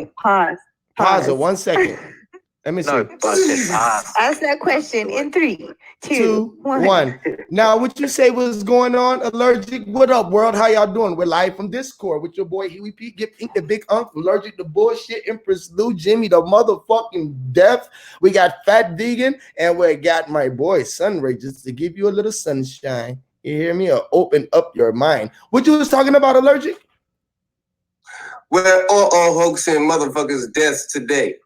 Wait, pause. Pause it 1 second. Let me see. No, but I said pause. Ask that question in 3, 2, 1. Now, what you say was going on, Allergic? What up, world? How y'all doing? We're live from Discord with your boy Huey P. Get Pink, the Big Unc, Allergic to Bullshit, Empress Lou, Jimmy, the motherfucking Deaf. We got Fat Vegan, and we got my boy Sunray, just to give you a little sunshine. You hear me? Or open up your mind. What you was talking about, Allergic? We're all hoaxing motherfuckers' deaths today.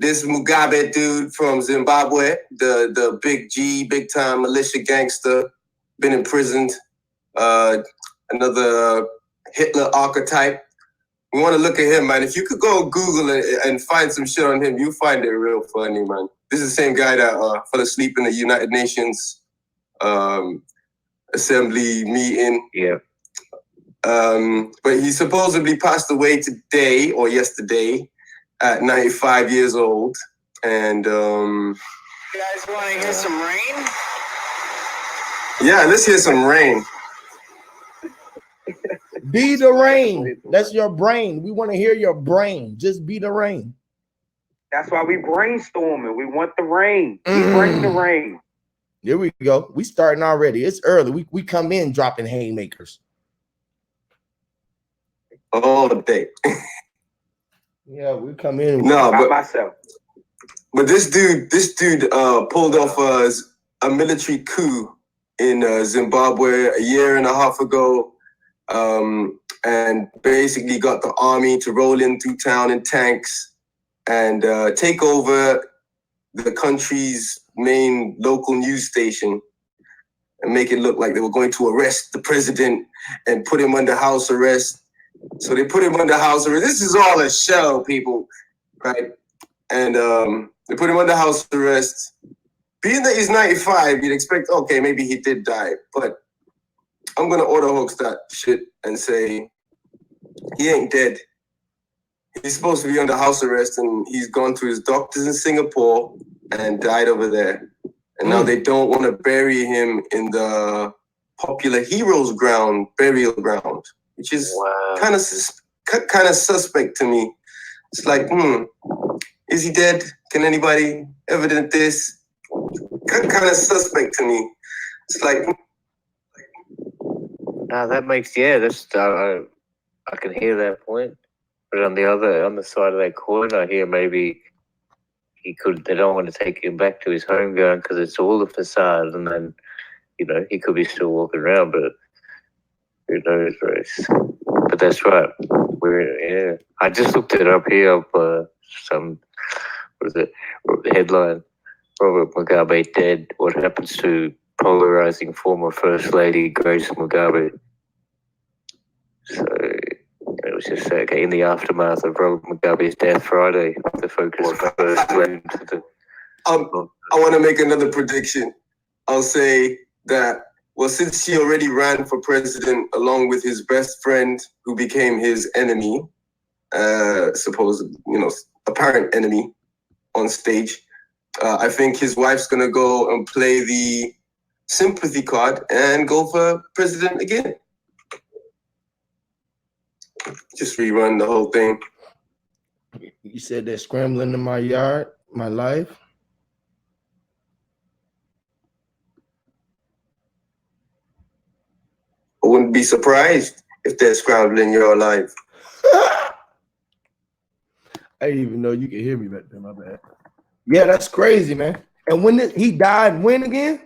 This Mugabe dude from Zimbabwe, the big G, big time militia gangster, been imprisoned. Another Hitler archetype. We want to look at him, man. If you could go on Google and find some shit on him, you find it real funny, man. This is the same guy that fell asleep in the United Nations assembly meeting. Yeah. But he supposedly passed away today or yesterday at 95 years old. And you guys want to hear some rain? Yeah, let's hear some rain. Be the rain. That's your brain. We want to hear your brain. Just be the rain. That's why we brainstorming. We want the rain. We bring the rain. Here we go. We starting already. It's early. We come in dropping haymakers. All day. Yeah, we come in. No, but myself. But this dude pulled off a military coup in Zimbabwe a year and a half ago, and basically got the army to roll in through town in tanks and take over the country's main local news station and make it look like they were going to arrest the president and put him under house arrest. So they put him under house arrest. This is all a show, people, right? And they put him under house arrest. Being that he's 95, you'd expect, okay, maybe he did die. But I'm going to order hoax that shit and say he ain't dead. He's supposed to be under house arrest, and he's gone to his doctors in Singapore and died over there. And now they don't want to bury him in the popular Heroes Ground burial ground, which is kind of suspect to me. It's like, is he dead? Can anybody evidence this? Kind of suspect to me. It's like, that makes that's I can hear that point, but on the side of that coin, I hear maybe they don't want to take him back to his home ground because it's all a facade, and then he could be still walking around, but who knows, Race? But that's right. I just looked it up here. Headline: Robert Mugabe dead. What happens to polarizing former First Lady Grace Mugabe? So it was just in the aftermath of Robert Mugabe's death Friday. The focus first went to the. I want to make another prediction. I'll say that. Well, since he already ran for president along with his best friend, who became his enemy, apparent enemy on stage, I think his wife's going to go and play the sympathy card and go for president again. Just rerun the whole thing. You said they're scrambling in my yard, my life. I wouldn't be surprised if they're scrambling your life. I didn't even know you could hear me back there. My bad. Yeah, that's crazy, man. And when he died, when again?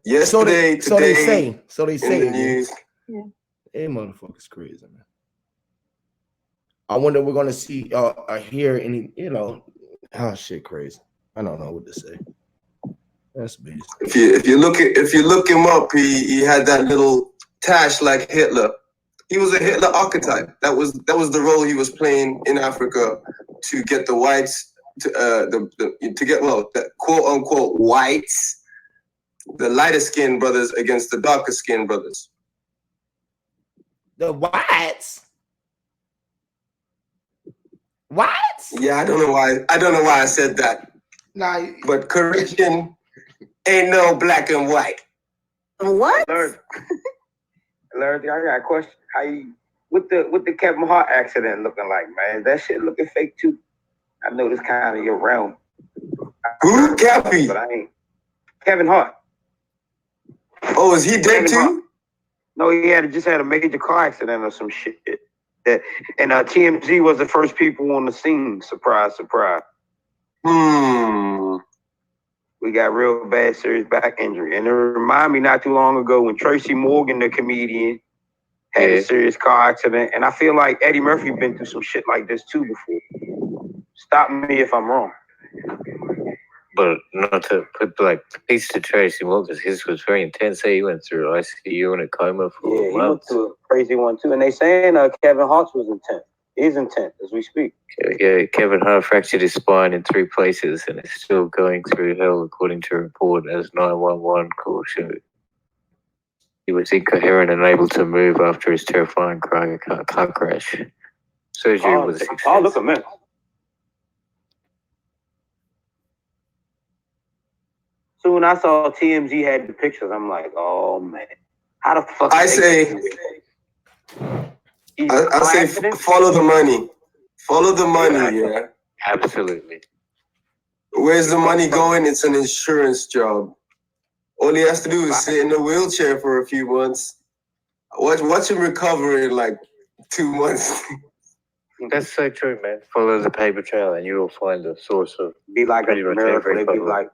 Yesterday. So they say. In the news. Yeah. Hey, motherfucker's crazy, man. I wonder if we're gonna see hear any, shit crazy. I don't know what to say. That's beast. If you look him up, he had that little tash like Hitler. He was a Hitler archetype. That was the role he was playing in Africa to get the whites to get the quote unquote whites, the lighter skinned brothers against the darker skinned brothers. The whites? What? Yeah, I don't know why I said that. Nah, but correction, ain't no black and white. What? Larry, I got a question. What the Kevin Hart accident looking like, man? That shit looking fake too. I know this kind of your realm. Who? Cappy? But I ain't. Kevin Hart. Oh, is he dead too? Hart. No, he just had a major car accident or some shit. And TMZ was the first people on the scene. Surprise, surprise. We got real bad, serious back injury. And it reminded me not too long ago when Tracy Morgan, the comedian, had a serious car accident. And I feel like Eddie Murphy been through some shit like this too before. Stop me if I'm wrong. But not to put like piece to Tracy Morgan, his was very intense. He went through ICU and a coma for he went months. through a crazy one too. And they saying Kevin Hart was intense. Is intense as we speak. Yeah, Kevin Hart fractured his spine in 3 places and is still going through hell, according to a report as 911 caution. He was incoherent and unable to move after his terrifying car crash. Surgery was a success. Oh, look at me. So when I saw TMZ had the pictures, I'm like, oh man, how the fuck? I say follow the money. Follow the money, yeah. Absolutely. Where's the money going? It's an insurance job. All he has to do is sit in a wheelchair for a few months. Watch him recover in like 2 months. That's so true, man. Follow the paper trail and you will find the source of be like a miracle. They'd be like,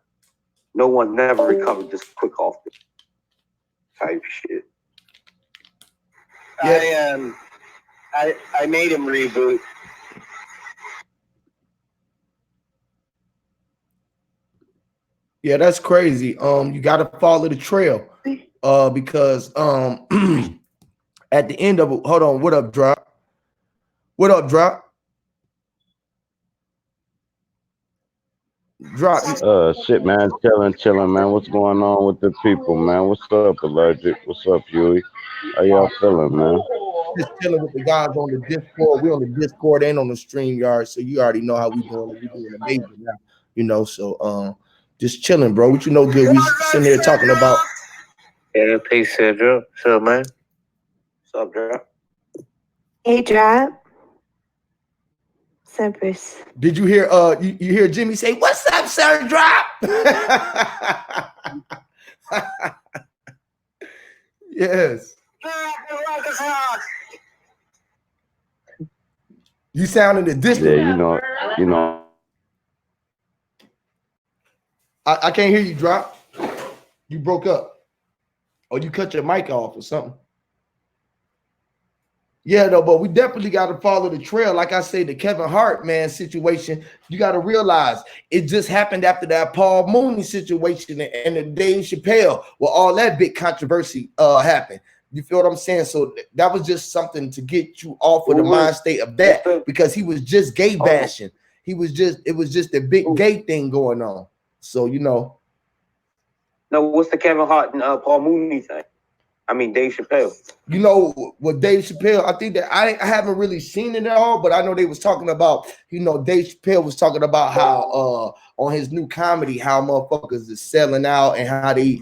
no one never recovered this quick off this type shit. Yeah. I made him reboot. Yeah, that's crazy. You got to follow the trail, because at the end of it, hold on. What up, Drop? What up, Drop? Drop. Shit, man. Chilling, man. What's going on with the people, man? What's up, Allergic? What's up, Huey? How y'all feeling, man? Just chilling with the guys on the Discord. We on the Discord and on the StreamYard, so you already know how we doing. We doing amazing now, you know. So just chilling, bro. What you know good? We sitting there talking about. Yeah, peace, Drop. What's up, man? What's up, Drop? Hey, Drop. Cypress. Did you hear? You hear Jimmy say, "What's up, sir?" Drop. Yes. You sound in the distance. Yeah, you know. I can't hear you, Drop. You broke up. Or you cut your mic off or something. Yeah, though, but we definitely got to follow the trail. Like I say, the Kevin Hart, man, situation, you got to realize it just happened after that Paul Mooney situation and the Dave Chappelle, where all that big controversy happened. You feel what I'm saying? So that was just something to get you off of the mind state of that, because he was just gay bashing. It was just a big gay thing going on. So, you know. No, what's the Kevin Hart and Paul Mooney thing? I mean, Dave Chappelle. You know, with Dave Chappelle, I think that I haven't really seen it at all, but I know they was talking about, you know, Dave Chappelle was talking about how on his new comedy, how motherfuckers is selling out and how they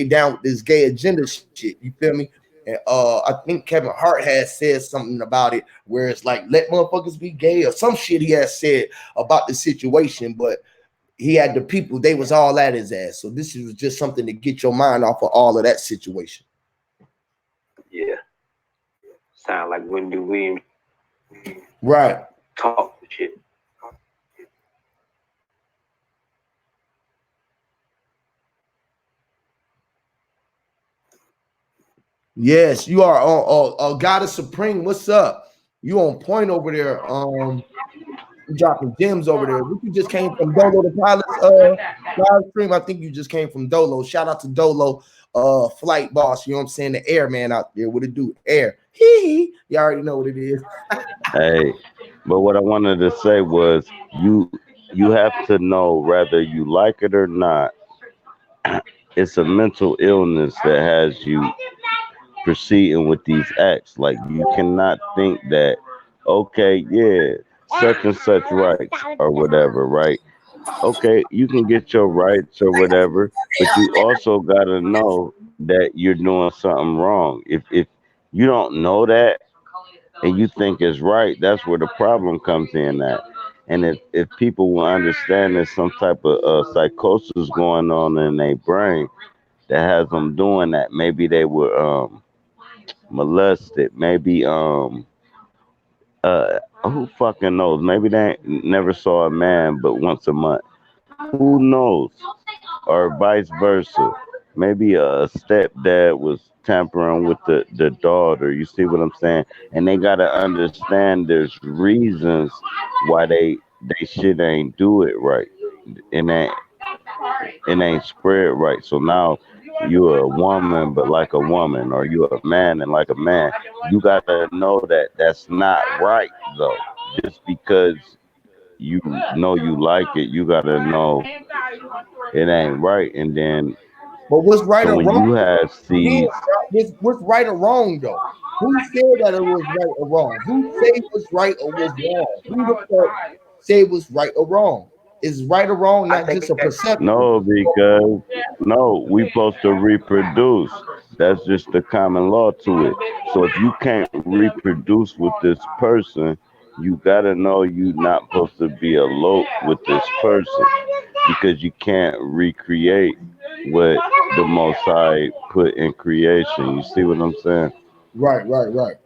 down with this gay agenda shit. You feel me? And I think Kevin Hart has said something about it where it's like, let motherfuckers be gay or some shit he has said about the situation, but he had the people, they was all at his ass. So this was just something to get your mind off of all of that situation. Yeah. Sound like Wendy Williams. Right. Talk shit. Yes, you are on Goddess Supreme. What's up? You on point over there. You dropping gems over there. You just came from Dolo the Pilot's live stream. I think you just came from Dolo. Shout out to Dolo, flight boss. You know what I'm saying? The airman out there. What it do? Air. You already know what it is. Hey, but what I wanted to say was you have to know whether you like it or not. It's a mental illness that has you proceeding with these acts. Like, you cannot think that, okay, yeah, such and such rights or whatever, right? Okay, you can get your rights or whatever, but you also got to know that you're doing something wrong. If you don't know that, and you think it's right, that's where the problem comes in at. And if people will understand there's some type of psychosis going on in their brain that has them doing that, maybe they were molested, maybe who fucking knows? Maybe they never saw a man but once a month. Who knows? Or vice versa. Maybe a stepdad was tampering with the daughter. You see what I'm saying? And they gotta understand there's reasons why they shit ain't do it right. And it ain't spread right. So now you're a woman but like a woman, or you're a man and like a man. You gotta know that that's not right though. Just because you know you like it, you gotta know it ain't right. And then But what's right so or when wrong? you have Again, seeds, bro, what's right or wrong though? Who said that it was right or wrong? Who said what's right or was wrong? Who the fuck say what's right or wrong? Is right or wrong I not think just a that perception? no, because no, we supposed to reproduce. That's just the common law to it. So if you can't reproduce with this person, you gotta know you not supposed to be elope with this person, because you can't recreate what the Most High put in creation. You see what I'm saying? Right, right, right.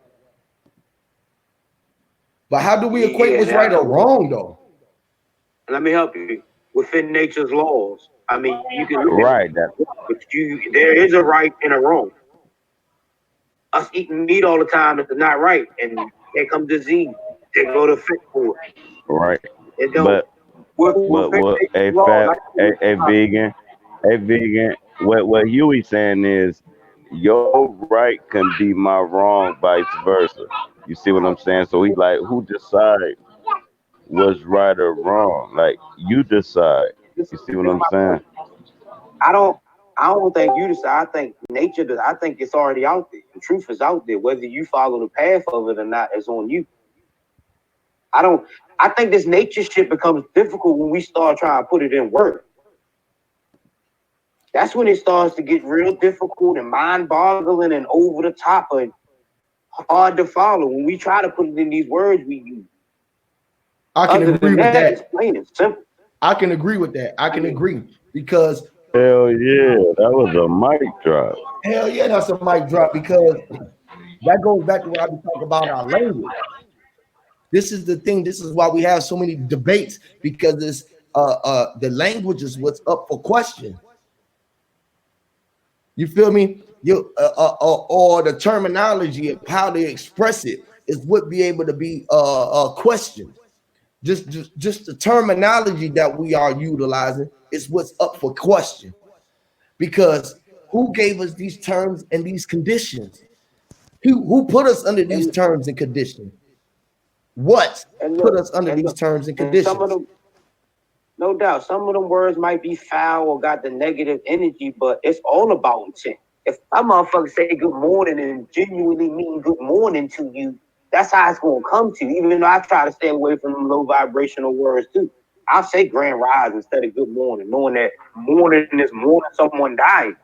But how do we equate yeah, what's right or wrong though? let me help you. Within nature's laws, I mean, you can look at it, Right. That but there is a right and a wrong. Us eating meat all the time is not right, and there comes disease. They go to fit for it. right. It don't. But Within what nature's laws, I think a vegan, what Huey saying is your right can be my wrong, vice versa. You see what I'm saying? So he's like, who decide what's right or wrong? Like you decide. this, You see what this is I'm my saying? point. I don't. I don't think you decide. I think nature does. I think it's already out there. The truth is out there. Whether you follow the path of it or not is on you. I don't. I think this nature shit becomes difficult when we start trying to put it in work. That's when it starts to get real difficult and mind-boggling and over the top and hard to follow when we try to put it in these words we use. I can Other agree than with that, it's that. plain and simple. I can agree with that. I I can mean, agree because Hell yeah, that was a mic drop. hell yeah, that's a mic drop because that goes back to what I was talking about our language. This is the thing. This is why we have so many debates because it's the language is what's up for question. You feel me? You or the terminology of how they express it is what be able to be questioned. Just the terminology that we are utilizing is what's up for question because who gave us these terms and these conditions? Who put us under these and terms and conditions? What put look, us under these terms and and some of conditions? them, no doubt, some of them words might be foul or got the negative energy, but it's all about intent. If my motherfucker say good morning and genuinely mean good morning to you, that's how it's gonna come to you. Even though I try to stay away from them low vibrational words too. I'll say grand rise instead of good morning, knowing that morning is morning someone died.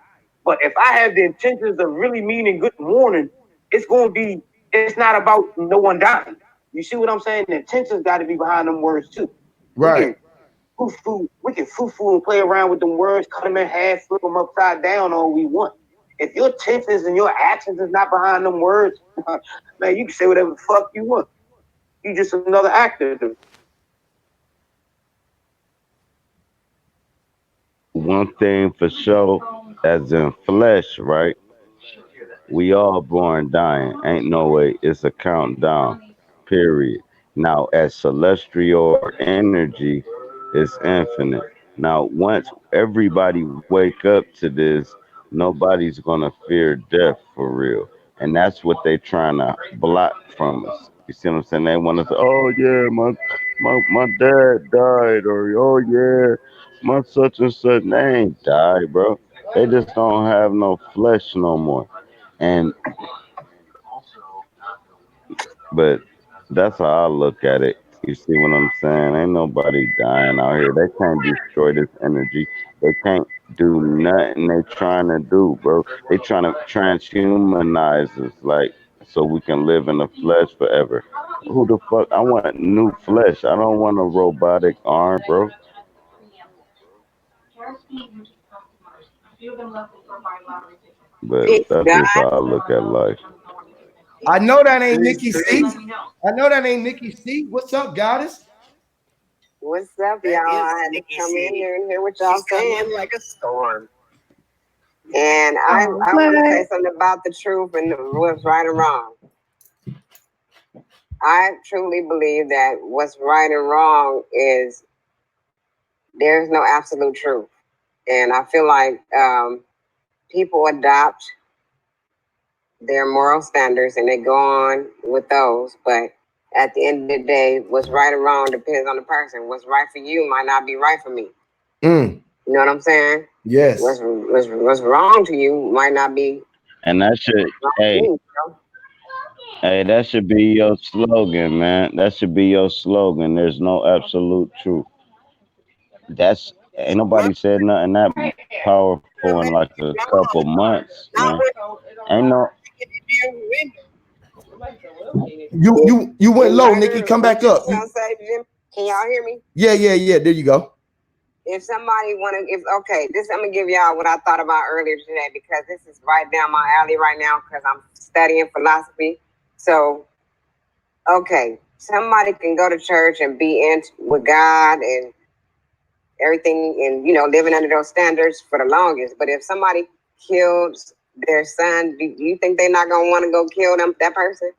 But if I have the intentions of really meaning good morning, it's gonna be it's not about no one dying. You see what I'm saying? The intentions gotta be behind them words too. We Right. can we can foo and play around with them words, cut them in half, flip them upside down all we want. If your intentions and your actions is not behind them words, man, you can say whatever the fuck you want. You just another actor. One thing for sure, as in flesh, right? We all born dying. Ain't no way. It's a countdown. Period. Now, as celestial or energy, it's infinite. Now, once everybody wake up to this, nobody's gonna fear death for real. And that's what they trying to block from us. You see what I'm saying? They want to say, "Oh yeah, my dad died," or "Oh yeah, my such and such." They ain't died, bro. They just don't have no flesh no more. And but that's how I look at it. You see what I'm saying? Ain't nobody dying out here. They can't destroy this energy. They can't do nothing they trying to do, bro. They trying to transhumanize us. Like so we can live in the flesh forever. Who the fuck? I want new flesh. I don't want a robotic arm, bro. But It's that's God. just how I look at life. I know that ain't It's Nikki C. crazy. I know that ain't Nikki C. What's up, goddess? What's up, y'all? That is I had to Nikki come in C. here and hear what y'all She's coming saying. like a storm. And I Oh, want to say what? something about the truth and what's right and wrong. I truly believe that what's right and wrong is there's no absolute truth. And I feel like people adopt their moral standards and they go on with those. But at the end of the day, what's right and wrong depends on the person. What's right for you might not be right for me. Mm, You know what I'm saying? yes. What's wrong to you might not be And that should, wrong to hey, me. You know? hey, that should be your slogan, man. That should be your slogan. There's no absolute truth. That's ain't nobody said nothing that powerful in like a couple months, man. Ain't no. You went And low, Nikki. Come what back you up. gonna say, Jim? Can y'all hear me? Yeah. There you go. If somebody this I'm gonna give y'all what I thought about earlier today because this is right down my alley right now because I'm studying philosophy. So, okay, somebody can go to church and be in with God and everything, and living under those standards for the longest. But if somebody kills their son, do you think they're not gonna want to go kill that person?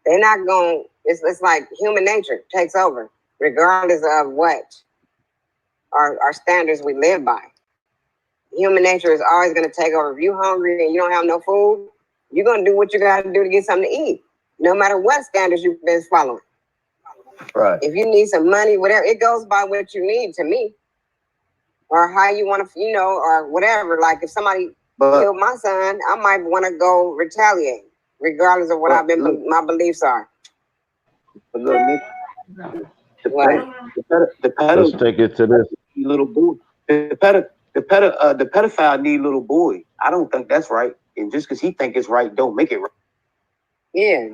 They're not gonna. It's like human nature takes over, regardless of what our standards we live by. Human nature is always going to take over. If you're hungry and you don't have no food, you're going to do what you got to do to get something to eat, no matter what standards you've been following. Right. If you need some money, whatever, it goes by what you need to me, or how you want to, or whatever. Like if somebody killed my son, I might want to go retaliate, regardless of what my beliefs are. But look, Nick, What? the Let's take it to this. little boy. The pedophile need little boy. I don't think that's right. And just because he think it's right, don't make it right. Yeah,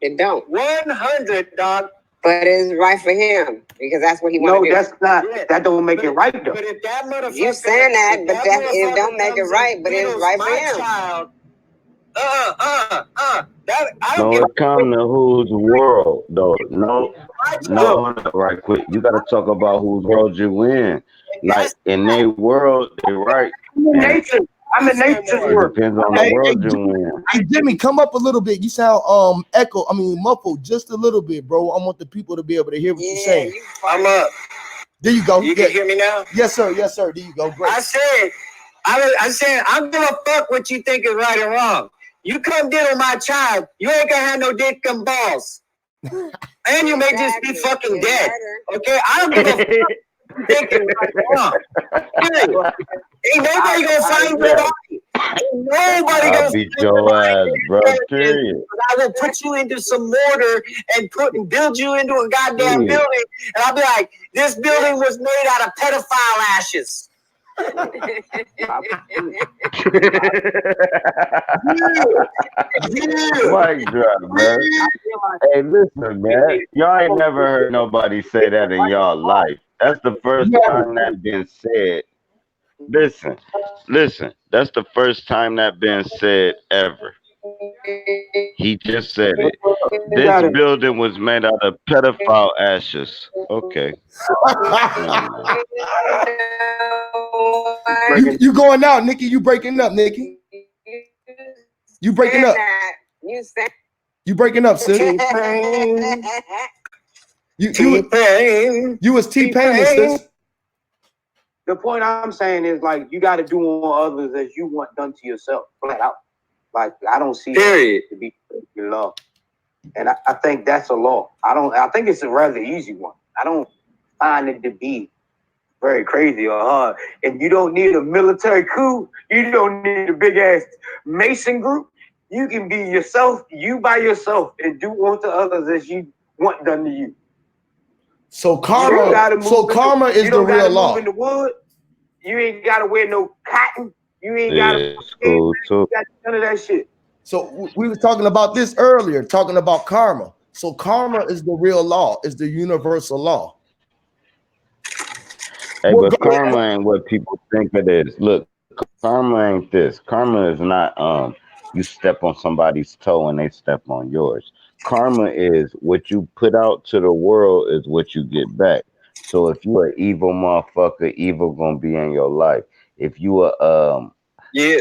it don't. 100, dog. But it's right for him because that's what he wants No, to do. that's not. That don't make it right though. But if that motherfucker, You saying that, but it don't make it right. But it's right for my him. child. That I don't No, give it come to whose world, though. No, my no, child. hold up, right quick. You got to talk about whose world you in. Like That's in their world, they right, I'm in and nature. I'm in nature's it world. depends on the world you in. Hey, Jimmy, come up a little bit. You sound muffled just a little bit, bro. I want the people to be able to hear what you're saying. I'm up. There you go. You can hear me now? Yes, sir. There you go. Great. I said, I'm gonna fuck what you think is right or wrong. You come deal with my child, you ain't gonna have no dick and balls. And you may just be fucking dead. Okay? I don't give a fuck what you think is right or wrong. Period. Ain't nobody gonna find your body. Ain't nobody I'll gonna beat find your your body. ass, bro. Period. I will put you into some mortar and build you into a goddamn Period. building. And I'll be like, this building was made out of pedophile ashes. Mic drop, man. Hey, listen, man. Y'all ain't never heard nobody say that in y'all life. That's the first time that been said. Listen. That's the first time that been said ever. He just said it. This building was made out of pedophile ashes. Okay. Never mind. You going out, Nikki? You breaking up, Nikki? You breaking up? You breaking up, sis? You was T-Pain, sis. The point I'm saying is like you got to do on others as you want done to yourself, flat out. Like I don't see it to be your law, and I think that's a law. I think it's a rather easy one. I don't find it to be very crazy or hard. And you don't need a military coup. You don't need a big ass Mason group. You can be yourself, you by yourself, and do unto others as you want done to you. So karma is the real law. Move in the wood. You ain't gotta wear no cotton. You ain't gotta Yeah, it's cool too. none of that shit. So we were talking about this earlier, talking about karma. So karma is the real law, is the universal law. Hey, Well, but go karma ahead. ain't what people think it is. Look, karma ain't this. Karma is not you step on somebody's toe and they step on yours. Karma is what you put out to the world is what you get back. So if you an evil motherfucker, evil gonna be in your life. If you a Yeah.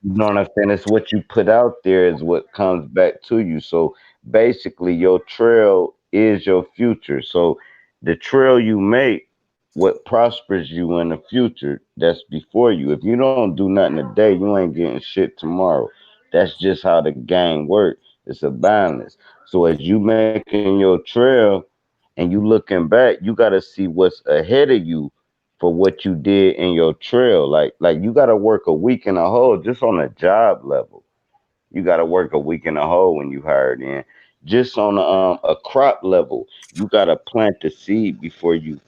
you know what I'm saying? It's what you put out there is what comes back to you. So basically, your trail is your future. So the trail you make, what prospers you in the future, that's before you. If you don't do nothing today, you ain't getting shit tomorrow. That's just how the game works. It's a balance. So as you making your trail and you looking back, you got to see what's ahead of you for what you did in your trail. Like you gotta work a week in a hole just on a job level. You gotta work a week in a hole when you hired in. Just on a crop level, you gotta plant the seed before you.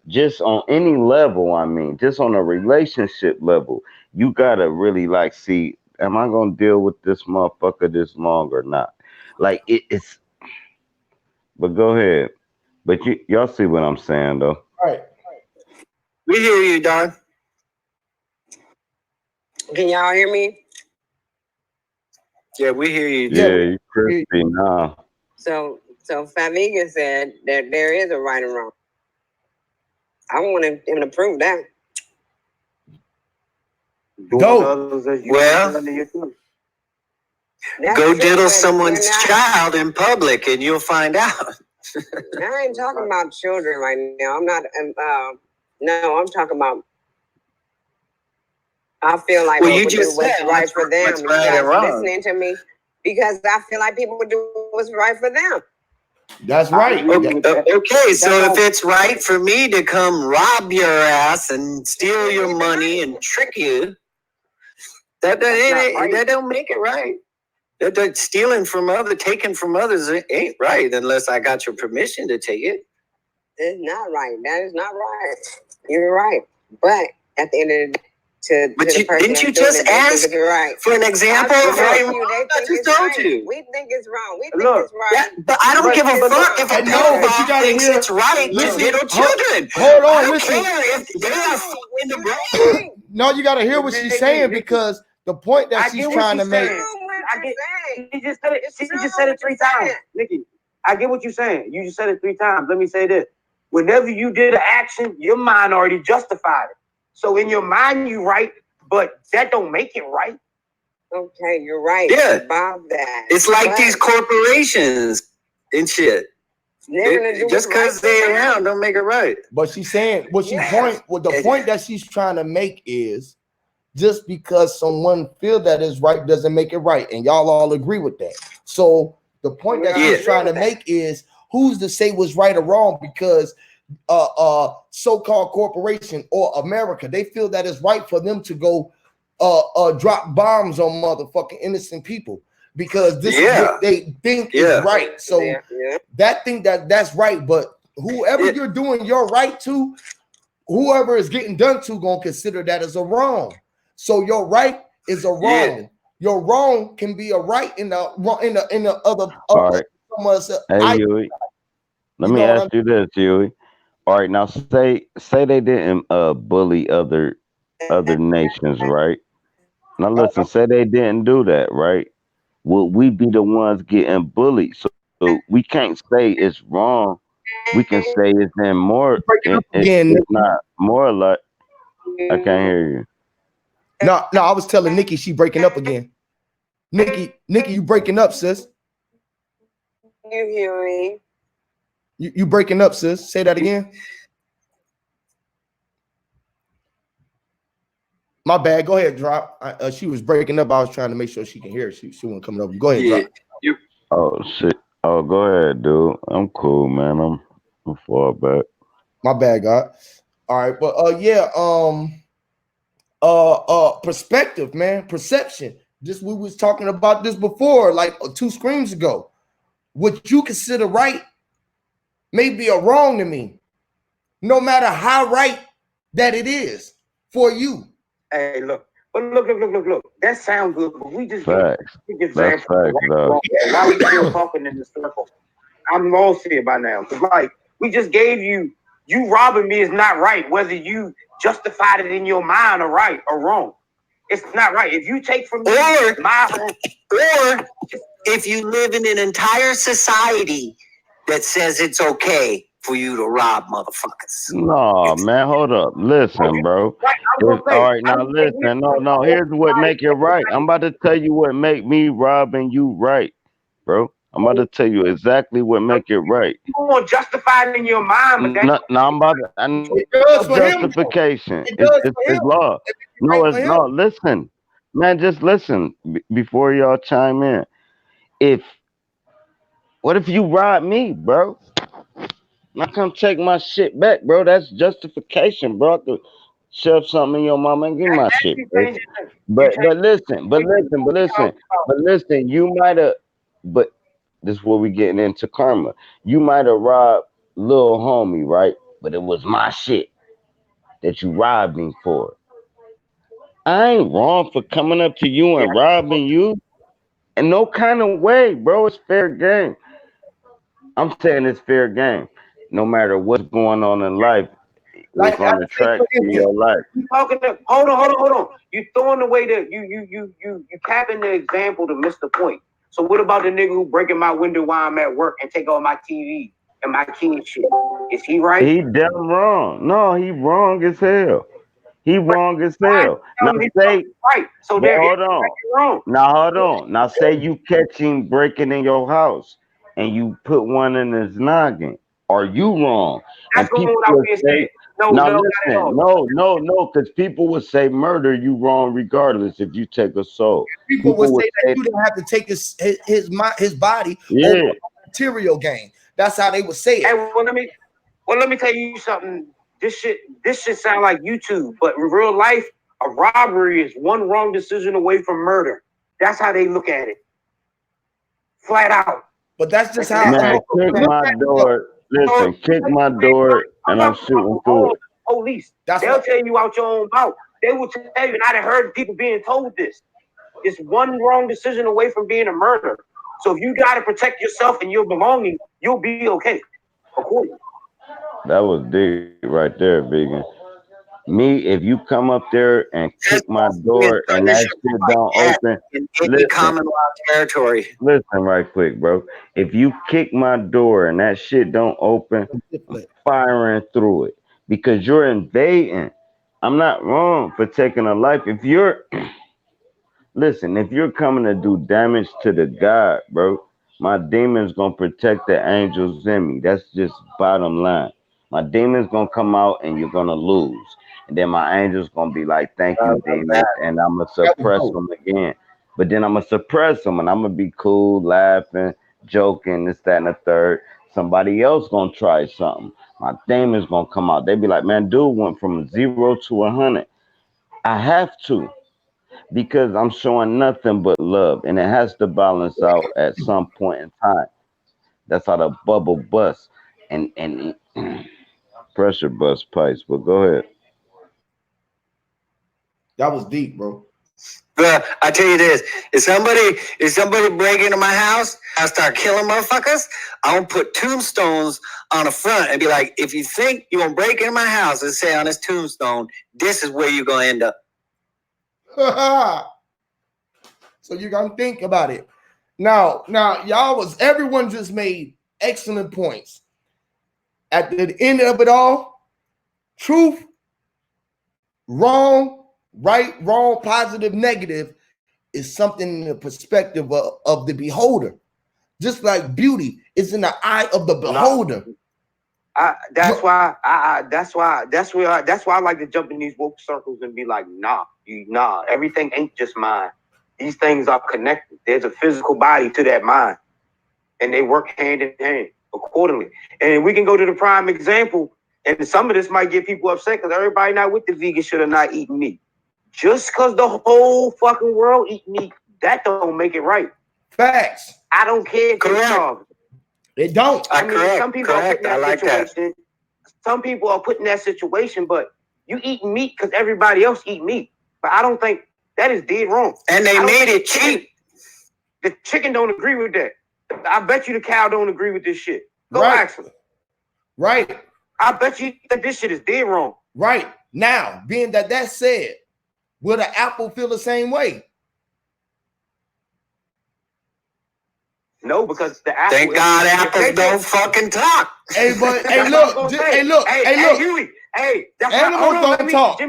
Just on any level, I mean, just on a relationship level, you gotta really like see. Am I gonna deal with this motherfucker this long or not? Like it's. But go ahead. But y'all see what I'm saying though. All right. We hear you, Don. Can y'all hear me? Yeah, we hear you. Yeah. Yeah, you crispy now. So Faviga said that there is a right and wrong. I want him to prove that. Go. Well, That's go true, diddle but someone's you're not- child in public and you'll find out. I ain't talking about children right now. I'm not. No, I'm talking about. I feel like Well, people you do just what's said right for them. what's You right guys and wrong. listening to me? Because I feel like people would do what's right for them. That's right. Okay, so if it's right for me to come rob your ass and steal your money and trick you, that don't make it right. That stealing from taking from others ain't right unless I got your permission to take it. It's not right. That is not right. You're right. But at the end of the day, But to the person didn't you that's doing just it, they think ask it's right. for an example of right? They I think just it's told right. you. We think it's wrong. We think Look, it's right. But I don't give a fuck if a I know, but you pedophile gotta thinks hear- it's right to listen, diddle children. hold on, I don't listen. care if they are in the brain. No, you got to hear what she's saying because the point that I she's get what trying to she's make. saying. I get. She just said it. It's She true just said it what 3 you're times, saying. Nikki. I get what you're saying. You just said it 3 times. Let me say this: whenever you did an action, your mind already justified it. So in your mind, you right, but that don't make it right. Okay, you're right. Yeah. About that. It's like But these corporations and shit. they're gonna do Just what's right because for they're them. around don't make it right. But she's saying what she Yeah. the point that she's trying to make is just because someone feel that is right doesn't make it right, and y'all all agree with that. So the point that Yeah. she's trying to make is who's to say what's right or wrong because so-called corporation or America, they feel that it's right for them to go drop bombs on motherfucking innocent people because this is what they think is right. So that think that's right, but whoever you're doing your right to, whoever is getting done to gonna consider that as a wrong. So your right is a wrong. Yeah. Your wrong can be a right in the other. All right. Hey, I, Huey. Let You me know what ask you this, Huey. All right, now say they didn't bully other nations, right? Now listen, say they didn't do that, right? Would we be the ones getting bullied? So we can't say it's wrong. We can say it's in more. breaking up again. It's not more like I can't hear you. No, I was telling Nikki she breaking up again. Nikki, you breaking up, sis. You hear me? You breaking up, sis. Say that again. My bad. Go ahead, drop. She was breaking up. I was trying to make sure she can hear. She wasn't coming over. Go ahead, drop. Oh shit. Oh, go ahead, dude. I'm cool, man. I'm far back. My bad, God. All right, but perspective, man, perception. This we was talking about this before, like 2 screens ago. What you consider right may be a wrong to me, no matter how right that it is for you. Hey, look, But look. That sounds good, but we just Facts. give That's examples. facts, dog. Why we still talking in the circle? I'm lost here by now. Cause like we just gave you robbing me is not right, whether you justified it in your mind or right or wrong. It's not right. If you take from me or if you live in an entire society that says it's okay for you to rob motherfuckers. No, man, hold up. Listen, bro. All right, now listen. No. Here's what make it right. I'm about to tell you what make me robbing you right, bro. I'm about to tell you exactly what make it right. You want justified in your mind, but No, I'm about to. I know It does for him. justification. It does for It's him. law. No, Right it's for him. no. Listen, man, just listen before y'all chime in. What if you rob me, bro? Now come take my shit back, bro. That's justification, bro. I could shove something in your mama and give me my shit, bro. But listen. You might have, but this is where we getting into karma. You might have robbed little homie, right? But it was my shit that you robbed me for. I ain't wrong for coming up to you and robbing you. In no kind of way, bro. It's fair game. I'm saying it's fair game. No matter what's going on in life, what's Like I on the say track for in him. your life. you talking to hold on. You throwing away you capping the example to miss the point. So what about the nigga who breaking my window while I'm at work and take all my TV and my kid shit? Is he right? He damn wrong. No, he wrong as hell. He wrong as hell. Now He's say, right. So but there hold on. wrong. Now hold on. Now say you catch him breaking in your house and you put one in his noggin. Are you wrong? That's And going people without would being say, said. No, now not at listen, all. no, because people would say murder you wrong regardless if you take a soul. People would say that you didn't have to take his body over yeah. a material gain. That's how they would say it. Hey, let me tell you something. This shit sound like YouTube, but in real life, a robbery is one wrong decision away from murder. That's how they look at it. Flat out. But that's just how. Man, kick my door. Listen, kick my door and I'm shooting through it. Police. That's They'll what, tell you out your own mouth. They will tell you, and I done heard people being told this. It's one wrong decision away from being a murder. So if you got to protect yourself and your belongings, you'll be okay. Accordingly. That was deep right there, vegan. Me, if you come up there and kick my door and that shit don't open, in common law territory. Listen right quick, bro. If you kick my door and that shit don't open, I'm firing through it because you're invading. I'm not wrong for taking a life. If you're listen, if you're coming to do damage to the God, bro, my demon's gonna protect the angels in me. That's just bottom line. My demon's gonna come out and you're gonna lose. And then my angel's gonna be like, thank you, demons, and I'm gonna suppress them again. But then I'm gonna suppress them and I'm gonna be cool, laughing, joking, this, that, and the third. Somebody else gonna try something. My demon's gonna come out. They be like, man, dude went from 0 to 100. I have to because I'm showing nothing but love, and it has to balance out at some point in time. That's how the bubble busts and pressure bust pipes. But go ahead. that was deep, bro. But I tell you this: if somebody break into my house, I start killing motherfuckers. I won't put tombstones on the front and be like, if you think you're gonna break into my house, and say on this tombstone, this is where you're gonna end up. So you're gonna think about it. Now, everyone just made excellent points. At the end of it all, truth, wrong, right, wrong, positive, negative is something in the perspective of the beholder. Just like beauty is in the eye of the beholder. That's why I like to jump in these woke circles and be like, nah, everything ain't just mine. These things are connected. There's a physical body to that mind, and they work hand in hand accordingly. And we can go to the prime example, and some of this might get people upset because everybody not with the vegan shit or not eating meat. Just because the whole fucking world eat meat, that don't make it right. Facts. I don't care. Correct. It don't. I mean, some people are put in that situation. Some people are put in that situation, but you eat meat because everybody else eat meat. But I don't think That is dead wrong. And they made it cheap. The chicken don't agree with that. I bet you the cow don't agree with this shit. Go Right. ask them. Right. I bet you that this shit is dead wrong. Right. Now, being that said, will the apple feel the same way? No, because the apple. Thank God apples don't fucking talk. Hey, but hey, look, hey, Huey, hey, that's animals don't talk.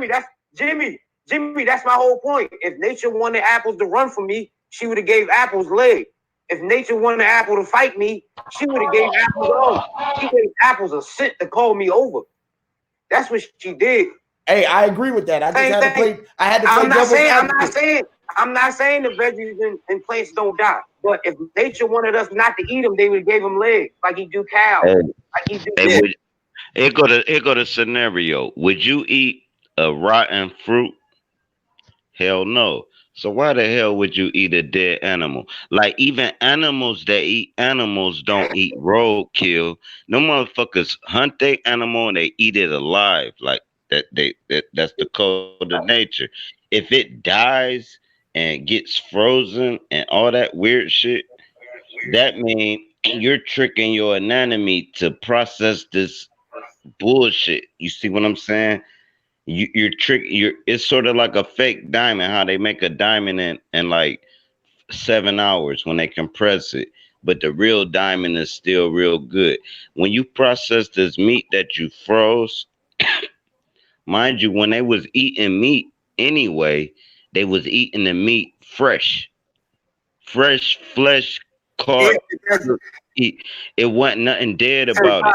Jimmy, that's my whole point. If nature wanted apples to run from me, she would have gave apples legs. If nature wanted apple to fight me, she would have gave apples arms. She gave apples a scent to call me over. That's what she did. Hey, I agree with that. I just had to play. I had to play devil's advocate. I'm not saying the veggies and plants don't die. But if nature wanted us not to eat them, they would have gave them legs, like he do cows. Like he do. It go to scenario. Would you eat a rotten fruit? Hell no. So why the hell would you eat a dead animal? Like even animals that eat animals don't eat roadkill. No motherfuckers hunt their animal and they eat it alive. Like that's the code of nature. If it dies and gets frozen and all that weird shit, that means you're tricking your anatomy to process this bullshit. You see what I'm saying? It's sort of like a fake diamond, how they make a diamond in like 7 hours when they compress it, but the real diamond is still real good. When you process this meat that you froze, mind you, when they was eating meat anyway, they was eating the meat fresh flesh caught. It wasn't nothing dead about it.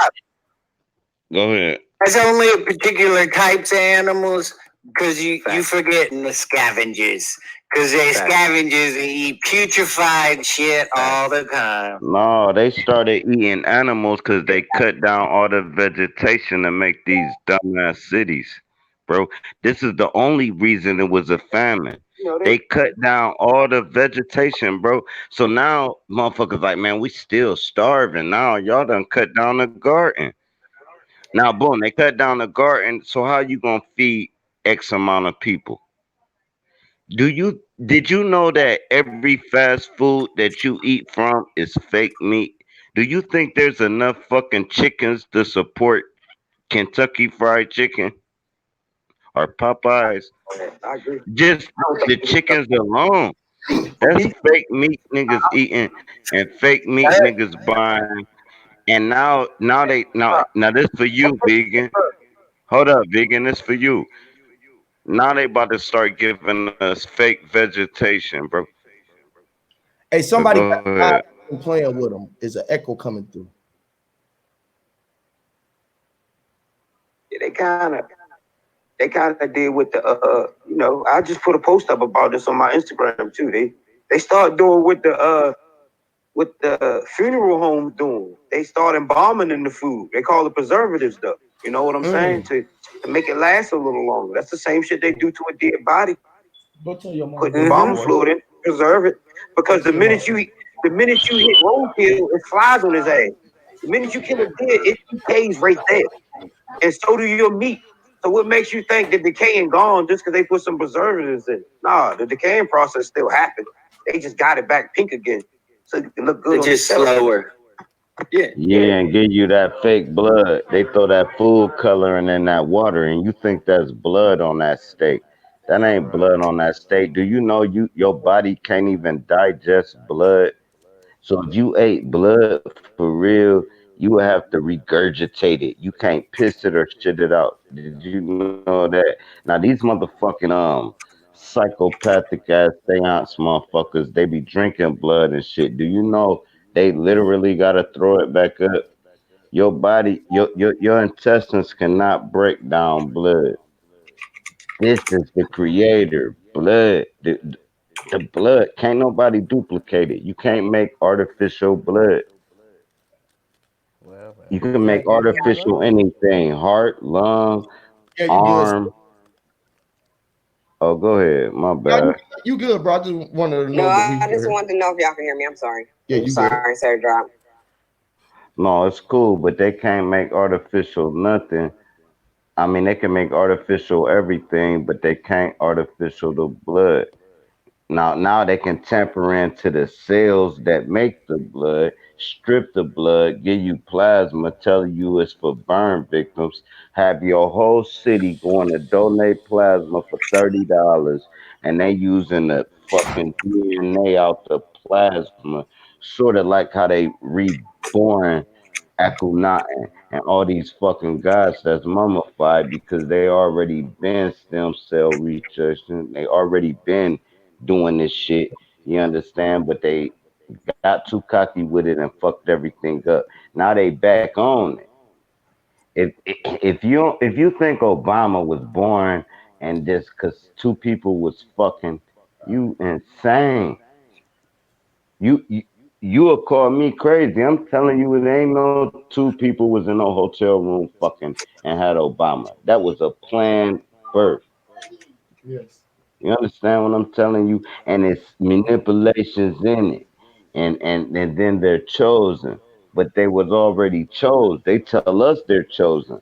Go ahead. That's only a particular types of animals, because you forgetting the scavengers, because they scavengers and eat putrefied shit all the time. No, they started eating animals because they cut down all the vegetation to make these dumbass cities, bro. This is the only reason it was a famine. They cut down all the vegetation, bro. So now motherfuckers like, man, we still starving. Now y'all done cut down the garden. Now, boom, they cut down the garden. So how you gonna feed X amount of people? Did you know that every fast food that you eat from is fake meat? Do you think there's enough fucking chickens to support Kentucky Fried Chicken or Popeyes? I agree. Just the chickens alone. That's fake meat niggas eating and fake meat niggas buying. And now this for you, vegan. Hold up, vegan, this for you. Now they about to start giving us fake vegetation, bro. Hey, somebody Go ahead. playing with them. Is an echo coming through? Yeah, they kind of did with the I just put a post up about this on my Instagram too. They start doing with the funeral homes doing. They start embalming in the food. They call it preservatives though. You know what I'm saying? To make it last a little longer. That's the same shit they do to a dead body. Put embalming fluid in, preserve it. Because the minute you hit roadkill, it flies on his ass. The minute you kill a dead, it decays right there. And so do your meat. So what makes you think the decaying gone just because they put some preservatives in? Nah, the decaying process still happens. They just got it back pink again. So it can look good. It's just slower. Yeah, and give you that fake blood. They throw that food coloring in that water, and you think that's blood on that steak. That ain't blood on that steak. Do you know your body can't even digest blood? So if you ate blood for real, you would have to regurgitate it. You can't piss it or shit it out. Did you know that? Now these motherfucking psychopathic ass seance motherfuckers, they be drinking blood and shit. Do you know they literally gotta throw it back up? Your body, your intestines cannot break down blood. This is the creator. Blood. The blood. Can't nobody duplicate it. You can't make artificial blood. Well, You can make artificial anything. Heart, lung, Yeah, you good. arm. Oh, go ahead. My bad. You good, bro? I just wanted to know. No, I just wanted to know if y'all can hear me. I'm sorry. Yeah, I'm sorry, sir. Drop. No, it's cool, but they can't make artificial nothing. I mean, they can make artificial everything, but they can't artificial the blood. Now they can tamper into the cells that make the blood, strip the blood, give you plasma, tell you it's for burn victims, have your whole city going to donate plasma for $30, and they using the fucking DNA out the plasma, sort of like how they reborn Akhenaten and all these fucking gods that's mummified because they already been stem cell researching, they already been doing this shit. You understand? But they got too cocky with it and fucked everything up. Now they back on it. If you think Obama was born and just cause two people was fucking, you insane. You you will call me crazy. I'm telling you, it ain't no two people was in a hotel room fucking and had Obama. That was a planned birth. Yes. You understand what I'm telling you? And it's manipulations in it. And then they're chosen. But they was already chose. They tell us they're chosen.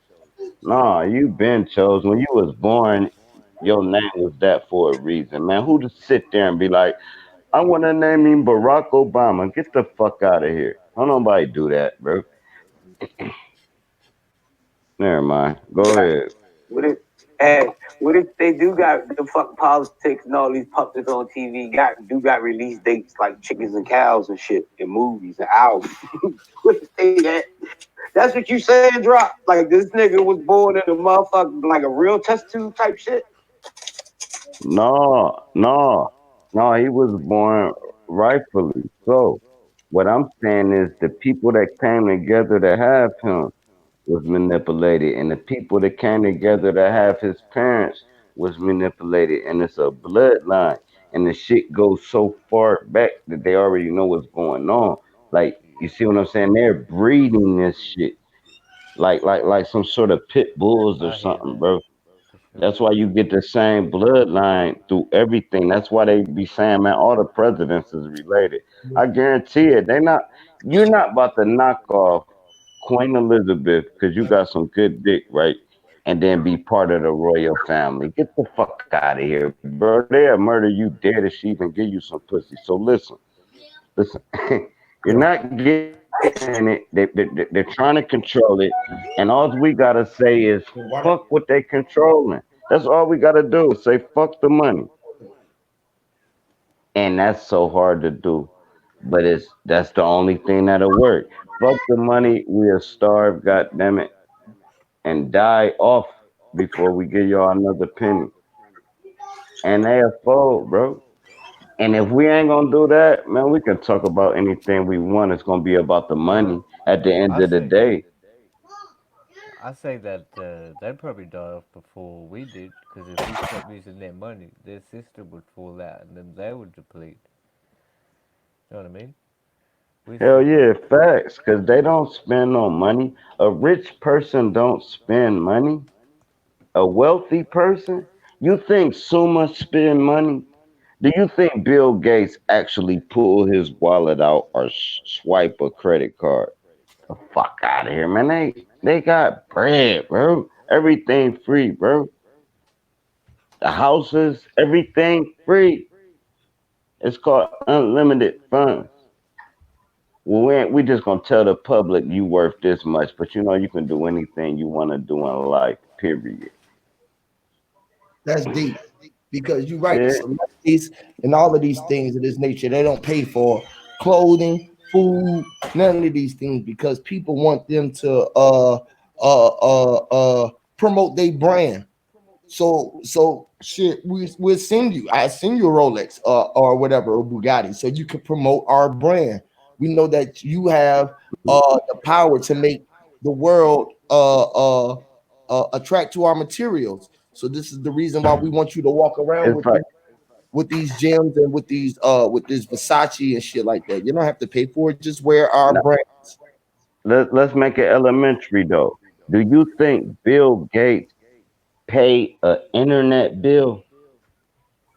Nah, you been chosen. When you was born, your name was that for a reason, man. Who to sit there and be like, I want to name him Barack Obama. Get the fuck out of here. Don't nobody do that, bro. Never mind. Go ahead. What if, hey, what if they do got the fuck politics and all these puppets on TV got release dates like chickens and cows and shit in movies and albums? What if they that? That's what you saying, drop? Like this nigga was born in a motherfucker like a real test tube type shit? No, no, no. He was born rightfully so. What I'm saying is the people that came together to have him was manipulated, and the people that came together to have his parents was manipulated, and it's a bloodline, and the shit goes so far back that they already know what's going on. Like you see what I'm saying? They're breeding this shit like some sort of pit bulls or I hear something, that bro. for sure. That's why you get the same bloodline through everything. That's why they be saying, man, all the presidents is related. I guarantee it. They not. You're not about to knock off Queen Elizabeth because you got some good dick, right? And then be part of the royal family. Get the fuck out of here, bro. They'll murder you dead if she even give you some pussy. So listen. You're not getting in it. They're trying to control it, and all we gotta say is fuck what they controlling. That's all we gotta do is say fuck the money, and that's so hard to do. But that's the only thing that'll work. Fuck the money, we'll starve, goddamn it, and die off before we give y'all another penny. And they'll fold, bro. And if we ain't gonna do that, man, we can talk about anything we want. It's gonna be about the money at the end I of the say day. I say that they'd probably die off before we did, because if we stopped using their money, their system would fall out, and then they would deplete. You know what I mean? We Hell sit. yeah, facts. Cause they don't spend no money. A rich person don't spend money. A wealthy person, you think Suma spend money? Do you think Bill Gates actually pull his wallet out or swipe a credit card? The fuck out of here, man. They got bread, bro. Everything free, bro. The houses, everything free. It's called unlimited funds. Well, we just gonna tell the public you worth this much, but you know you can do anything you want to do in life. Period. That's deep because you're right. Yeah, Celebrities and all of these things of this nature, they don't pay for clothing, food, none of these things because people want them to promote their brand. So shit, we'll send you. I send you a Rolex or whatever, or Bugatti, so you can promote our brand. We know that you have the power to make the world attract to our materials. So this is the reason why we want you to walk around it's like with these gems and with this Versace and shit like that. You don't have to pay for it. Just wear our no, brands. let's make it elementary though. Do you think Bill Gates pay an internet bill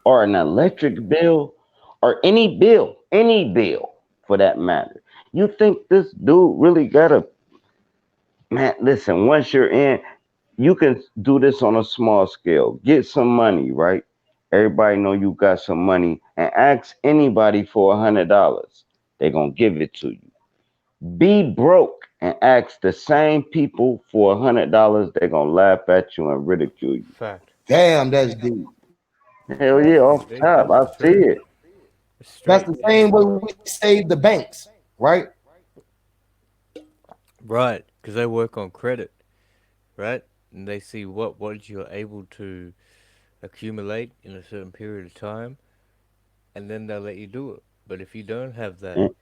or an electric bill or any bill for that matter? You think this dude really got a man? Listen, once you're in, you can do this on a small scale. Get some money, right? Everybody know you got some money, and ask anybody for $100. They gonna give it to you. Be broke and ask the same people for $100. They gonna laugh at you and ridicule you. Fact. Damn, that's deep. Hell yeah, off top, That's I the see truth. it. It's That's straight. the same way we save the banks, right? Right, because they work on credit, right? And they see what you're able to accumulate in a certain period of time, and then they'll let you do it. But if you don't have that, And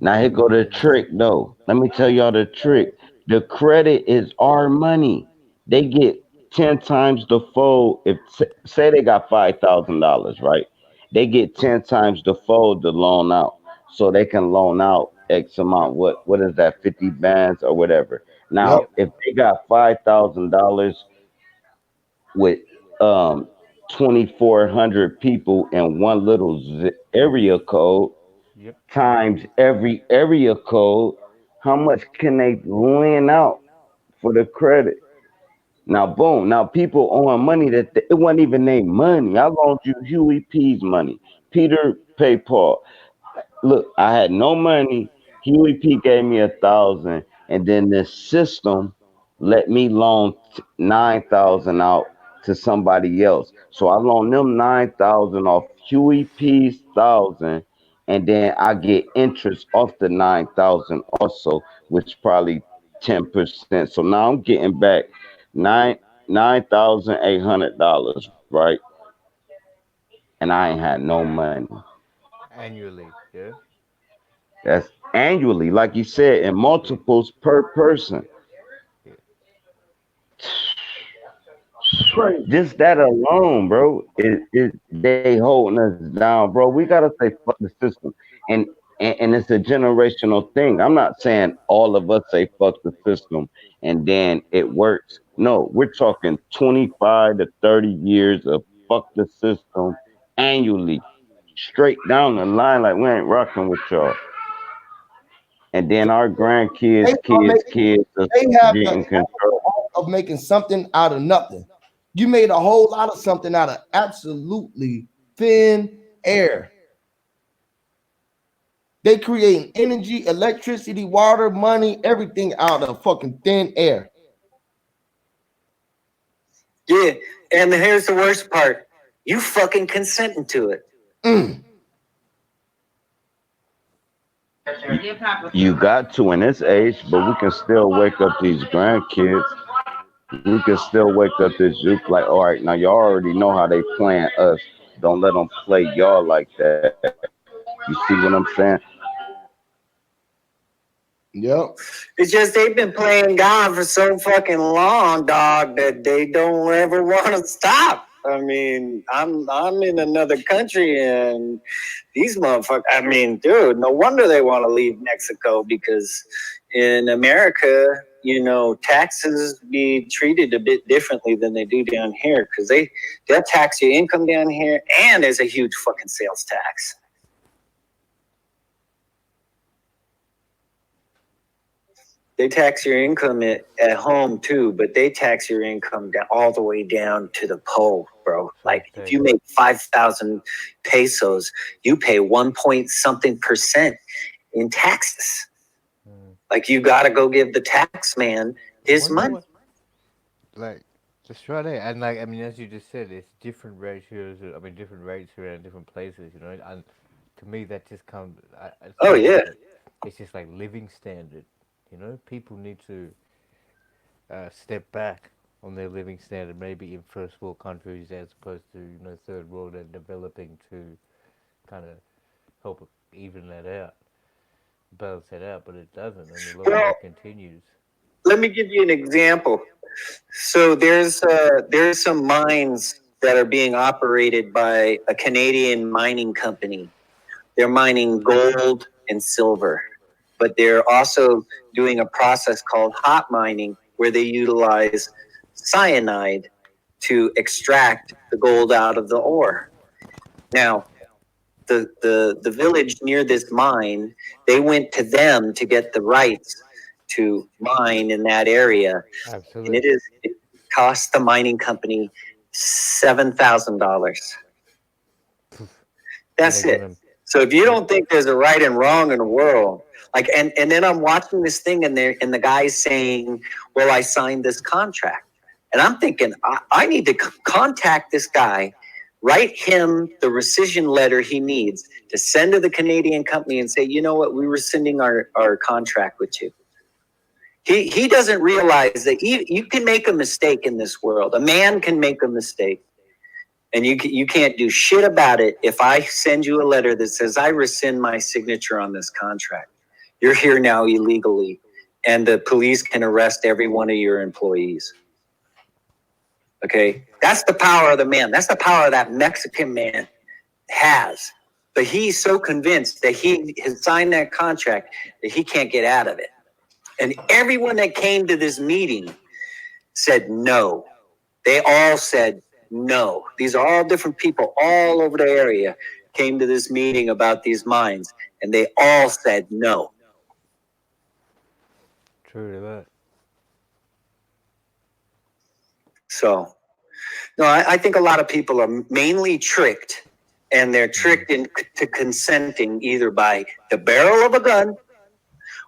now here then go the then trick though. Let me tell y'all the trick. The credit is our money. They get 10 times the fold. If say they got $5,000, right? They get 10 times the fold to loan out. So they can loan out X amount. What is that? 50 bands or whatever. Yep. Now, if they got $5,000 with 2,400 people in one little area code yep, times every area code, how much can they lend out for the credit? Now, boom. Now, people owe money that it wasn't even their money. I loaned you Huey P's money. Peter pay Paul. Look, I had no money. Huey P gave me 1,000, and then this system let me loan 9,000 out to somebody else. So I loaned them 9,000 off Huey P's 1,000, and then I get interest off the 9,000 also, which probably 10%. So now I'm getting back $9,800, right? And I ain't had no money. annually, yeah. That's annually, like you said, in Yeah, multiples per person. yeah. Crazy. Just that alone, bro, they holding us down, bro. We gotta say fuck the system, and and it's a generational thing. I'm not saying all of us say fuck the system and then it works. No, we're talking 25 to 30 years of fuck the system annually, straight down the line. Like we ain't rocking with y'all, and then our They grandkids, are kids, making, kids are they have the getting control. art of making something out of nothing. You made a whole lot of something out of absolutely thin air. They create energy, electricity, water, money, everything out of fucking thin air. Yeah, and here's the worst part: you fucking consenting to it. Mm. You got to in this age, but we can still wake up these grandkids. We can still wake up this youth like, all right, now y'all already know how they playing us. Don't let them play y'all like that. You see what I'm saying? Yep. It's just they've been playing God for so fucking long, dog, that they don't ever want to stop. I mean, I'm in another country and these motherfuckers. I mean, dude, no wonder they want to leave Mexico because in America, you know, taxes be treated a bit differently than they do down here because they'll tax your income down here and there's a huge fucking sales tax. They tax your income at home too, but they tax your income down, all the way down to the pole, bro. Like if you make 5,000 pesos, you pay 1 point something percent in taxes. Like you got to go give the tax man his money. Like, just right there, and like I mean, as you just said, it's different ratios. I mean, different rates around different places. You know, and to me, that just comes. Oh yeah. It's just like living standard. You know, people need to step back on their living standard, maybe in first world countries as opposed to third world and developing to kind of help even that out, balance that out, but it doesn't, and the longer Well, it continues. let me give you an example. So there's some mines that are being operated by a Canadian mining company. They're mining gold and silver, but they're also doing a process called hot mining where they utilize cyanide to extract the gold out of the ore. Now, the village near this mine, they went to them to get the rights to mine in that area. And Absolutely. it cost the mining company $7,000. That's They give it. him- So if you don't think there's a right and wrong in the world, like, and then I'm watching this thing and the guy's saying, well, I signed this contract. And I'm thinking, I need to contact this guy, write him the rescission letter he needs to send to the Canadian company and say, you know what, we're rescinding our contract with you. He doesn't realize that you can make a mistake in this world. A man can make a mistake. And you can't do shit about it if I send you a letter that says, I rescind my signature on this contract. You're here now illegally. And the police can arrest every one of your employees. Okay? That's the power of the man. That's the power that Mexican man has. But he's so convinced that he has signed that contract that he can't get out of it. And everyone that came to this meeting said no. They all said no. These are all different people all over the area came to this meeting about these mines, and they all said no. True to that. So, no, I think a lot of people are mainly tricked, and they're tricked into consenting either by the barrel of a gun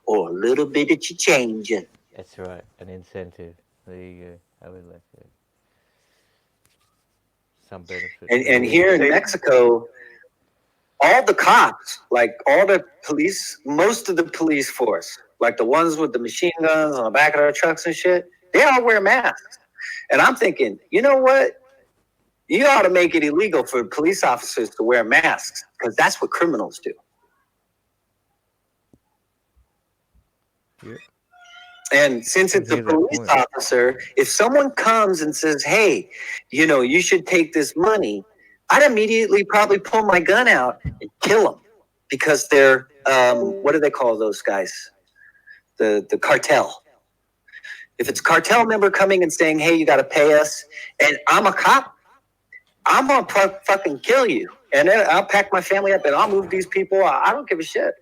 or a little bit of change. That's right. An incentive. There you go. I would like that. Some benefit. And here in Mexico, all the cops, like all the police, most of the police force, like the ones with the machine guns on the back of their trucks and shit, they all wear masks. And I'm thinking, you know what? You ought to make it illegal for police officers to wear masks, because that's what criminals do. Yeah. And since it's a police officer, if someone comes and says, hey, you know, you should take this money, I'd immediately probably pull my gun out and kill them, because they're, what do they call those guys? The cartel. If it's a cartel member coming and saying, hey, you got to pay us, and I'm a cop, I'm going to fucking kill you. And then I'll pack my family up and I'll move these people. I don't give a shit.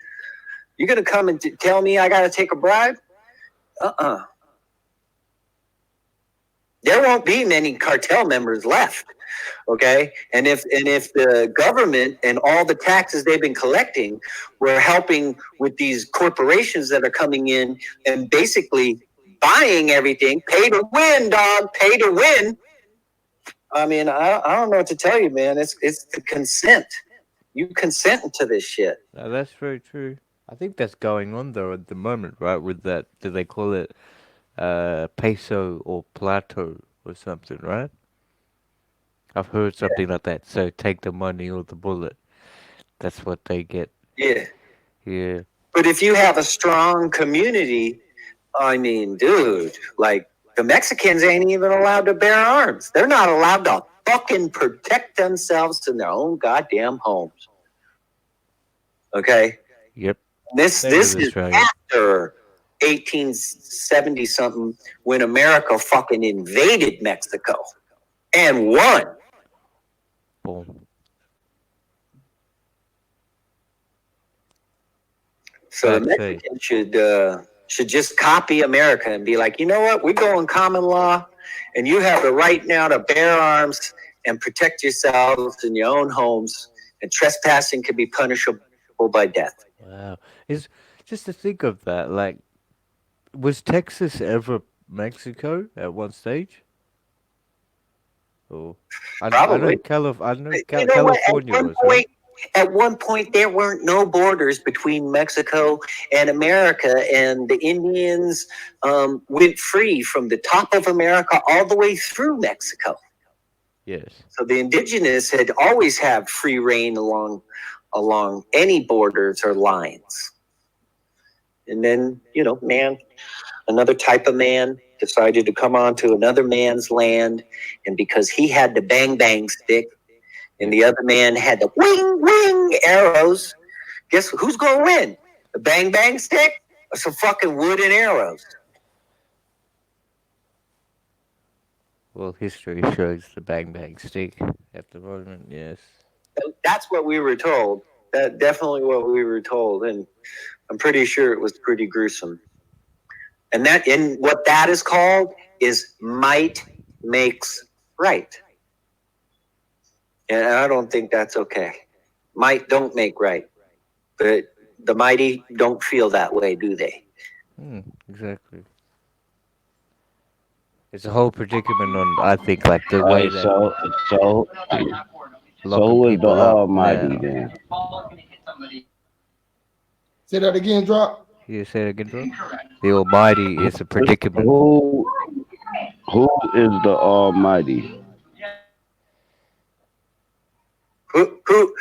You're going to come and tell me I got to take a bribe? There won't be many cartel members left. Okay. And if the government and all the taxes they've been collecting were helping with these corporations that are coming in and basically buying everything, pay to win, dog, pay to win. I mean, I don't know what to tell you, man. It's the consent. You consent to this shit. No, that's very true. I think that's going on though at the moment, right? With that, do they call it peso or plato or something, right? I've heard something like that. So take the money or the bullet. That's what they get. Yeah. Yeah. But if you have a strong community, I mean, dude, like the Mexicans ain't even allowed to bear arms. They're not allowed to fucking protect themselves in their own goddamn homes. Okay? Yep. This is after 1870 something when America fucking invaded Mexico and won. Boom. So the Mexicans should just copy America and be like, you know what? We go in common law, and you have the right now to bear arms and protect yourselves in your own homes, and trespassing can be punishable by death. Wow. Is just to think of that, like, was Texas ever Mexico at one stage? Or Probably. I know California was, right? At one point, there weren't no borders between Mexico and America, and the Indians went free from the top of America all the way through Mexico. Yes. So the indigenous had always had free reign along any borders or lines. And then, you know, another type of man decided to come onto another man's land, and because he had the bang bang stick and the other man had the wing wing arrows, guess who's gonna win? The bang bang stick or some fucking wood and arrows? Well, history shows the bang bang stick at the moment, yes. That's what we were told. That's definitely what we were told, and I'm pretty sure it was pretty gruesome. And what that is called is might makes right. And I don't think that's okay. Might don't make right. But the mighty don't feel that way, do they? Exactly. It's a whole predicament on, I think, like the All way right, that so locking who is the people up Almighty now. then? Say that again, drop. You say it again, bro? The Almighty is a predicament. Who is the Almighty? Who,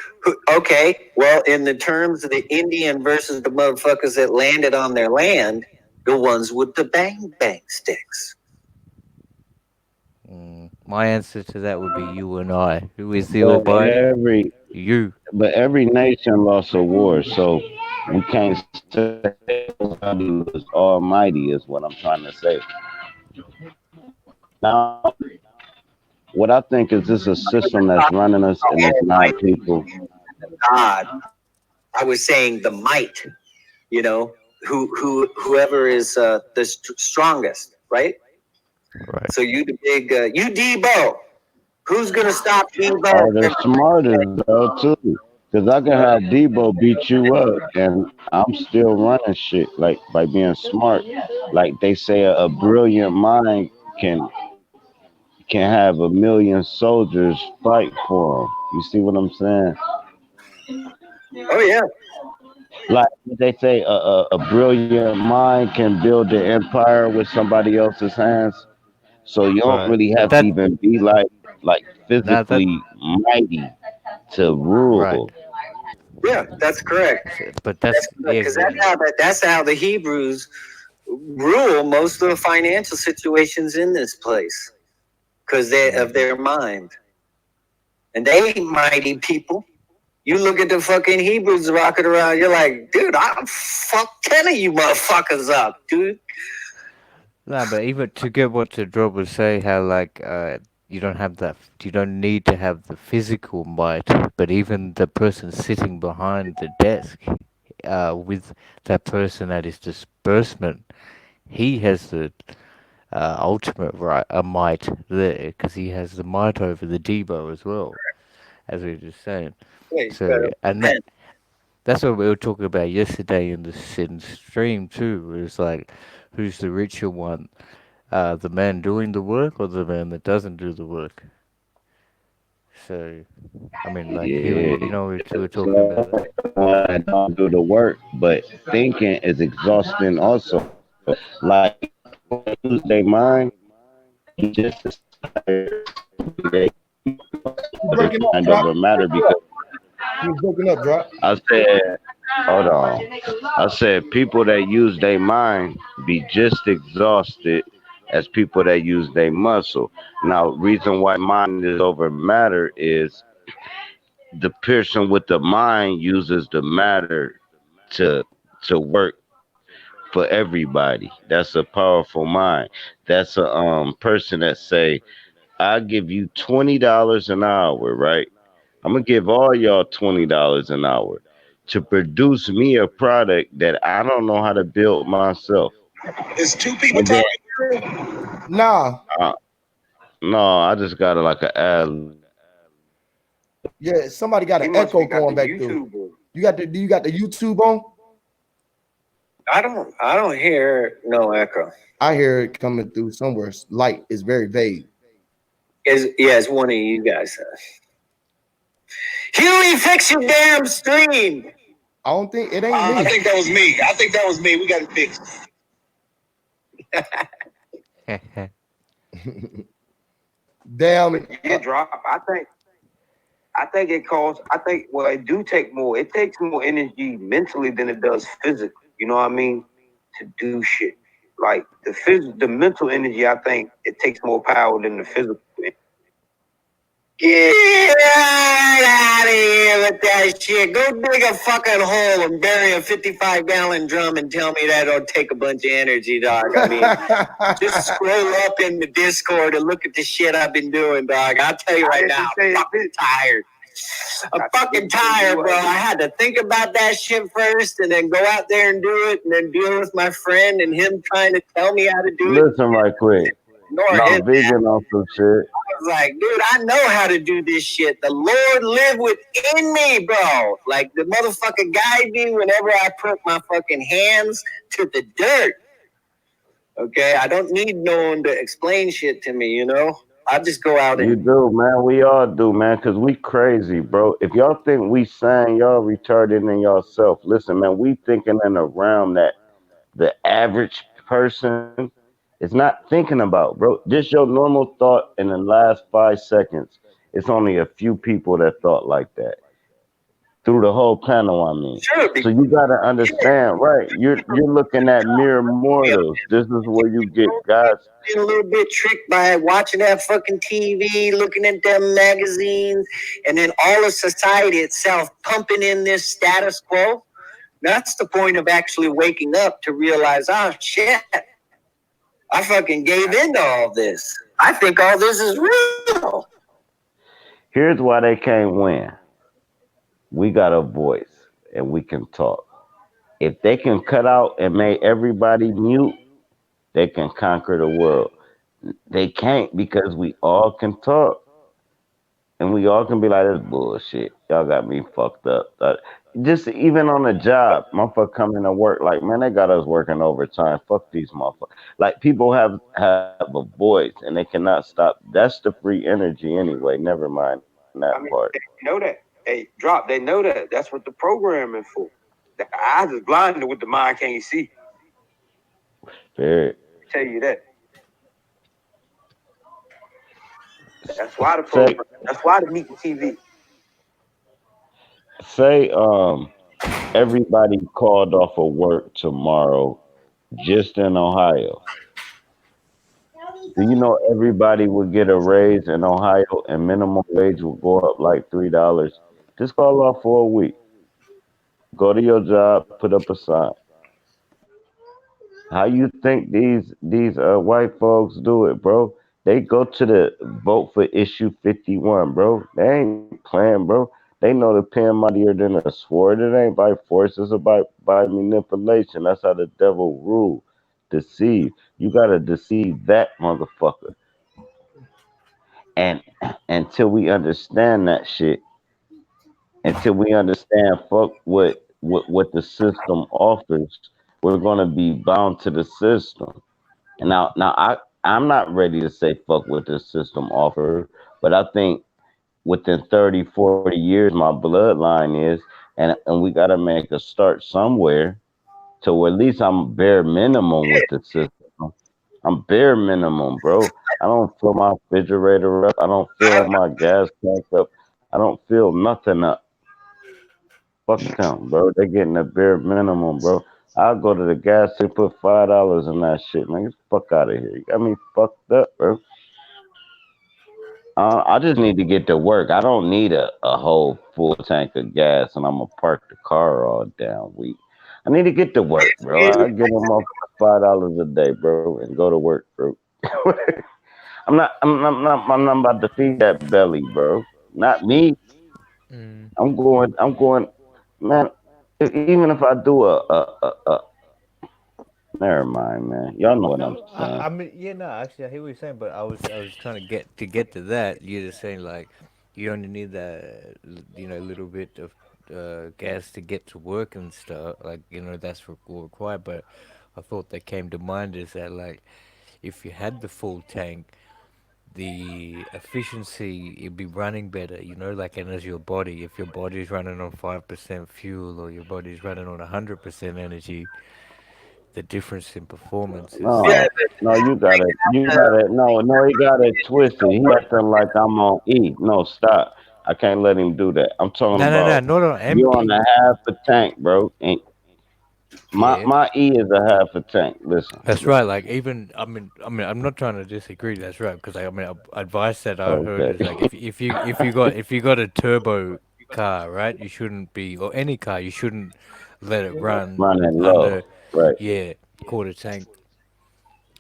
okay, well, in the terms of the Indian versus the motherfuckers that landed on their land, the ones with the bang bang sticks. My answer to that would be you and I. Who is the But Almighty? every You. but every nation lost a war, so we can't say nobody was almighty. Is what I'm trying to say. Now, what I think is this a system that's running us, and it's not people. God, I was saying the might, you know, whoever is the strongest, right? Right. So you the big, you Debo. Who's gonna stop Debo? Or the smartest though too, because I can have Debo beat you up, and I'm still running shit like by being smart. Like they say, a brilliant mind can can have a million soldiers fight for him. You see what I'm saying? Oh yeah. Like they say, a brilliant mind can build the empire with somebody else's hands. So you don't Right. really But have to that, even be like nah, that, physically mighty to right. rule. Yeah, that's correct. But that's, yeah, Because that's how the Hebrews rule most of the financial situations in this place because they of their mind, and they ain't mighty people. You look at the fucking Hebrews rocking around, you're like, dude, I'll fuck 10 of you motherfuckers up, dude. nah, but even to get what the drop would say, how like you don't have that, you don't need to have the physical might, but even the person sitting behind the desk, with that person at his disbursement, he has the ultimate right, a might there, because he has the might over the Debo as well, as we were just saying. Wait, So, and that's what we were talking about yesterday in the stream too. It was like, who's the richer one? The man doing the work or the man that doesn't do the work? So, I mean, like here, Yeah, we were talking about that. so one that don't do the work, but thinking is exhausting also. Like when they use their mind, he just is tired every day. You It breaking up, kind of drop. a matter because You breaking up, drop. I said, hold on. I said people that use their mind be just exhausted as people that use their muscle. Now, reason why mind is over matter is the person with the mind uses the matter to work for everybody. That's a powerful mind. That's a person that say, I give you $20 an hour, right? I'm gonna give all y'all $20 an hour to produce me a product that I don't know how to build myself. It's two people And then talking. Nah. uh, no, I just got like an ad. Yeah, somebody got He an must be echo got going the back through. YouTube. Do you got the YouTube on? I don't hear no echo. I hear it coming through somewhere. Light is very vague. It's one of you guys. Huey, fix your damn stream. I don't think it ain't me. I think that was me. I think that was me. We got it fixed. Damn. Yeah, drop. I think it costs. I think well, it do take more. It takes more energy mentally than it does physically. You know what I mean? To do shit like the mental energy. I think it takes more power than the physical. Get out of here with that shit. Go dig a fucking hole and bury a 55-gallon drum and tell me that'll take a bunch of energy, dog. I mean, just scroll up in the Discord and look at the shit I've been doing, dog. I'll tell you right now, I'm fucking tired. I'm fucking tired, bro. I had to think about that shit first and then go out there and do it and then deal with my friend and him trying to tell me how to do it. Listen right quick. Ignore No, him. vegan on some shit. I was was like, dude, I know how to do this shit. The Lord live within me, bro. Like the motherfucker guide me whenever I put my fucking hands to the dirt. Okay, I don't need no one to explain shit to me, you know? I just go out You and do, man. We all do, man, because we crazy, bro. If y'all think we sane, y'all retarded in yourself. Listen, man, we thinking in a realm that the average person is not thinking about, bro. Just your normal thought in the last 5 seconds. It's only a few people that thought like that through the whole panel. I mean, sure, so because you gotta understand, right? You're looking at mere mortals. This is where you get God's. been a little bit tricked by watching that fucking TV, looking at them magazines, and then all of society itself pumping in this status quo. That's the point of actually waking up to realize, oh shit, I fucking gave into all this. I think all this is real. Here's why they can't win. We got a voice and we can talk. If they can cut out and make everybody mute, they can conquer the world. They can't because we all can talk and we all can be like, this bullshit. Y'all got me fucked up. Just even on a job, motherfucker coming to work like, man, they got us working overtime. Fuck these motherfuckers. Like people have a voice and they cannot stop. That's the free energy anyway. Never mind that part. I mean, they know that. Hey, drop. They know that. That's what the programming for. The eyes is blinded with the mind can't see. Period. I tell you that. That's why the Say program. That's why the meeting TV. say everybody called off of work tomorrow just in Ohio. Do you know everybody would get a raise in Ohio and minimum wage will go up like $3? Just call off for a week. Go to your job, put up a sign. How you think these white folks do it, bro? They go to the vote for issue 51, bro. They ain't playing, bro. They know the pen mightier than a sword. It ain't by force, it's about by manipulation. That's how the devil rule. Deceive. You gotta deceive that motherfucker. And until we understand that shit, until we understand fuck what the system offers, we're gonna be bound to the system. And I'm not ready to say fuck what the system offer, but I think within 30, 40 years my bloodline is, and we gotta make a start somewhere to where at least I'm bare minimum with the system. I'm bare minimum, bro. I don't fill my refrigerator up. I don't fill my gas tank up. I don't fill nothing up. Fuck them, bro. They getting the bare minimum, bro. I'll go to the gas station, put $5 in that shit, man. Get the fuck out of here. You got me fucked up, bro. I just need to get to work. I don't need a whole full tank of gas and I'm gonna park the car all damn week. I need to get to work, bro. I get them off $5 a day, bro, and go to work, bro. I'm not about to feed that belly, bro. Not me. Mm. I'm going, man. Even if I do a never mind, man. Y'all know what I'm No, saying. I mean, yeah, no, actually, I hear what you're saying, but I was trying to get to that. You're just saying like you only need that, little bit of gas to get to work and stuff. Like that's required. But a thought that came to mind is that like if you had the full tank, the efficiency it'd be running better. Like and as your body, if your body's running on 5% fuel or your body's running on 100% energy, the difference in performance is Yeah, No, you got it. No, he got it twisted. He acting like I'm on E. No, stop. I can't let him do that. I'm talking no, about not on you on empty. a half a tank, bro. And my Yeah, my E is a half a tank. Listen, that's right. listen. Like even I'm not trying to disagree. That's right because advice that I heard Okay, is like if you got a turbo car, right? You shouldn't be or any car. You shouldn't let it run running low, under right? yeah quarter tank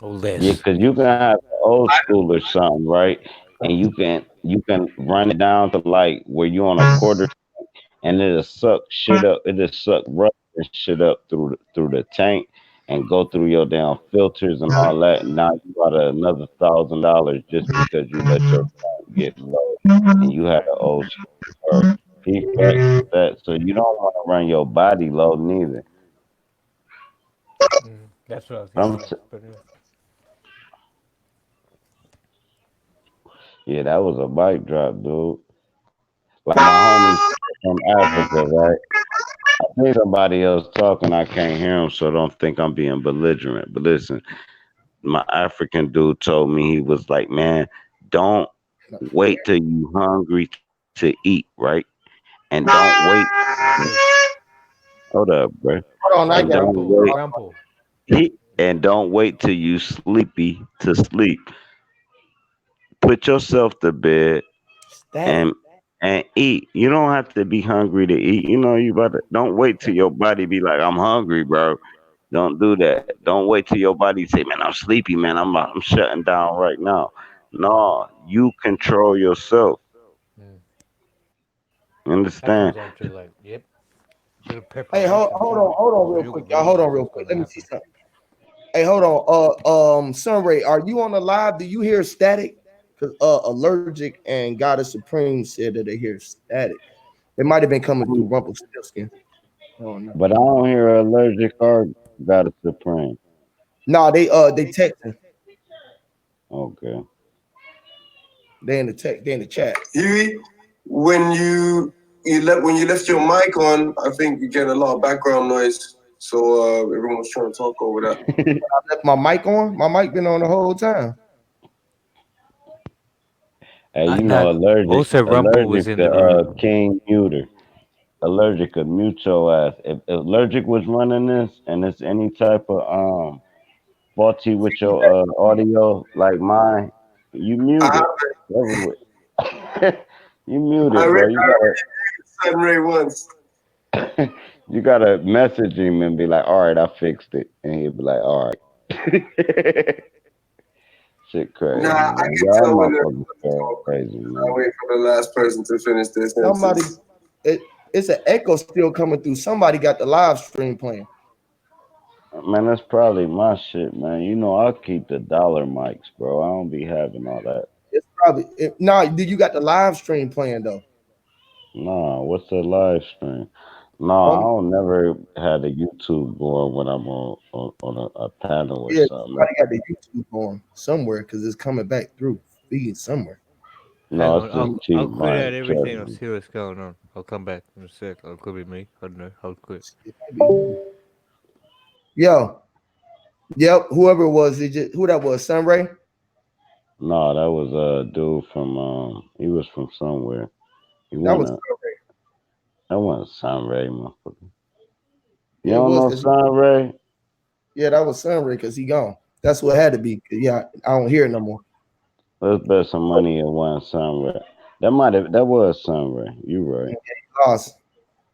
or Yeah, less. because you can have an old school or something, right? And you can run it down to like where you on a quarter, and it'll suck shit up. It'll suck rust and shit up through the tank and go through your damn filters and all that. And now you got another $1,000 just because you let your get low, and you had an old or he fixed that, so you don't want to run your body low neither. That's what I was I'm getting at. t- But yeah, that was a mic drop, dude. Like my homie from Africa, right? I think somebody else talking, I can't hear him, so don't think I'm being belligerent. But listen, my African dude told me he was like, man, don't wait till you hungry to eat, right? And don't wait. hey, Hold up, bro. Hold on, I And got don't Rumple, wait. Rumple. And don't wait till you sleepy to sleep. Put yourself to bed static. and eat. You don't have to be hungry to eat. You know you better don't wait till your body be like, I'm hungry, bro. Don't do that. Don't wait till your body say, man, I'm sleepy, man. I'm shutting down right now. No, you control yourself. Mm. That Understand? comes down to like, yep, little Hey, preparation too. hold on, So real you quick, can y'all. really Hold know on, real what's quick. going to Let me see happen. something. Hey, hold on. Sunray, are you on the live? Do you hear static? Because Allergic and Goddess Supreme said that they hear static. It might have been coming through Rumpelstiltskin. Oh no. But I don't hear allergic or got a supreme. No, they texting. Okay. They in the chat. Huey, when you left your mic on, I think you get a lot of background noise. So everyone was trying to talk over that. I left my mic on. My mic been on the whole time. Hey, you Nah, know also Rumble was allergic in the room. king muter. Allergic could mute your ass. If allergic was running this and it's any type of faulty with your audio like mine, you I muted. have Over with. You I muted, read bro. Sunray once. You gotta message him and be like, all right, I fixed it. And he'll be like, all right. Shit Nah, crazy, I man. can Y'all tell when they're motherfuckers talk. crazy, I man. wait for the last person to finish their Somebody, sentence. it's an echo still coming through. Somebody got the live stream playing. Man, that's probably my shit, man. You know, I keep the dollar mics, bro. I don't be having all that. It's probably no. You got the live stream playing though? Nah, what's the live stream? Nah, I On don't never had a YouTube going when I'm on a panel or Yeah, something. somebody got the YouTube on somewhere because it's coming back through feed somewhere. Hang No, on, it's just I'll cheap quit mic. out everything. I'll Trust see what's going on. I'll come back in a sec. I'll could be me. I don't know. I'll quit. It might be. Yo, yep. Whoever it was, who that was? Sunray. No, that was a dude from he was from somewhere. He That was wanna Sunray. that wasn't Sunray, motherfucker. You Yeah, it don't was know because Sunray? yeah, that was Sunray because he gone. That's what it had to be. 'Cause, yeah, I don't hear it no more. Let's bet some money it wasn't Sunray. That was Sunray. You right. Yeah, he lost.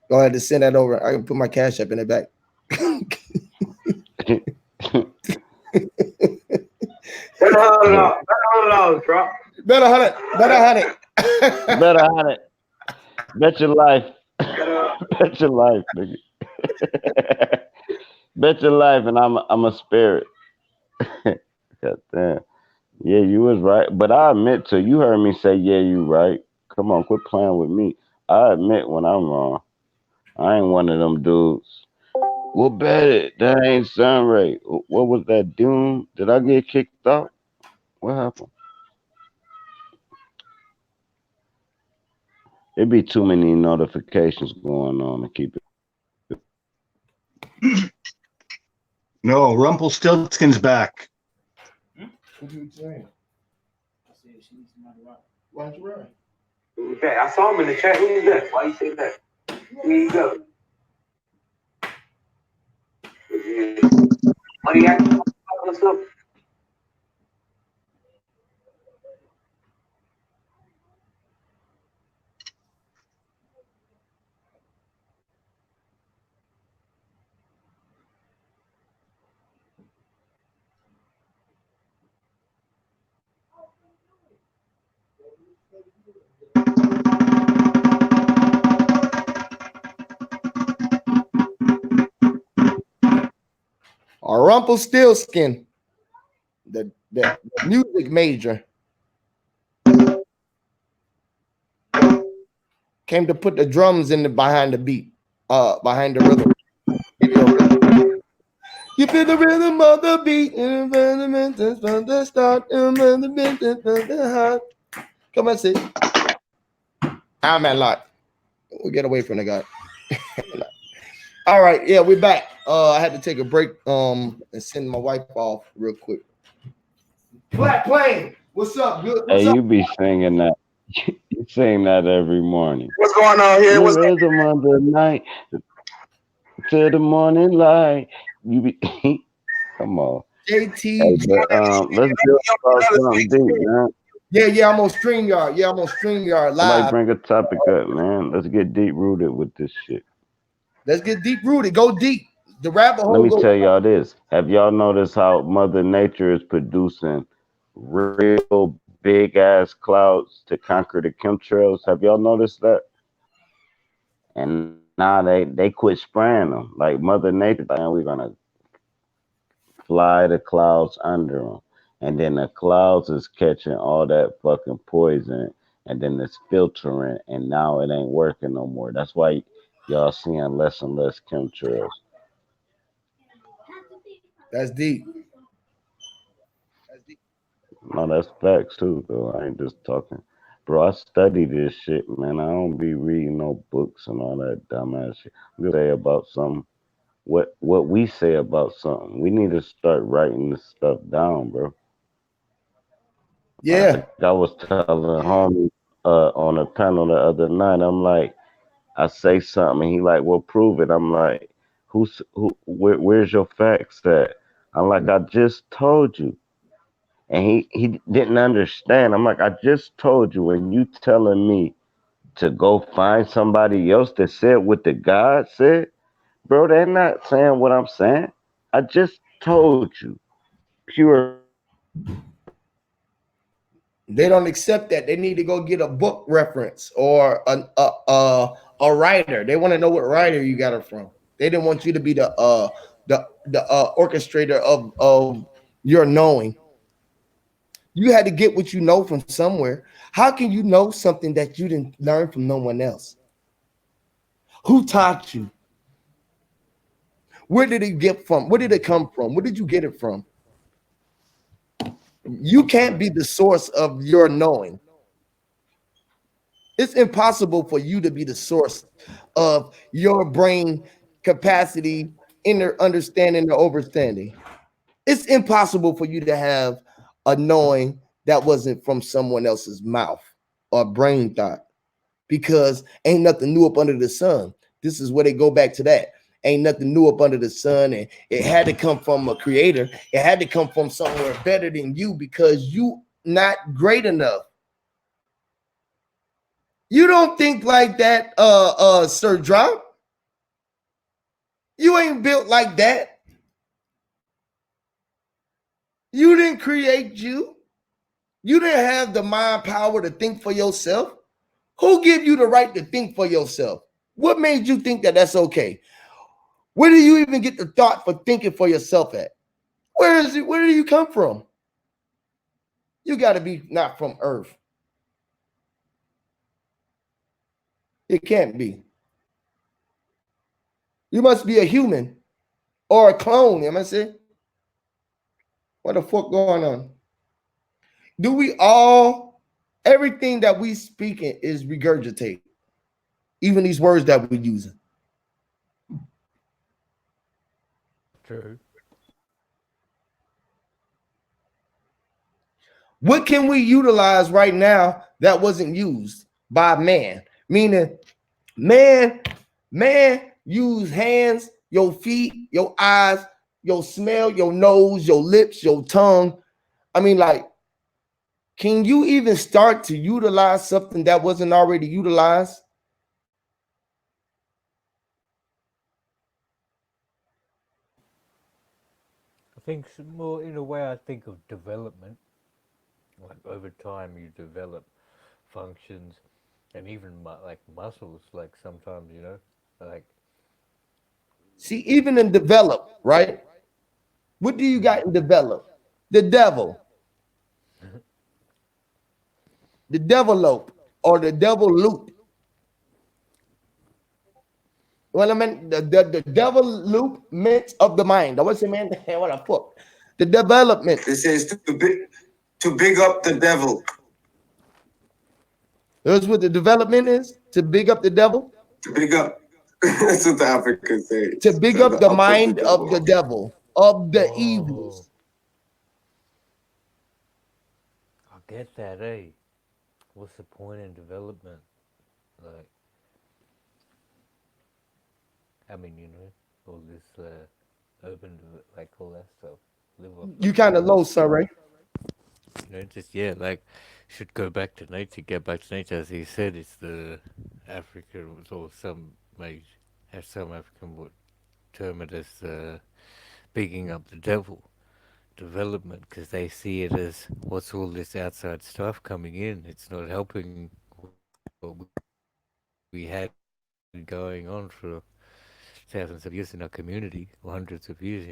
Go ahead and send that over. I can put my cash up in the back. Better hunt it. Better hunt it. Better on it. Bet your life. Bet your life, nigga. Bet your life, and I'm a spirit. God damn. Yeah, you was right. But I admit to you heard me say, yeah, you right. Come on, quit playing with me. I admit when I'm wrong. I ain't one of them dudes. Well, bet it. That ain't Sunray. What was that, Doom? Did I get kicked out? What happened? It be too many notifications going on to keep it. No, Rumpelstiltskin's back. What you saying? Why don't you run? Okay, I saw him in the chat. Who is that? Why you say that? Here you go. Money act. What's up? Or Rumpelstiltskin, the music major. came to put the drums in the behind the beat, behind the rhythm. You feel the rhythm of the beat, from the start, come on, sit. I'm at lot. We'll get away from the guy. All right, yeah, we're back. I had to take a break and send my wife off real quick. Black Plane, what's up? Good. What's Hey, up? you be singing that. You sing that every morning. What's going on here? The What's up? rhythm of the night to the morning light. You be come on. Hey, JT. but let's build about something deep, man. Yeah, I'm on StreamYard. Yeah, I'm on StreamYard Somebody live. bring a topic up, man. Let's get deep rooted with this shit. Let's get deep rooted. Go deep. The rabbit Let hole me go. tell y'all this. Have y'all noticed how Mother Nature is producing real big ass clouds to conquer the chemtrails? Have y'all noticed that? And now they quit spraying them. Like Mother Nature, and we're gonna fly the clouds under them, and then the clouds is catching all that fucking poison, and then it's filtering, and now it ain't working no more. That's why y'all seeing less and less chemtrails. That's deep. No, that's facts too, though. I ain't just talking. Bro, I study this shit, man. I don't be reading no books and all that dumbass shit. I'm gonna say about something. What we say about something. We need to start writing this stuff down, bro. Yeah. Like I was telling homie on a panel the other night, I'm like, I say something, and he like, well, prove it. I'm like, where's your facts at? I'm like, I just told you. And he didn't understand. I'm like, I just told you, and you telling me to go find somebody else that said what the God said, bro. They're not saying what I'm saying. I just told you, pure facts. They don't accept that. They need to go get a book reference or a writer. They want to know what writer you got it from. They didn't want you to be the orchestrator of your knowing. You had to get what you know from somewhere. How can you know something that you didn't learn from no one else? Who taught you? Where did it get from? Where did it come from? Where did you get it from? You can't be the source of your knowing. It's impossible for you to be the source of your brain capacity, inner understanding, or overstanding. It's impossible for you to have a knowing that wasn't from someone else's mouth or brain thought, because ain't nothing new up under the sun. This is where they go back to that. Ain't nothing new up under the sun, and it had to come from a creator. It had to come from somewhere better than you, because you not great enough. You don't think like that, Sir Drop. You ain't built like that. You didn't create you. You didn't have the mind power to think for yourself. Who gave you the right to think for yourself? What made you think that that's okay? Where do you even get the thought for thinking for yourself at? Where is it? Where do you come from? You got to be not from Earth. It can't be. You must be a human or a clone. Am I saying? What the fuck going on? Do we all, everything that we speaking is regurgitate, even these words that we're using? True. What can we utilize right now that wasn't used by man? Meaning, man use hands, your feet, your eyes, your smell, your nose, your lips, your tongue. I mean, like, can you even start to utilize something that wasn't already utilized? I think more in a way. I think of development. Like over time, you develop functions, and even like muscles. Like sometimes, like See, even in develop, right? What do you got in develop? The devil, the develope, or the devil loop. Well, I mean the development of the mind. I was saying, man, what the fuck? The development. It says to big up the devil. That's what the development is. To big up the devil. To big up. That's what the Africans say. To big up the up of mind of the devil, of the evils. I get that, eh? What's the point in development? Like, I mean, all this like all that stuff. Live off You the kind of land. low, sir, right? Just like should go back to nature, get back to nature. As he said, it's the African, or some may have some African would term it as bigging up the devil development, because they see it as what's all this outside stuff coming in. It's not helping what we had going on for thousands of years in our community, or hundreds of years.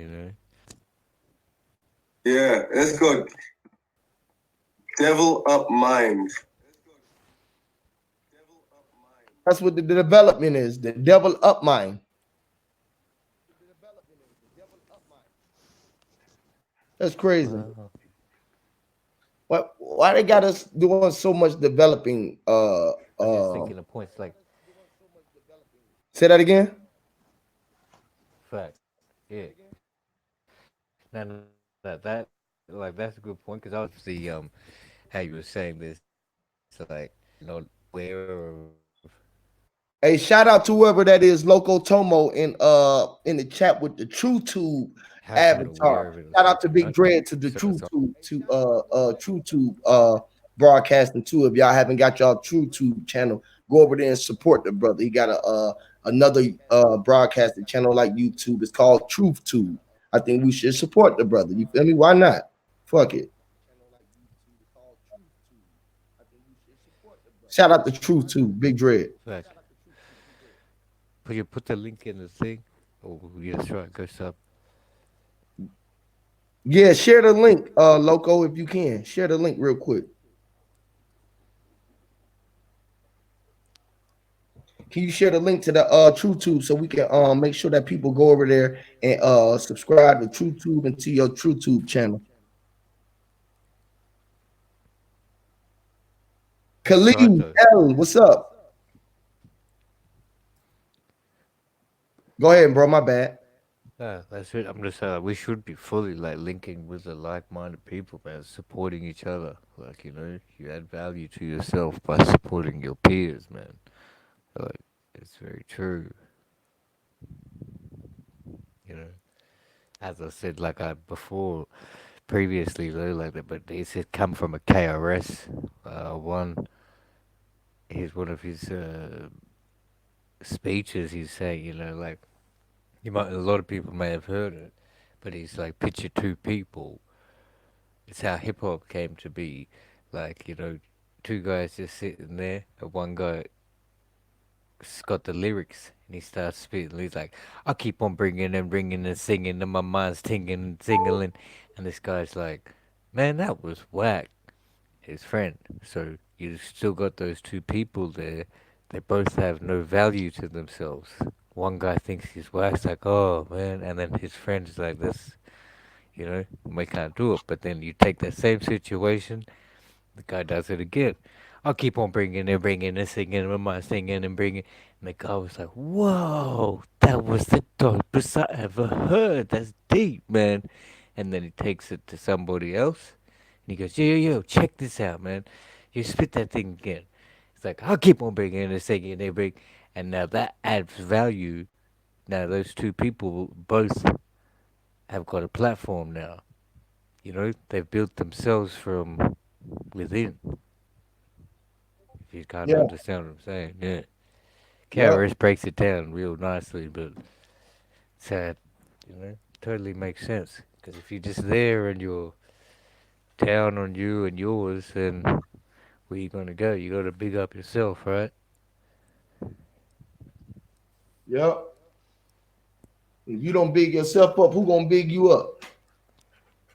Yeah, that's good. Devil up mind. That's what the development is. The devil up mind. That's crazy. Wow. Why they got us doing so much developing? I'm just thinking of points like Say that again. fact. Yeah. That's a good point, because I was the how you were saying this, like, not aware of Hey, shout out to whoever that is, Loco Tomo, in the chat with the True Tube how to be aware avatar. of it or Shout out to something, Big right? Dread to the So, True so Tube True Tube broadcasting too. If y'all haven't got y'all True Tube channel, go over there and support the brother. He got a another broadcasting channel like YouTube. It's called Truth Tube. I think we should support the brother. You feel me? Why not? Fuck it. Shout out to Truth Tube, Big Dread. fact. Put the link in the thing. Oh, yeah, that's right. Go sub. Yeah, share the link, Loco, if you can. Share the link real quick. Can you share the link to the TrueTube so we can make sure that people go over there and subscribe to TrueTube and to your TrueTube channel? That's right, Khalid though. L, what's up? Go ahead, bro. My bad. Yeah, that's it. I'm just saying, like, we should be fully like linking with the like-minded people, man, supporting each other. Like, you add value to yourself by supporting your peers, man. Like, it's very true. You know, as I said, like I before previously, though, like that, but it said come from a KRS. One, here's one of his speeches. He's saying, like a lot of people may have heard it, but he's like, picture two people. It's how hip hop came to be. Like, two guys just sitting there, and one guy got the lyrics, and he starts spitting. He's like, I keep on bringing and singing, and my mind's tingling and tingling. And this guy's like, man, that was whack. His friend. So you still got those two people there. They both have no value to themselves. One guy thinks he's whack, it's like, oh man, and then his friend's like, this, we can't do it. But then you take that same situation, the guy does it again. I'll keep on bringing and singing, and my singing and bringing. And the guy was like, whoa, that was the dopest I ever heard. That's deep, man. And then he takes it to somebody else. And he goes, yo, check this out, man. You spit that thing again. It's like, I'll keep on bringing and singing and bring. And now that adds value. Now those two people both have got a platform now. They've built themselves from within. If you kind of Yeah. understand what I'm saying, yeah. Yep. KRS breaks it down real nicely, but sad, totally makes sense. Because if you're just there and you're down on you and yours, then where you gonna go? You gotta big up yourself, right? Yep. If you don't big yourself up, who gonna big you up?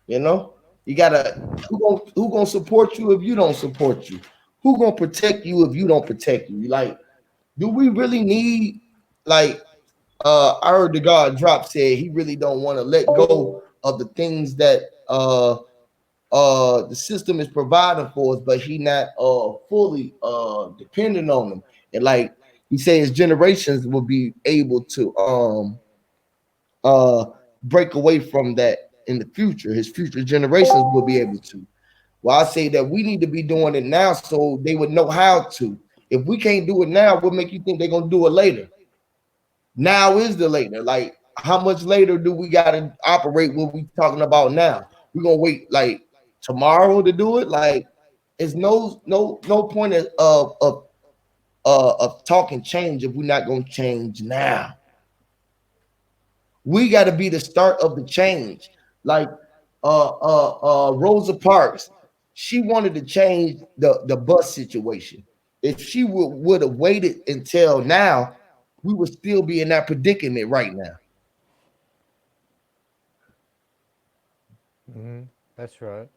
You gotta who gonna support you if you don't support you? Who gonna protect you if you don't protect you? Like, do we really need like I heard the God drop said he really don't want to let go of the things that the system is providing for us, but he not fully dependent on them. And like he said, his generations will be able to uh break away from that in the future. His future generations will be able to. Well, I say that we need to be doing it now so they would know how to. If we can't do it now, what make you think they're gonna do it later? Now is the later. Like, how much later do we gotta operate what we talking about now? We're gonna wait like tomorrow to do it. Like, it's no point of talking change if we're not gonna change now. We got to be the start of the change. Like Rosa Parks, she wanted to change the bus situation. If she would have waited until now, we would still be in that predicament right now. That's right.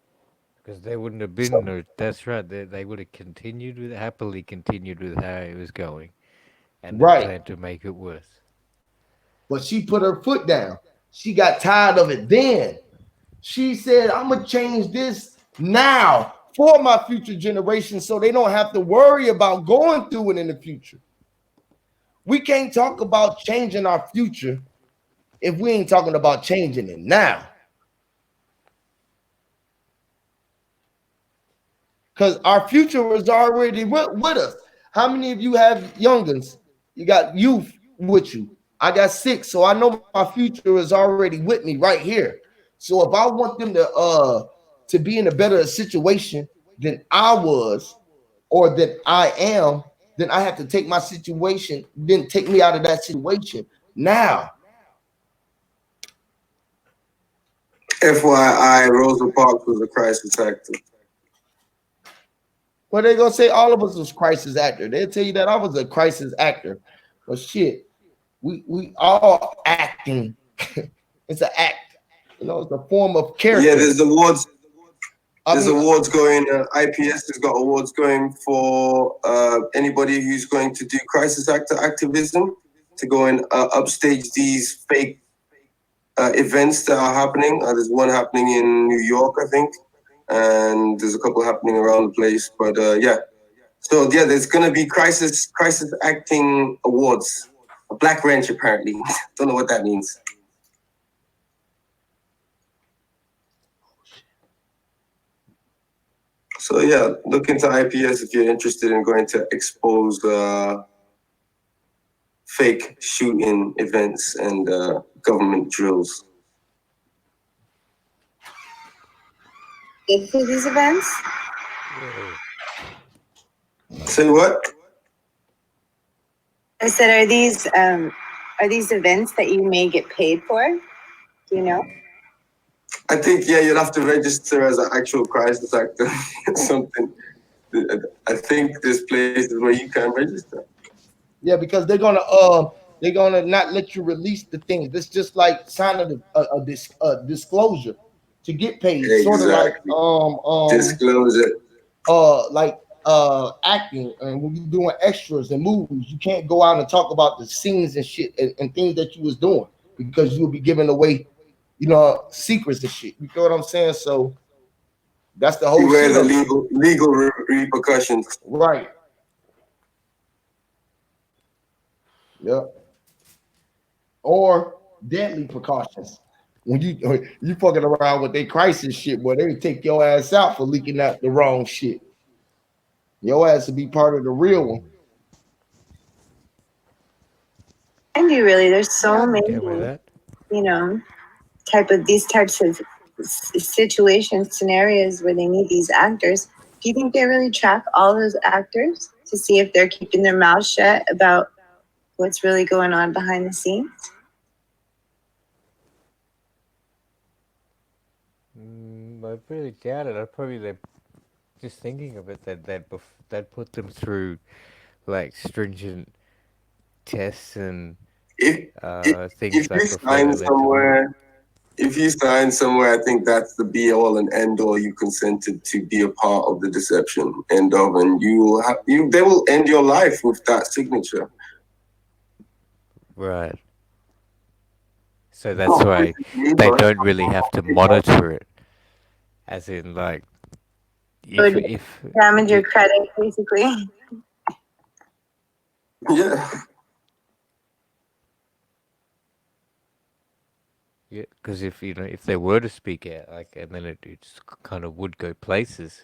Because they wouldn't have been. No, that's right. They would have continued with happily continued with how it was going, and then Right. planned to make it worse. But she put her foot down. She got tired of it then. She said, I'm going to change this now for my future generations so they don't have to worry about going through it in the future. We can't talk about changing our future if we ain't talking about changing it now. Because our future is already with us. How many of you have youngins? You got youth with you. I got 6, so I know my future is already with me right here. So if I want them to be in a better situation than I was or that I am, then I have to take my situation, then take me out of that situation now. FYI, Rosa Parks was a crisis actor. Well, they're gonna say all of us was crisis actor. They'll tell you that I was a crisis actor. But shit, we all acting. It's an act. You know, it's a form of character. Yeah, there's awards. There's awards going. IPS has got awards going for anybody who's going to do crisis actor activism to go and upstage these fake events that are happening. There's one happening in New York, I think, and there's a couple happening around the place. But yeah, so yeah, there's gonna be crisis acting awards. A Black Wrench, apparently. Don't know what that means. So yeah, look into IPS if you're interested in going to expose fake shooting events and government drills. For these events? Say what? I said, are these events that you may get paid for? Do you know? I think, yeah, you'll have to register as an actual crisis actor or something. I think there's places where you can register. Yeah, because they're gonna not let you release the things. It's just like signing a disclosure to get paid. Exactly. Sort of like disclosure. Like acting, and when you're doing extras and movies, you can't go out and talk about the scenes and shit and things that you was doing because you'll be giving away, you know, secrets and shit. You know what I'm saying? So that's the whole Beware shit. The legal repercussions. Right. Yep. Or deadly precautions. When you fucking around with their crisis shit, boy, they take your ass out for leaking out the wrong shit. Your ass to be part of the real one. And you really, there's so many, that. you know, these types of situations, scenarios where they need these actors. Do you think they really track all those actors to see if they're keeping their mouths shut about what's really going on behind the scenes? I really doubt it. They're just thinking of it that put them through like stringent tests and things if like you before they let them. If you sign somewhere, I think that's the be all and end all. You consented to be a part of the deception, end of, and they will end your life with that signature. Right. So that's why they don't really have to monitor it. As in, like, It would if damage your credit, basically. Yeah. yeah, because if if they were to speak out, like, and then it just kind of would go places,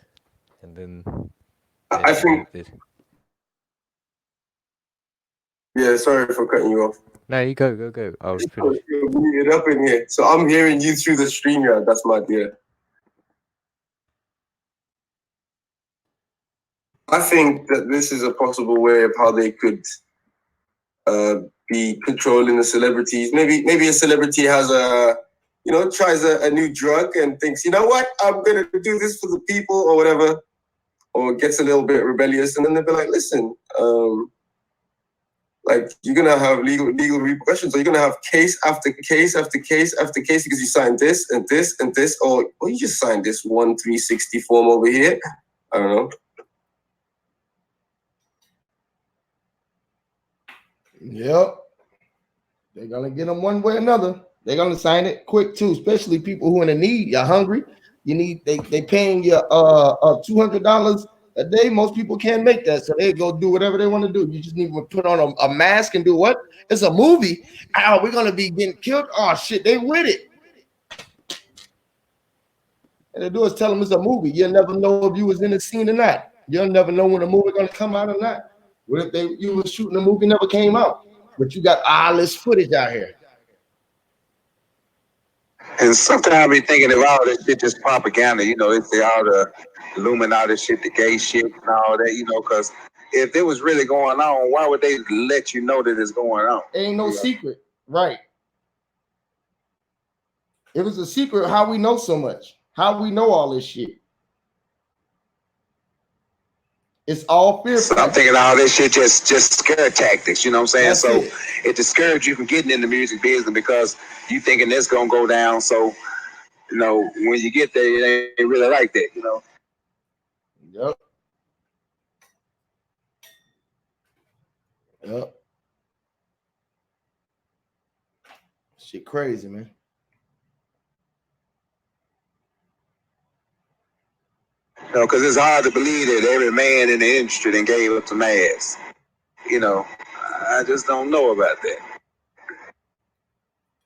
and then I think. Yeah, sorry for cutting you off. No, you go. I was finished. You're muted up in here, so I'm hearing you through the StreamYard. That's my dear. I think that this is a possible way of how they could be controlling the celebrities. Maybe a celebrity has tries a new drug and thinks, you know what, I'm gonna do this for the people or whatever, or gets a little bit rebellious, and then they'll be like, listen, like you're gonna have legal repercussions, or you're gonna have case after case after case after case because you signed this and this and this, or you just signed this 360 form over here. I don't know. Yep. They're gonna get them one way or another. They're gonna sign it quick too, especially people who in a need. You're hungry. You need they paying you $200 a day. Most people can't make that, so they go do whatever they want to do. You just need to put on a mask and do what? It's a movie. Oh, we're gonna be getting killed. Oh shit, they with it. And they do is tell them it's a movie. You'll never know if you was in the scene or not. You'll never know when the movie gonna come out or not. What if you was shooting a movie never came out, but you got all this footage out here? And sometimes I be thinking if all this shit just propaganda, if they all the Illuminati shit, the gay shit and all that, because if it was really going on, why would they let you know that it's going on? Ain't no secret, right? It was a secret how we know so much, how we know all this shit. It's all fear. So I'm thinking all this shit just scare tactics, you know what I'm saying? That's so it discourages you from getting in the music business because you thinking this gonna go down. So, when you get there, it ain't really like that, Yep. Yep. Shit crazy, man. Because it's hard to believe that every man in the industry then gave up some ass. I just don't know about that.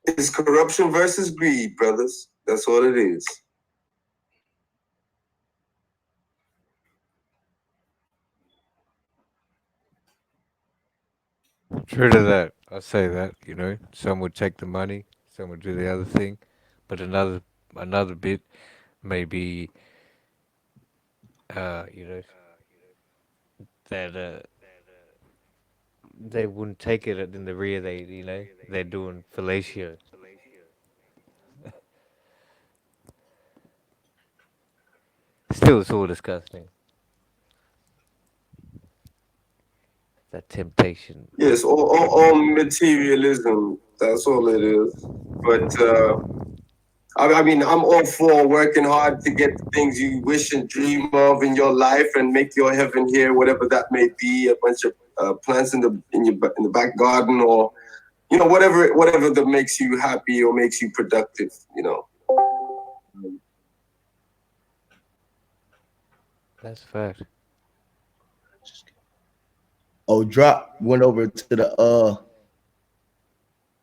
It's corruption versus greed, brothers. That's what it is. True to that. I say that. Some would take the money, some would do the other thing, but another bit maybe that they wouldn't take it in the rear. They're doing fellatio. Still, it's all disgusting. That temptation. Yes, all materialism. That's all it is. But I mean, I'm all for working hard to get the things you wish and dream of in your life and make your heaven here, whatever that may be. A bunch of plants in the back garden, or whatever that makes you happy or makes you productive. That's fact. Oh, Drop went over to the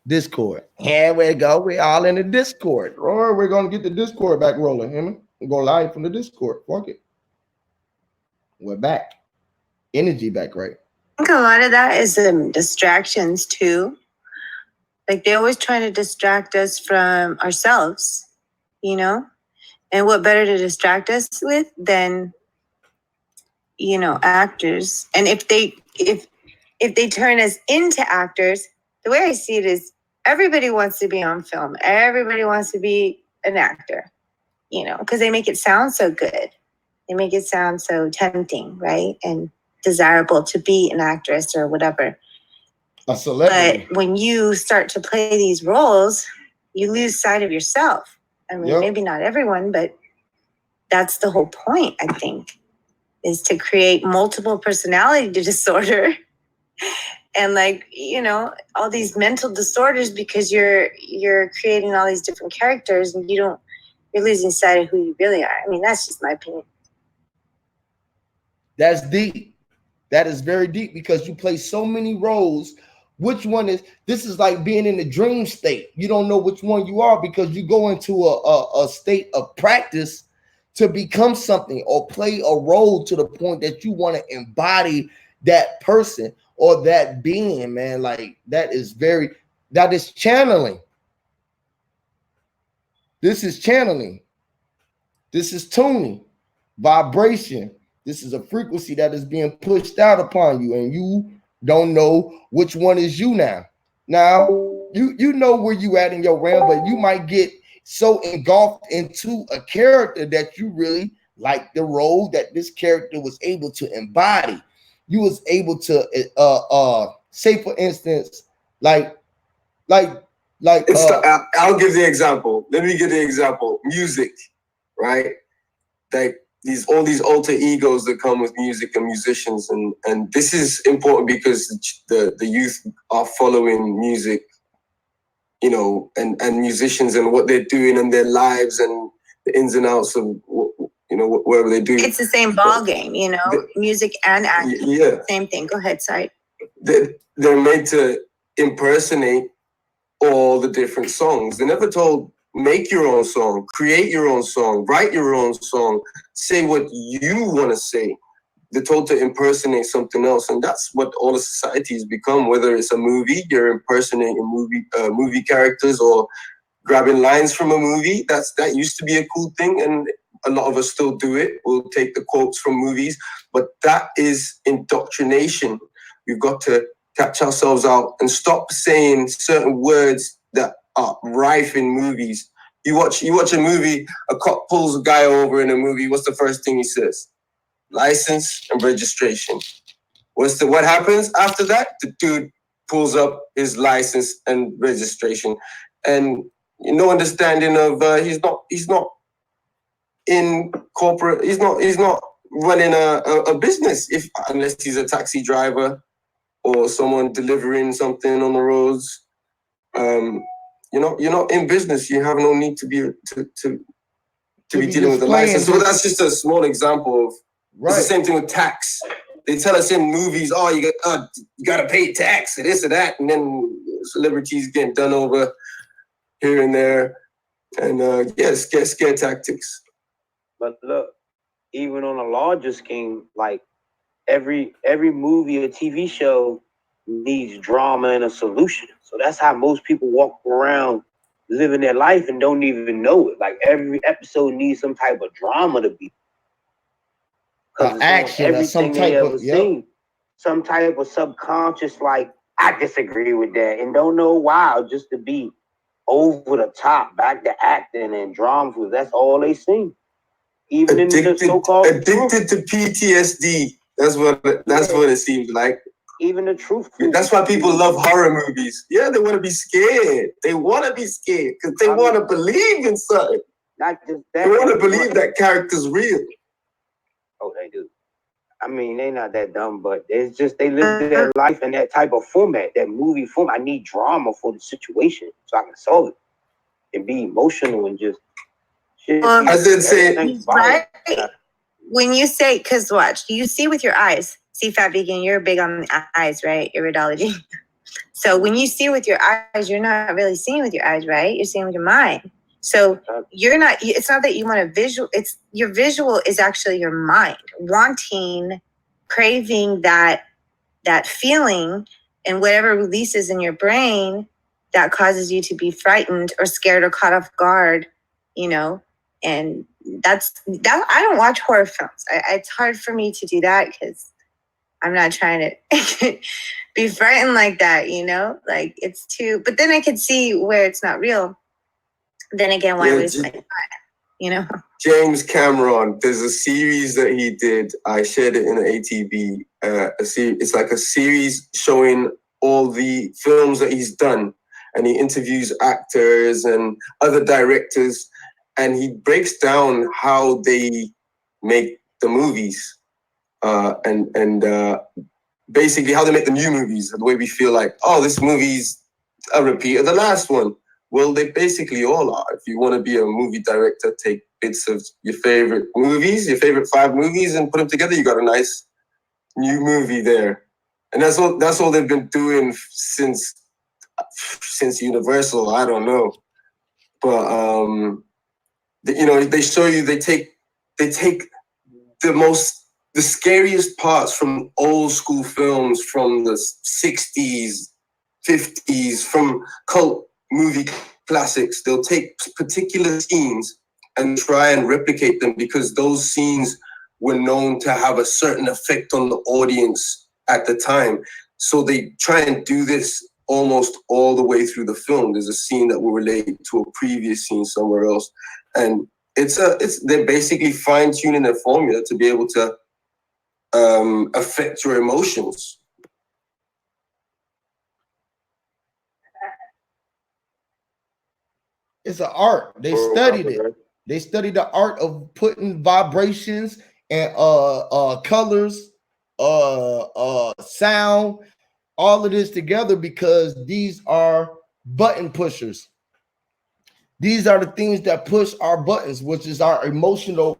Discord. Here we go. We all in the Discord. Or we're gonna get the Discord back rolling. We're going live from the Discord. Fuck it. We're back. Energy back, right? I think a lot of that is distractions too. Like they're always trying to distract us from ourselves, And what better to distract us with than, actors? And if they turn us into actors, the way I see it is everybody wants to be on film. Everybody wants to be an actor, because they make it sound so good. They make it sound so tempting, right? And desirable to be an actress or whatever. A celebrity. But when you start to play these roles, you lose sight of yourself. I mean, maybe not everyone, but that's the whole point, I think, is to create multiple personality disorder and like, you know, all these mental disorders because you're creating all these different characters and you're losing sight of who you really are. I mean, that's just my opinion. That's deep. That is very deep because you play so many roles. Which one is this? Is like being in the dream state. You don't know which one you are because you go into a state of practice to become something or play a role to the point that you want to embody that person or that being, man. Like that is channeling. This is channeling. This is tuning, vibration. This is a frequency that is being pushed out upon you, and you don't know which one is you now. Now, you know where you at in your realm, but you might get so engulfed into a character that you really like the role that this character was able to embody. You was able to say, for instance, like I'll give the example. Let me give the example. Music, right? Like all these alter egos that come with music and musicians, and this is important because the youth are following music, you know, and musicians and what they're doing in their lives and the ins and outs of whatever they do. It's the same ball game, you know, music and acting. Yeah, same thing. Go ahead, sorry. They're made to impersonate all the different songs. They're never told, make your own song, create your own song, write your own song, say what you want to say. They're told to impersonate something else, and that's what all the society has become. Whether it's a movie, you're impersonating movie characters or grabbing lines from a movie. That used to be a cool thing, and a lot of us still do it. We'll take the quotes from movies, but that is indoctrination. We've got to catch ourselves out and stop saying certain words that are rife in movies. You watch a movie, a cop pulls a guy over in a movie. What's the first thing he says? License and registration. What happens after that? The dude pulls up his license and registration, and no understanding of he's not in corporate. He's not running a business unless he's a taxi driver or someone delivering something on the roads. You're not in business. You have no need to be dealing with a license. So that's just a small example of. Right. It's the same thing with tax. They tell us in movies, you got to pay tax or this or that, and then celebrities getting done over here and there, and scare tactics. But look, even on a larger scheme, like every movie or TV show needs drama and a solution. So that's how most people walk around living their life and don't even know it. Like every episode needs some type of drama to be. Action or some type of some type of subconscious, like I disagree with that and don't know why, just to be over the top, back to acting and drama. That's all they see. Even in the so-called addicted to PTSD. That's what it seems like. Even the truth. That's why people love horror movies. Yeah, they want to be scared. They want to be scared because they want to believe in something. Not just that. They want to believe that character's real. Oh, they do. I mean, they're not that dumb, but it's just they live their life in that type of format, that movie format. I need drama for the situation so I can solve it and be emotional and just shit. I did say right. When you say, because watch, you see with your eyes. See, Fat Vegan, you're big on the eyes, right? Iridology. So when you see with your eyes, you're not really seeing with your eyes, right? You're seeing with your mind. So you're not, it's not that you want to visual, it's your visual is actually your mind wanting, craving that feeling, and whatever releases in your brain that causes you to be frightened or scared or caught off guard, you know, and that I don't watch horror films. It's hard for me to do that because I'm not trying to be frightened like that, you know, like it's too, but then I could see where it's not real. Then again, why waste my time, you know? James Cameron, there's a series that he did. I shared it in an ATV. It's like a series showing all the films that he's done. And he interviews actors and other directors. And he breaks down how they make the movies. And basically how they make the new movies, the way we feel like, oh, this movie's a repeat of the last one. Well, they basically all are. If you want to be a movie director, take bits of your favorite movies, your favorite 5 movies, and put them together. You got a nice new movie there. And that's all they've been doing since Universal. I don't know, but they show you, they take the scariest parts from old school films from the 60s, 50s, from cult movie classics. They'll take particular scenes and try and replicate them because those scenes were known to have a certain effect on the audience at the time. So they try and do this almost all the way through the film. There's a scene that will relate to a previous scene somewhere else. And they're basically fine-tuning their formula to be able to affect your emotions. It's an art. They studied it. They studied the art of putting vibrations and colors, sound, all of this together because these are button pushers. These are the things that push our buttons, which is our emotional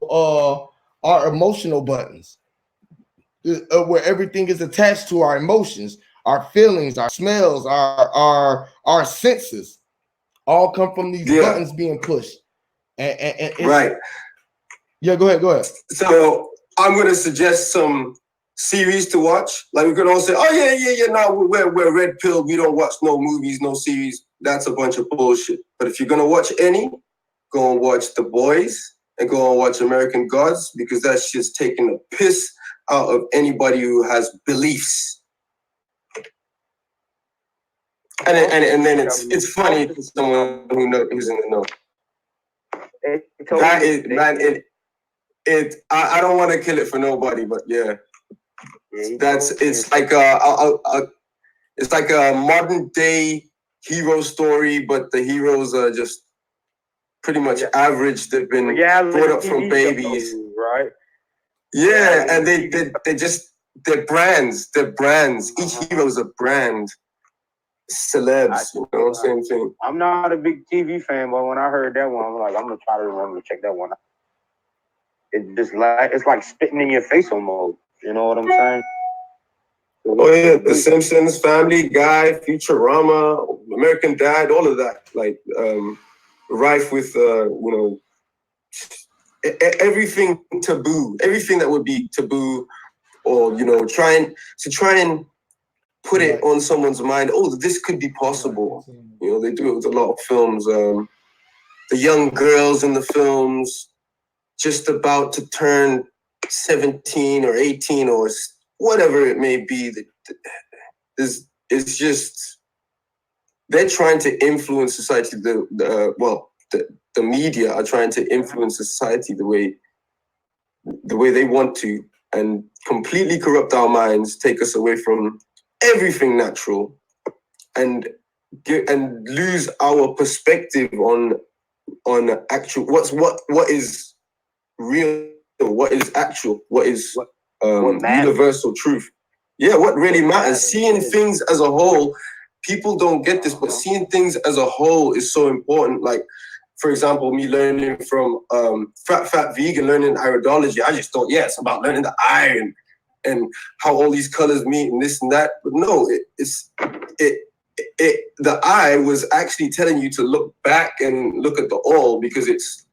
buttons, where everything is attached to our emotions, our feelings, our smells, our senses, all come from these buttons being pushed. And right. Yeah, go ahead. So I'm gonna suggest some series to watch. Like we could all say, oh yeah, no, we're red pill. We don't watch no movies, no series. That's a bunch of bullshit. But if you're gonna watch any, go and watch The Boys and go and watch American Gods, because that shit's taking the piss out of anybody who has beliefs. And then it's funny for someone who's in the know. That is, man, I don't want to kill it for nobody, but yeah, it's like a modern day hero story, but the heroes are just pretty much average. They've been brought up from babies, right? Yeah, and they're brands. They're brands. Each hero's a brand. Celebs, you know, same thing. I'm not a big TV fan, but when I heard that one, I'm like, I'm gonna try to remember to check that one out. It's like spitting in your face almost. You know what I'm saying? Oh yeah, The Simpsons, Family Guy, Futurama, American Dad, all of that. Like rife with everything taboo, everything that would be taboo, or trying to put it on someone's mind. Oh, this could be possible. You know, they do it with a lot of films. The young girls in the films, just about to turn 17 or 18 or whatever it may be. It's just they're trying to influence society. The media are trying to influence society the way they want to, and completely corrupt our minds, take us away from everything natural, and lose our perspective on actual what is real, what is actual, what is universal truth. Yeah, what really matters. Seeing things as a whole. People don't get this, but seeing things as a whole is so important. Like, for example, me learning from Fat Vegan, learning iridology. I just thought, it's about learning the iron and how all these colors meet and this and that. But no, the eye was actually telling you to look back and look at the all, because it's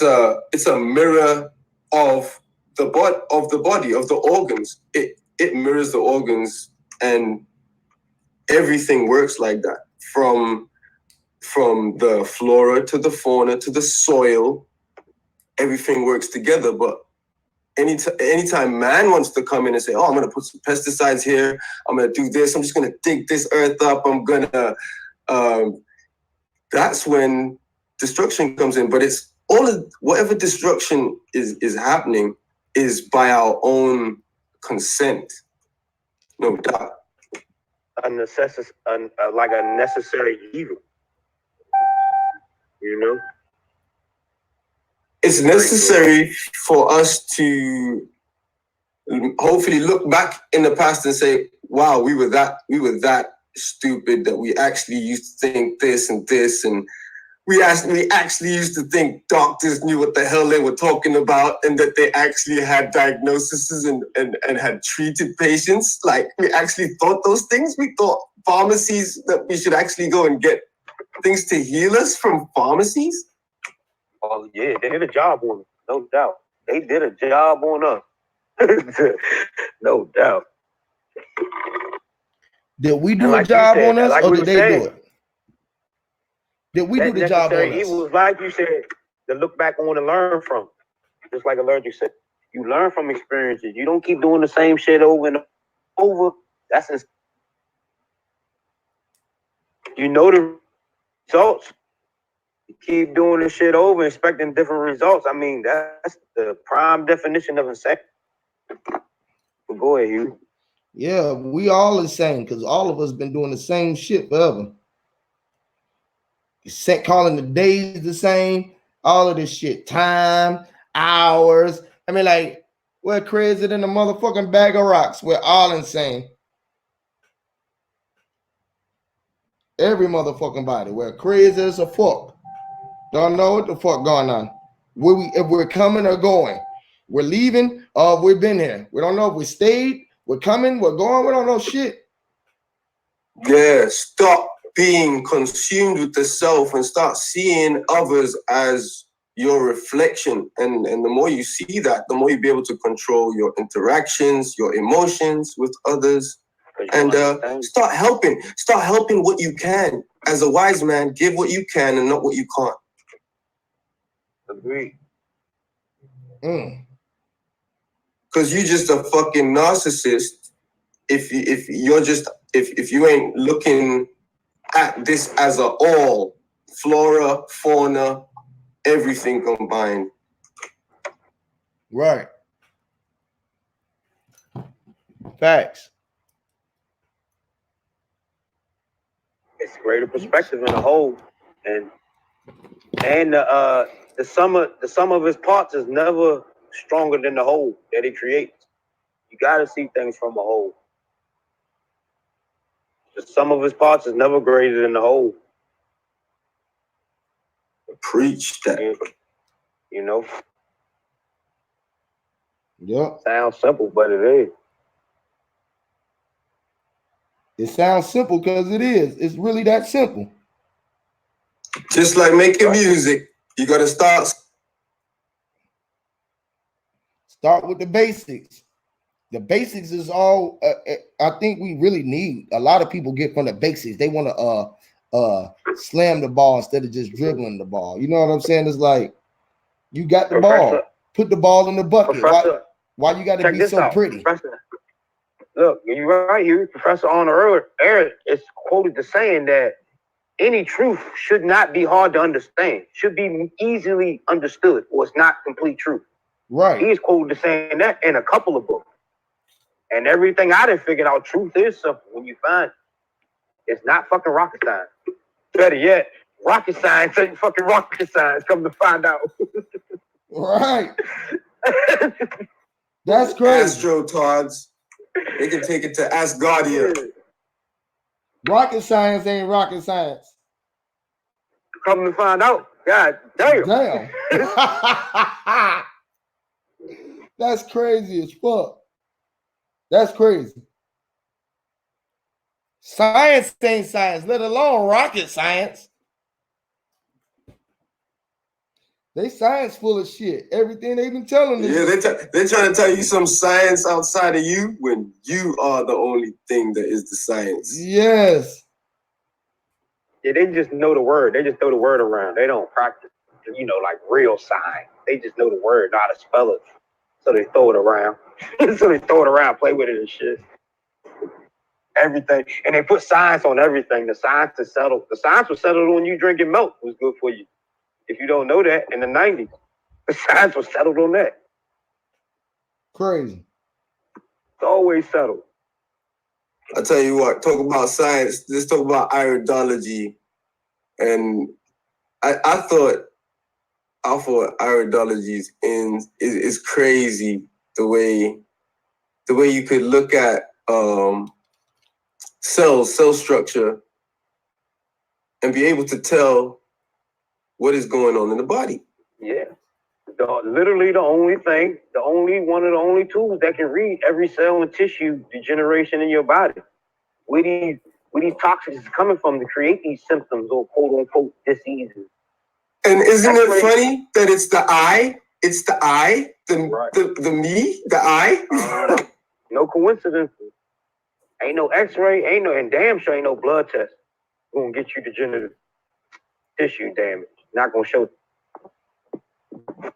a mirror of the body, of the organs. It mirrors the organs, and everything works like that. From the flora to the fauna to the soil, everything works together. But anytime man wants to come in and say, oh, I'm going to put some pesticides here, I'm going to do this, I'm just going to dig this earth up, I'm going to, that's when destruction comes in. But it's whatever destruction is happening is by our own consent, no doubt. Like a necessary evil. You know? It's necessary for us to hopefully look back in the past and say, wow, we were that stupid that we actually used to think this and this, and we actually used to think doctors knew what the hell they were talking about, and that they actually had diagnoses and had treated patients. Like, we actually thought those things. We thought pharmacies, that we should actually go and get things to heal us from pharmacies. Oh yeah, they did a job on us, no doubt. They did a job on us. No doubt. Did we do like a job said, on us, like or we did they saying, do it? Did we do the job on us? It was like you said, to look back on and learn from. Just like Allergic said, you learn from experiences. You don't keep doing the same shit over and over. You know the results. You keep doing the shit over, expecting different results. I mean, that's the prime definition of insanity. But go ahead, Hugh. Yeah, we all insane because all of us been doing the same shit forever. Calling the days the same, all of this shit, time, hours. I mean, like, we're crazier than a motherfucking bag of rocks. We're all insane. Every motherfucking body. We're crazy as a fuck. Don't know what the fuck going on. If we're coming or going. We're leaving or we've been here. We don't know if we stayed, we're coming, we're going, we don't know shit. Yeah, stop being consumed with the self and start seeing others as your reflection. And the more you see that, the more you'll be able to control your interactions, your emotions with others. And start helping what you can. As a wise man, give what you can and not what you can't. Agreed. Because you're just a fucking narcissist if you ain't looking at this as a all, flora, fauna, everything combined. Right. Facts. It's greater perspective in the whole, and the sum of its parts is never stronger than the whole that it creates. You got to see things from a whole. The sum of its parts is never greater than the whole. Preach that. You know. Yep. Sounds simple, but it is. It sounds simple because it is. It's really that simple. Just like making music, you got to start with the basics. The basics is all I think we really need. A lot of people get from the basics. They want to slam the ball instead of just dribbling the ball. You know what I'm saying? It's like, you got the ball, put the ball in the bucket. Why you got to be so pretty? Professor, look, you're right here. Professor on earlier is quoted the saying that any truth should not be hard to understand. Should be easily understood, or it's not complete truth. Right. He's quoted the saying that in a couple of books. And everything I done figured out, truth is simple when you find it. It's not fucking rocket science. Better yet, rocket science ain't fucking rocket science. Come to find out. Right. That's crazy. Astrotards. They can take it to Asgardia. Rocket science ain't rocket science. Come to find out. God damn. Damn. That's crazy as fuck. That's crazy. Science ain't science, let alone rocket science. They science full of shit. Everything they've been telling us. Yeah, they're trying to tell you some science outside of you when you are the only thing that is the science. Yes. Yeah, they just know the word. They just throw the word around. They don't practice, like real science. They just know the word, know how to spell it. So they throw it around. Play with it and shit. Everything. And they put science on everything. The science is settled. The science was settled on you drinking milk was good for you. If you don't know that, in the 90s, the science was settled on that. Crazy. It's always settled. I tell you what, talk about science, let's talk about iridology. And I thought iridology is crazy the way the way you could look at cell structure, and be able to tell what is going on in the body. Yeah. Literally the only thing, one of the only tools that can read every cell and tissue degeneration in your body. Where these toxins is coming from to create these symptoms or quote unquote diseases. And isn't it funny that it's the I? It's the I, the me, the I. No coincidence. Ain't no X-ray, and damn sure ain't no blood test gonna get you degenerative tissue damage. Not gonna show.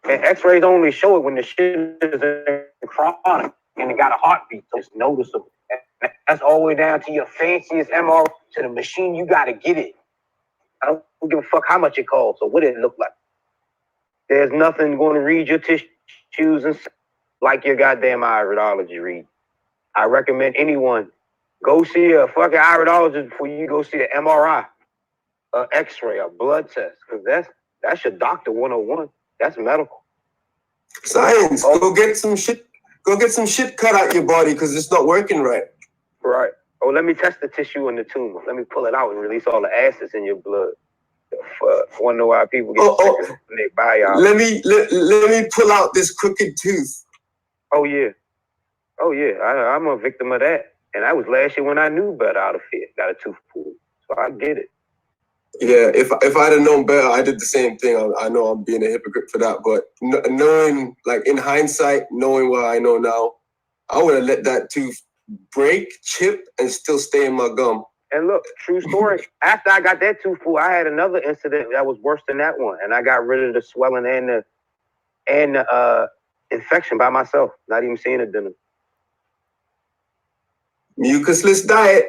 And X-rays only show it when the shit is chronic and it got a heartbeat, so it's noticeable. That's all the way down to your fanciest MR to the machine. You gotta get it. I don't give a fuck how much it costs or what it look like. There's nothing going to read your tissues and like your goddamn iridology read. I recommend anyone go see a fucking iridologist before you go see an MRI, an X-ray, a blood test, because that's your doctor 101. That's medical. Science. Go get some shit. Go get some shit cut out your body because it's not working right. Right. Oh, let me test the tissue in the tumor. Let me pull it out and release all the acids in your blood. Fuck. Wonder why people get sick when they biopsy. Let me pull out this crooked tooth. Oh yeah. I'm a victim of that, and that was last year when I knew better out of fear. Got a tooth pulled, so I get it. Yeah, if I'd have known better, I did the same thing. I know I'm being a hypocrite for that, but knowing, like in hindsight, knowing what I know now, I would have let that tooth break, chip, and still stay in my gum. And look, true story. After I got that tooth pulled, I had another incident that was worse than that one, and I got rid of the swelling and the infection by myself, not even seeing a dentist. Mucusless diet.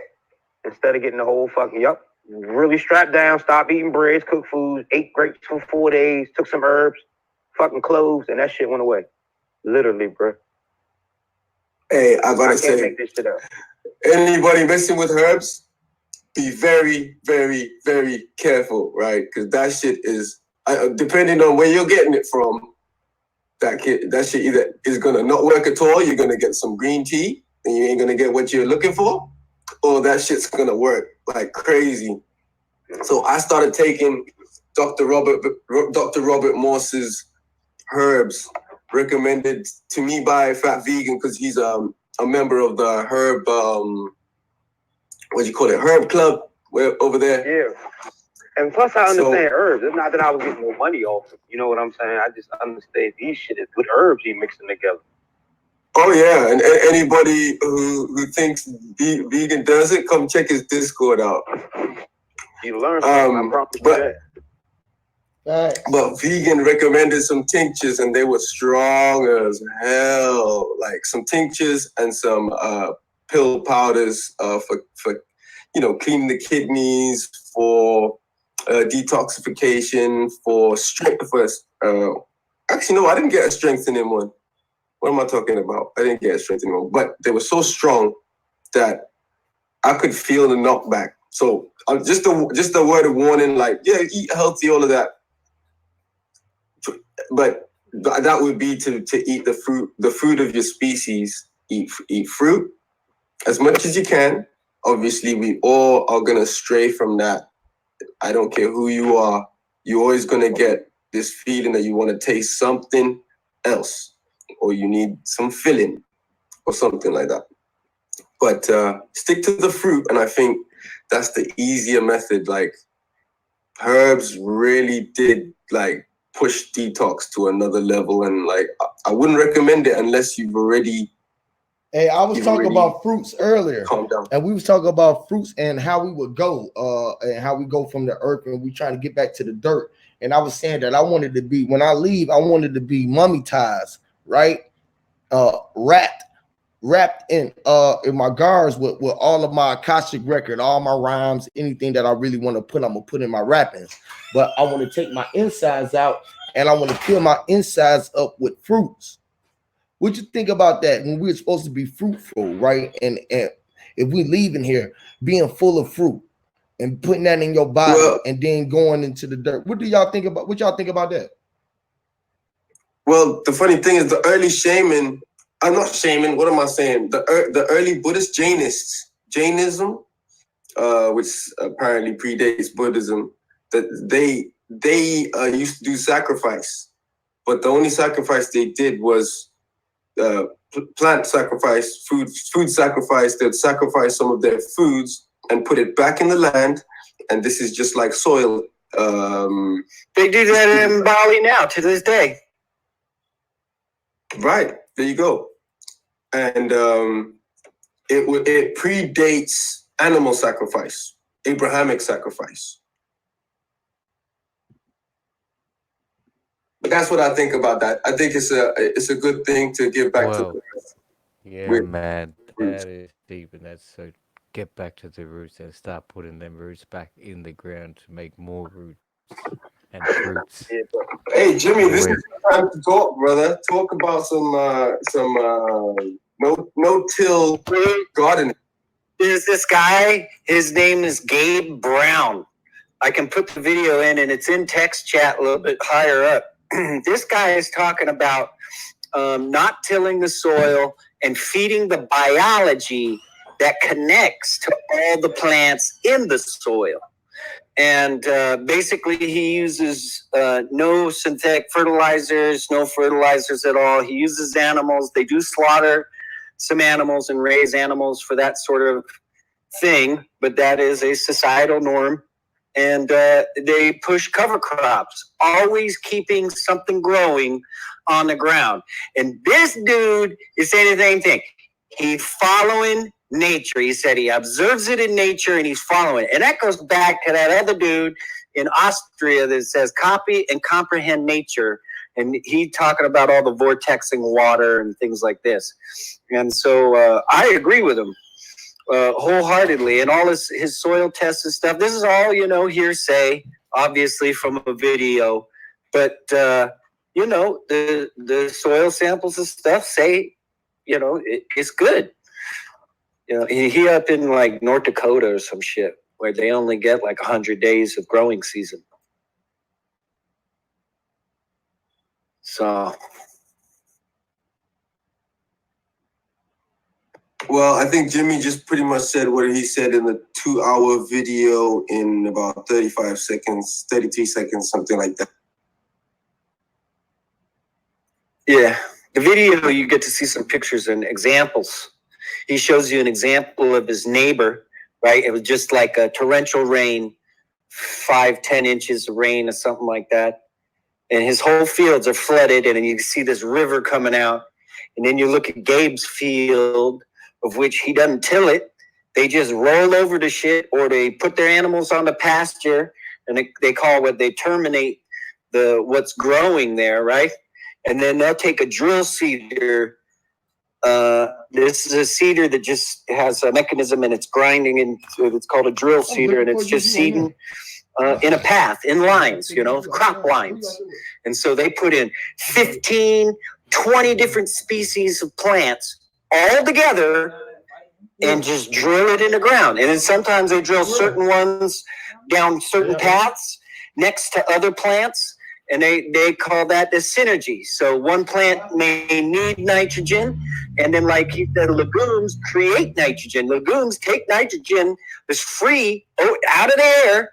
Instead of getting the whole fucking really strapped down, stopped eating breads, cooked food, ate grapes for 4 days, took some herbs, fucking cloves, and that shit went away. Literally, bro. Hey, I gotta say, make this shit up. Anybody messing with herbs, be very, very, very careful, right? Because that shit is, depending on where you're getting it from, that shit either is gonna not work at all. You're gonna get some green tea, and you ain't gonna get what you're looking for, or that shit's gonna work like crazy. So I started taking Dr. Robert Morse's herbs, recommended to me by Fat Vegan, because he's a member of the herb, herb club over there. Yeah. And plus I understand herbs. It's not that I was getting no money off it. You know what I'm saying? I just understand these shit is good herbs you mixing together. Oh yeah, and anybody who thinks vegan does it, come check his Discord out. You learn something, I promise you that. But Vegan recommended some tinctures, and they were strong as hell. Like some tinctures and some pill powders for cleaning the kidneys, for detoxification, for strength. Actually, no, I didn't get a strengthening one. What am I talking about? I didn't get a strengthening one, but they were so strong that I could feel the knockback. So just a word of warning, like, yeah, eat healthy, all of that. But that would be to eat the fruit of your species. Eat fruit as much as you can. Obviously, we all are gonna stray from that. I don't care who you are. You're always gonna get this feeling that you want to taste something else, or you need some filling, or something like that. But stick to the fruit, and I think that's the easier method. Like herbs really did like push detox to another level, and like I wouldn't recommend it unless you've already. Hey, I was talking about fruits earlier, calm down. And we was talking about fruits and how we would go, and how we go from the earth, and we trying to get back to the dirt. And I was saying that I wanted to be, when I leave, I wanted to be mummietized, right? Wrapped in my guards with all of my Akashic record, all my rhymes, anything that I really want to put, I'm gonna put in my wrappings. But I want to take my insides out, and I want to fill my insides up with fruits. What you think about that? When we're supposed to be fruitful, right? And if we leaving here being full of fruit and putting that in your body, and then going into the dirt, what y'all think about that? Well, the funny thing is, the early shaman I'm not shaming. What am I saying? The early Buddhist Jainism, which apparently predates Buddhism, that they used to do sacrifice, but the only sacrifice they did was plant sacrifice, food sacrifice. They'd sacrifice some of their foods and put it back in the land, and this is just like soil. They do that in Bali now to this day. Right, there you go. And it predates animal sacrifice, Abrahamic sacrifice. But that's what I think about that. I think it's a good thing to give back to the roots. Yeah, man, that is deep, and that's so. Get back to the roots and start putting them roots back in the ground to make more roots and fruits. Hey, Jimmy, this is the time to talk, brother. Talk about some no-till gardening. There's this guy. His name is Gabe Brown. I can put the video in, and it's in text chat a little bit higher up. This guy is talking about not tilling the soil and feeding the biology that connects to all the plants in the soil. And basically, he uses no synthetic fertilizers, no fertilizers at all. He uses animals. They do slaughter some animals and raise animals for that sort of thing, but that is a societal norm. And they push cover crops, always keeping something growing on the ground. And this dude is saying the same thing. He's following nature. He said he observes it in nature and he's following it. And that goes back to that other dude in Austria that says copy and comprehend nature. And he talking about all the vortexing water and things like this. And so I agree with him wholeheartedly. And all his soil tests and stuff. This is all, hearsay, obviously from a video. But, the soil samples and stuff say, it's good. He up in like North Dakota or some shit where they only get like 100 days of growing season. So. Well, I think Jimmy just pretty much said what he said in the 2-hour video in about 35 seconds, 33 seconds, something like that. Yeah, the video, you get to see some pictures and examples. He shows you an example of his neighbor, right? It was just like a torrential rain, 5-10 inches of rain or something like that. And his whole fields are flooded, and then you see this river coming out. And then you look at Gabe's field, of which he doesn't till it. They just roll over the shit, or they put their animals on the pasture, and they terminate what's growing there, right? And then they'll take a drill seeder. This is a seeder that just has a mechanism and it's grinding, and it's called a drill seeder, and it's just seeding in a path, in lines, crop lines. And so they put in 15, 20 different species of plants all together and just drill it in the ground. And then sometimes they drill certain ones down certain paths next to other plants. And they call that the synergy. So one plant may need nitrogen, and then like he said, legumes create nitrogen. Legumes take nitrogen that's free out of the air,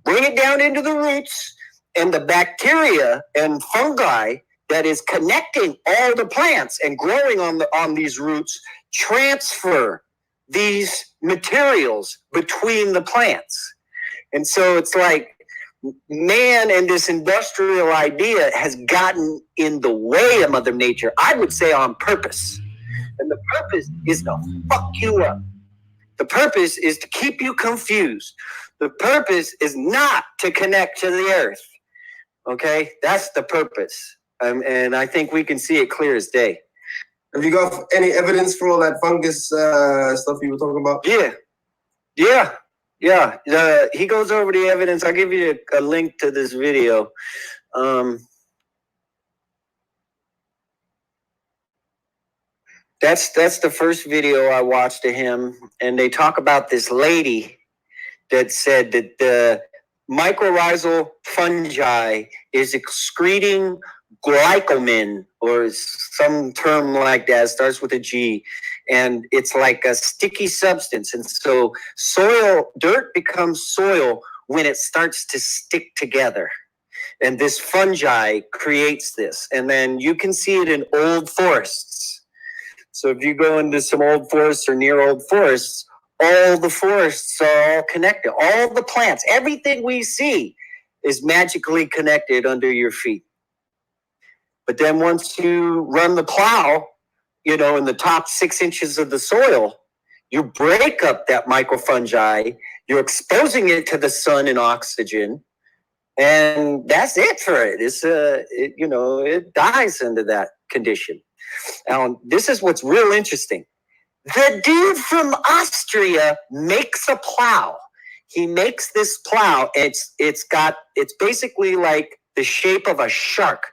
bring it down into the roots, and the bacteria and fungi that is connecting all the plants and growing on these roots transfer these materials between the plants. And so it's like, man and this industrial idea has gotten in the way of Mother Nature, I would say on purpose. And the purpose is to fuck you up. The purpose is to keep you confused. The purpose is not to connect to the earth. Okay? That's the purpose. And I think we can see it clear as day. Have you got any evidence for all that fungus stuff you were talking about? Yeah. He goes over the evidence. I'll give you a link to this video. That's the first video I watched of him, and they talk about this lady that said that the mycorrhizal fungi is excreting glycomin or some term like that. It starts with a G, and it's like a sticky substance. And so dirt becomes soil when it starts to stick together. And this fungi creates this. And then you can see it in old forests. So if you go into some old forests or near old forests, all the forests are all connected. All the plants, everything we see is magically connected under your feet. But then once you run the plow, in the top 6 inches of the soil, you break up that microfungi, you're exposing it to the sun and oxygen, and that's it for it. It dies under that condition. Now, this is what's real interesting. The dude from Austria makes a plow. He makes this plow. It's basically like the shape of a shark,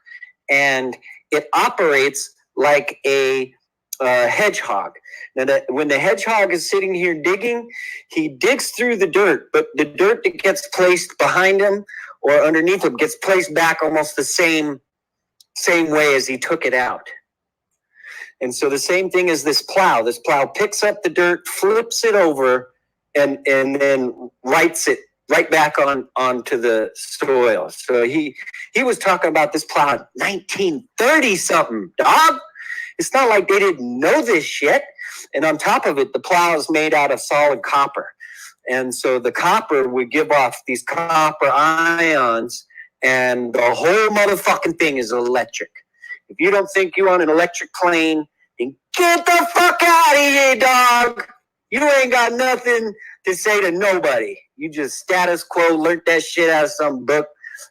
and it operates like a hedgehog. Now, when the hedgehog is sitting here digging, he digs through the dirt, but the dirt that gets placed behind him or underneath him gets placed back almost the same way as he took it out. And so the same thing as this plow. This plow picks up the dirt, flips it over, and then writes it right back onto the soil. So he was talking about this plow in 1930 something, dog. It's not like they didn't know this shit. And on top of it, the plow is made out of solid copper. And so the copper would give off these copper ions, and the whole motherfucking thing is electric. If you don't think you're on an electric plane, then get the fuck out of here, dog. You ain't got nothing to say to nobody. You just status quo, learned that shit out of some book,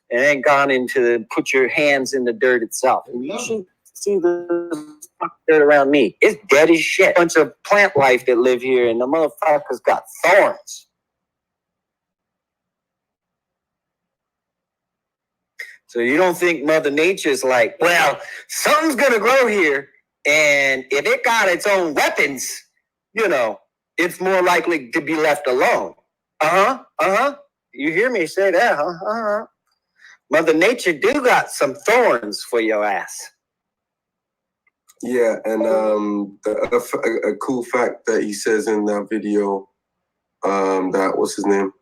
and ain't gone into put your hands in the dirt itself. And you should see the fuck dirt around me. It's dead as shit. Bunch of plant life that live here, and the motherfuckers got thorns. So you don't think Mother Nature's like, well, something's gonna grow here, and if it got its own weapons, it's more likely to be left alone. You hear me say that, huh? Mother Nature do got some thorns for your ass. Yeah, and a cool fact that he says in that video, that what's his name?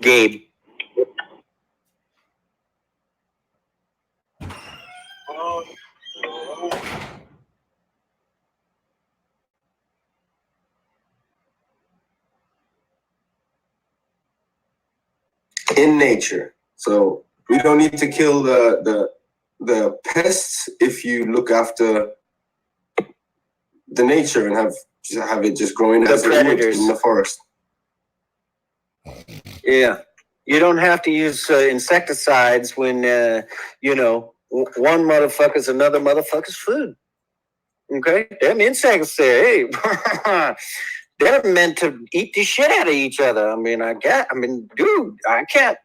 Gabe. In nature. So we don't need to kill the pests if you look after the nature and have it just growing The as it would predators. in the forest. Yeah. You don't have to use insecticides when, one motherfucker's another motherfucker's food. Okay? Them insects there, hey, they're meant to eat the shit out of each other. Dude, I can't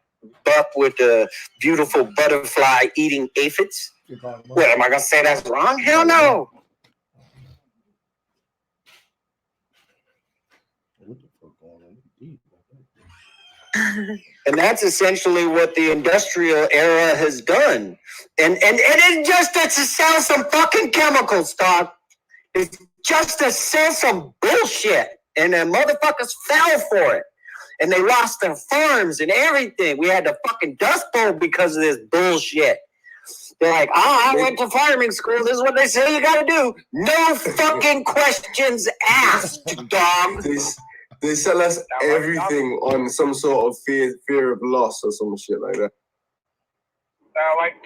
buck with the beautiful butterfly eating aphids. What, am I going to say that's wrong? Hell no. And that's essentially what the industrial era has done. And it's just to sell some fucking chemicals, dog. It's just to sell some bullshit. And the motherfuckers fell for it. And they lost their farms and everything. We had the fucking Dust Bowl because of this bullshit. They're like, I went to farming school. This is what they say you gotta do. No fucking questions asked, dog. They sell us everything on some sort of fear of loss or some shit like that.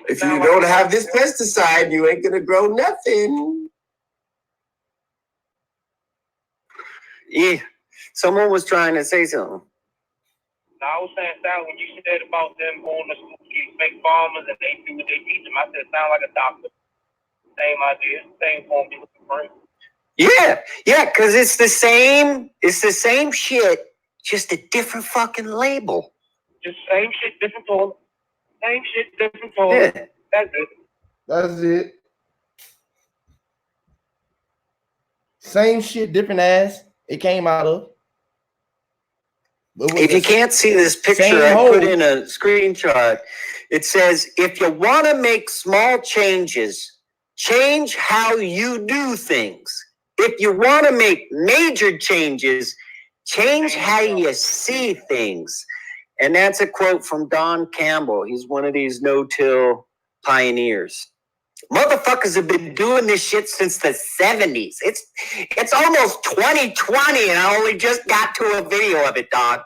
If you don't have this pesticide, you ain't gonna grow nothing. Yeah, someone was trying to say something. No, I was saying, Sal, when you said about them going to school, fake farmers, and they do what they teach them, I said, sound like a doctor. Same idea, same formula. Yeah, because it's the same shit, just a different fucking label. Just same shit, different toilet. Same shit, different toilet. Yeah. That's it. Same shit, different ass. It came out of. If you can't see this picture, I put in a screenshot. It says, if you want to make small changes, change how you do things. If you want to make major changes, change how you see things. And that's a quote from Don Campbell. He's one of these no-till pioneers. Motherfuckers have been doing this shit since the 70s. It's almost 2020 and I only just got to a video of it, dog.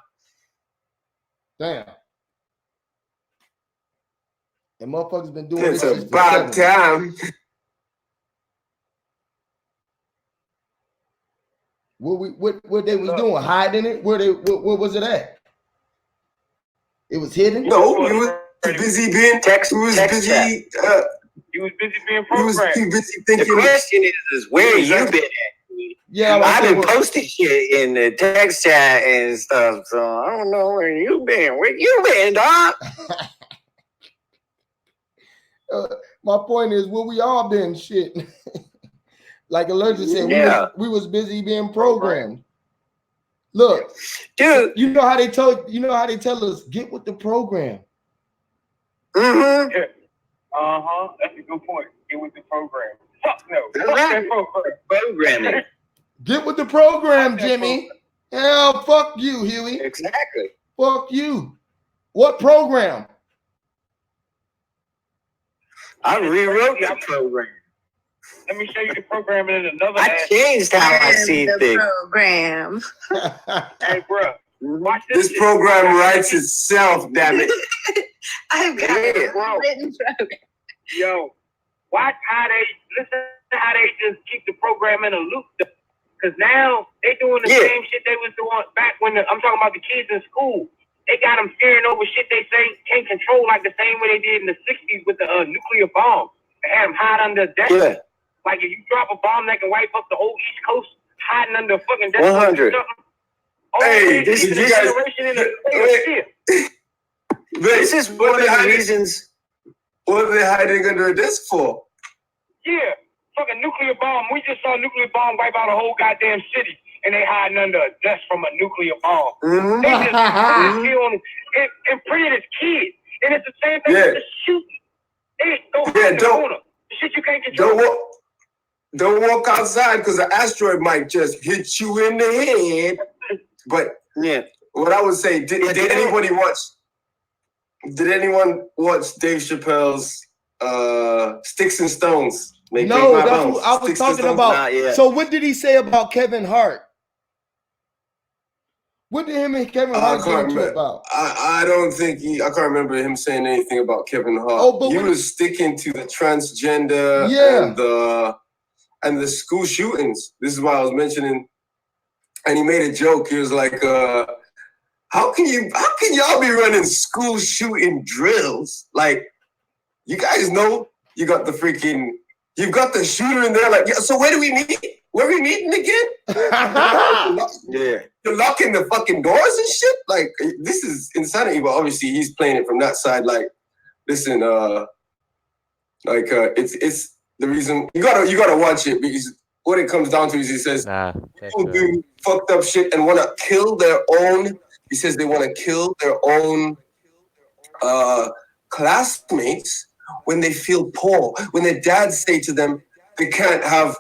Damn. And motherfuckers been doing this It's shit about for time. What they was doing? Hiding it? Where was it at? It was hidden? No, we was busy being He was busy being programmed. He was too busy thinking. The question is where you been at? Yeah, I've been posting shit in the text chat and stuff, so I don't know where you been. Where you been, dog? My point is, where we all been, shit. Like Allergic said, we was busy being programmed. Look, dude, you know how they tell us, get with the program. Mm-hmm. Yeah. That's a good point. Get with the program. Fuck no. Fuck that program. Programming. Get with the program, Jimmy. Hell, fuck you, Huey. Exactly. Fuck you. What program? I rewrote the program. Let me show you the program in another. I changed how I see things. Program. Hey, bro, watch this program writes itself. Damn it! I've got it written program. Yo, watch how they listen to how they just keep the program in a loop. Because now they doing the same shit they was doing back when I'm talking about the kids in school. They got them fearing over shit they say can't control, like the same way they did in the 60s with the nuclear bomb. They had them hide under a desk. Yeah. Like if you drop a bomb that can wipe up the whole East Coast, hiding under a fucking desk. 100. Hey, this is generation in a This is one of the reasons. What are they hiding under a desk for? Yeah, fucking nuclear bomb. We just saw a nuclear bomb wipe out a whole goddamn city, and they hiding under a desk from a nuclear bomb. Mm-hmm. They just kill them and pretend as kids, and it's the same thing with the shooting. They don't shit you can't control. Don't walk outside because the asteroid might just hit you in the head. But what I would say, did anybody watch? Did anyone watch Dave Chappelle's Sticks and Stones? No, that's what I was talking about. So what did he say about Kevin Hart? What did him and Kevin Hart get into about? I don't think I can't remember him saying anything about Kevin Hart. Oh, but he was sticking to the transgender and the school shootings. This is why I was mentioning. And he made a joke. He was like, how can y'all be running school shooting drills? Like, you guys know you've got the shooter in there. Like, so where do we meet? Where are we meeting again? You're locking the fucking doors and shit? Like, this is insanity. But obviously he's playing it from that side. Like, listen, it's the reason you gotta watch it, because what it comes down to is he says people do fucked up shit and want to kill their own. He says they want to kill their own classmates when they feel poor, when their dads say to them they can't have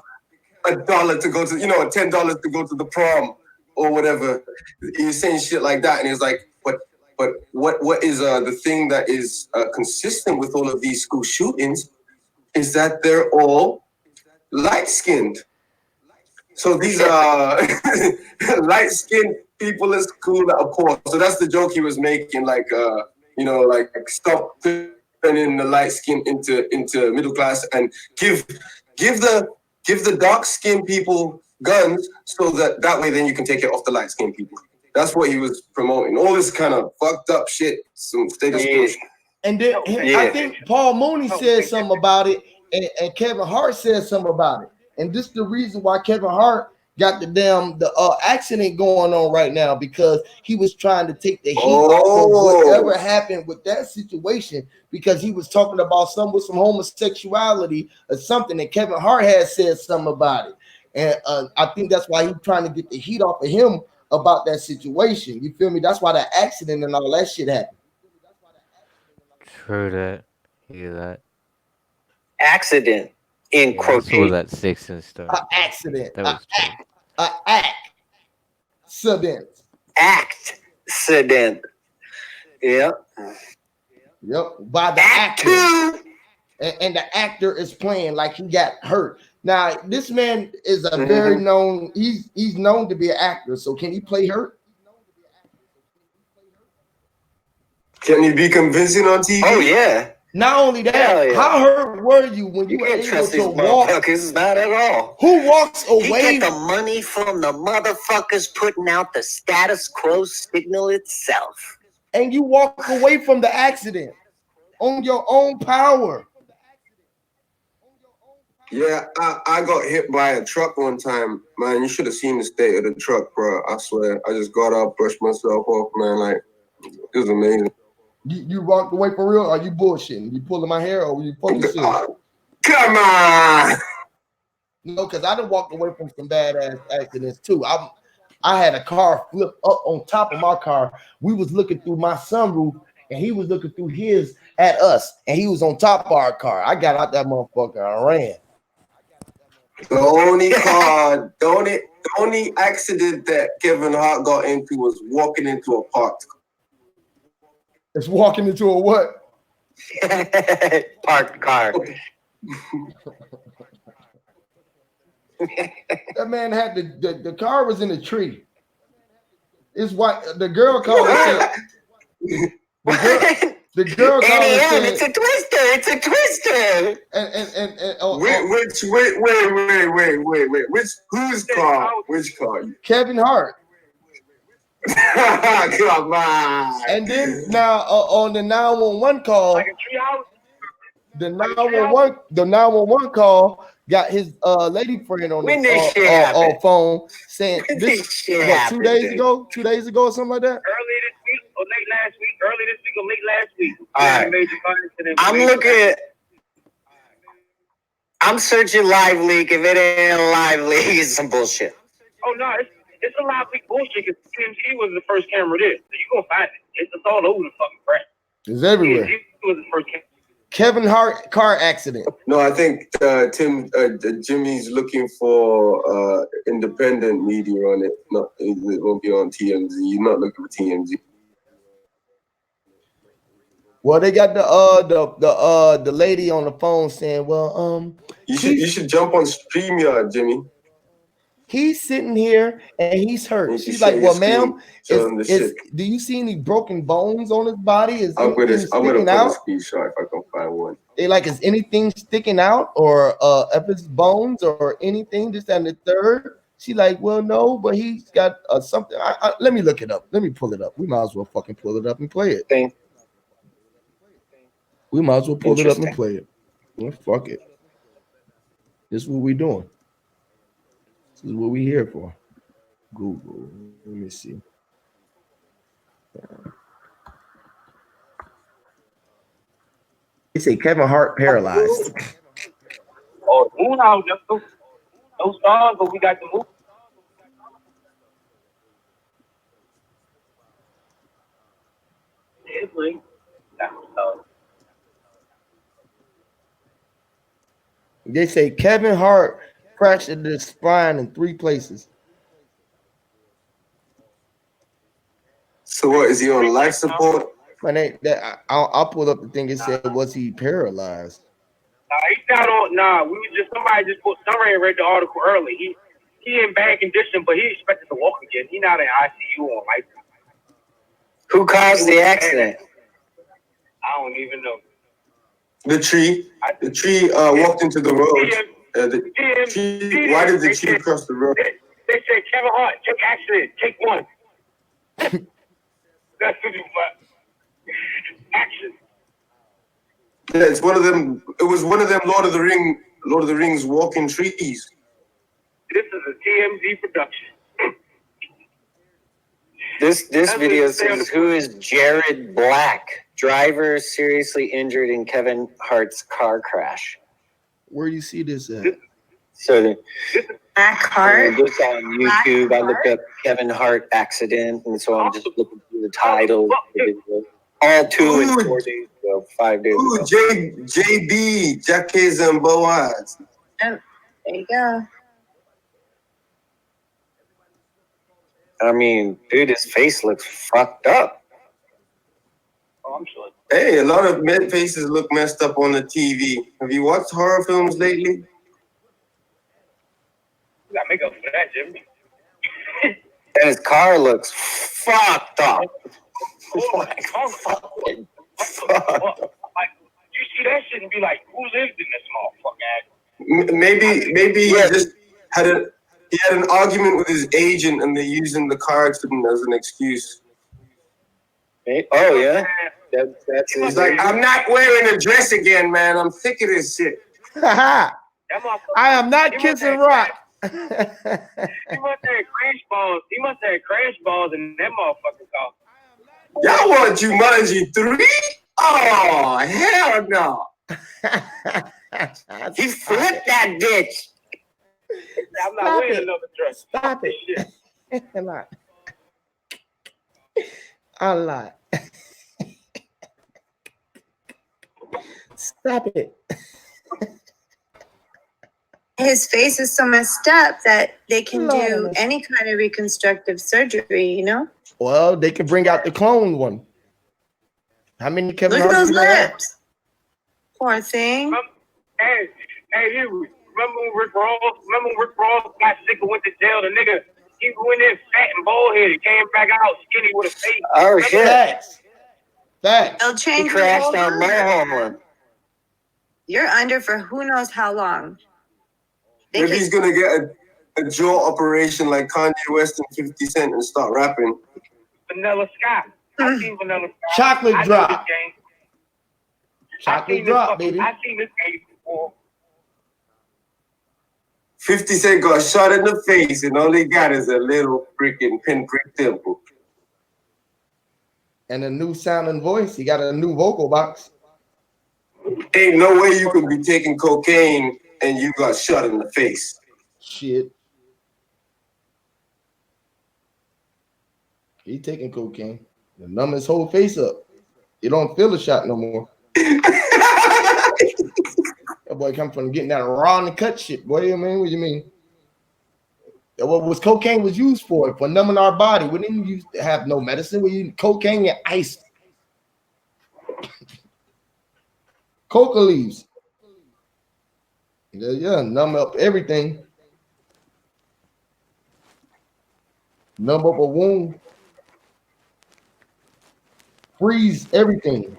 $1 to go to, $10 to go to the prom or whatever. He's saying shit like that, and he's like, but what is the thing that is consistent with all of these school shootings is that they're all light-skinned. So these are light-skinned people in school that are poor. So that's the joke he was making, like stop turning the light skin into middle class and give the dark skinned people guns, so that way then you can take it off the light skinned people. That's what he was promoting. All this kind of fucked up shit, some status quo shit. And then I think Paul Mooney said something about it, and Kevin Hart said something about it. And this is the reason why Kevin Hart got the accident going on right now, because he was trying to take the heat off of whatever happened with that situation, because he was talking about some homosexuality or something, and Kevin Hart had said something about it. And I think that's why he's trying to get the heat off of him about that situation. You feel me? That's why that accident and all that shit happened. True that. Hear that. Accident in Yeah, I saw quotation. that 6 and stuff. An accident. That was true. An accident. Accident. Yep. Yep. By the Act actor. 2. And the actor is playing like he got hurt. Now, this man is a very known, he's known to be an actor. So can he play hurt? Can he be convincing on TV? Oh yeah. Not only that, Yeah. how hurt were you when you were can't able trust these to walk? motherfuckers, not at all. Who walks He away? get the money from the motherfuckers putting out the status quo signal itself. And you walk away from the accident on your own power. Yeah, I got hit by a truck one time, man. You should have seen the state of the truck, bro. I swear. I just got up, brushed myself off, man. Like, it was amazing. You walked away for real? Or are you bullshitting? You pulling my hair or were you fucking serious? Come on. No, because I done walked away from some badass accidents too. I had a car flip up on top of my car. We was looking through my sunroof and he was looking through his at us and he was on top of our car. I got out that motherfucker and ran. The only accident that Kevin Hart got into was walking into a parked car. It's walking into a what? Parked car. That man had the car was in a tree. It's what the girl called it. The girl called it. It's a twister. It's a twister. Wait. Whose car? Which car? Kevin Hart. Come on. And then now on the 911 call, Like a treehouse? the 911 call got his lady friend on the phone saying this what, 2 days ago or something like that. Early this week or late last week? Early this week or late last week? All right. I'm looking. I'm searching live leak. If it ain't a live leak, it's some bullshit. Oh no, it's a live leak bullshit because TMZ was the first camera there. So you gonna find it. It's all over the fucking press. It's everywhere. TMZ was the first camera. Kevin Hart car accident. No, I think Jimmy's looking for independent media on it. No, it won't be on TMZ. You're not looking for TMZ. Well, they got the lady on the phone saying, "Well, you should jump on StreamYard, Jimmy." He's sitting here and he's hurt." She's like, "Well, ma'am, do you see any broken bones on his body? Is I'm gonna anything put sticking a out? screenshot if I can find one. They like, is anything sticking out, or if it's bones or anything, this and the third?" She like, "Well, no, but he's got something." Let me look it up. Let me pull it up. We might as well fucking pull it up and play it. We might as well pull it up and play it. Well, fuck it. This is what we doing. This is what we here for. Google. Let me see. They say Kevin Hart paralyzed. Oh, moon house, no stars, but we got the moon. It's like that was They say Kevin Hart fractured his spine in 3 places. So what, is he on life support? I'll pull up the thing. It said, was he paralyzed? He's not on. Somebody read the article early. He in bad condition, but he expected to walk again. He not in ICU on life. Who caused the accident? I don't even know. The tree walked into the road. Why did the tree cross the road? They said, Kevin Hart, take accident, take one. That's what you want. Action. Yeah, it's one of them. It was one of them Lord of the Rings walking trees. This is a TMZ production. This video says, who is Jared Black? Driver seriously injured in Kevin Hart's car crash. Where do you see this at? So Hart. Just on YouTube, I looked up Kevin Hart accident, and so I'm just looking through the title. All 2 and 4 days ago, 5 days ago. JB, Jacques and Boaz. There you go. I mean, dude, his face looks fucked up. Oh, I'm sorry. Hey, a lot of men faces look messed up on the TV. Have you watched horror films lately? You gotta make up for that, Jimmy. And his car looks fucked up. Oh my God. Fucking fucked up. Like, you see that shit and be like, who lived in this motherfucker? Maybe he just had an argument with his agent and they're using the car accident as an excuse. Oh yeah, that's He's like, I'm not wearing a dress again, man. I'm sick of this shit. I am not kissing rock. He must have crash balls. He must have crash balls in that motherfucking car. Y'all want Jumanji 3? Oh, hell no. He flipped that bitch. I'm not wearing another dress. Stop it. A lot. A lot. Stop it. His face is so messed up that they can do any kind of reconstructive surgery, you know? Well, they can bring out the clone one. How many Kevin Look at Hart those do they have? lips. Poor thing. Hey, you remember when Rick Ross got sick and went to jail? The nigga, he went in fat and bald-headed, came back out skinny with a face. Oh shit. Facts. They'll He change crashed your on whole my look. homeland. You're under for who knows how long. They Maybe can- he's gonna get a jaw operation like Kanye West and 50 Cent and start rapping. Vanilla Sky. I've seen Vanilla Sky. Chocolate I know drop. this game. Chocolate drop, baby. I've seen this game before. 50 Cent got shot in the face and all he got is a little freaking pinprick dimple. And a new sounding voice. He got a new vocal box. Ain't no way you could be taking cocaine and you got shot in the face. Shit. He taking cocaine. To numb his whole face up. You don't feel the shot no more. That boy come from getting that raw and cut shit. Boy, you mean? What you mean? What was cocaine was used for numbing our body. We didn't use to have no medicine. We used cocaine and ice. Coca leaves. Yeah, numb up everything. Numb up a wound. Freeze everything.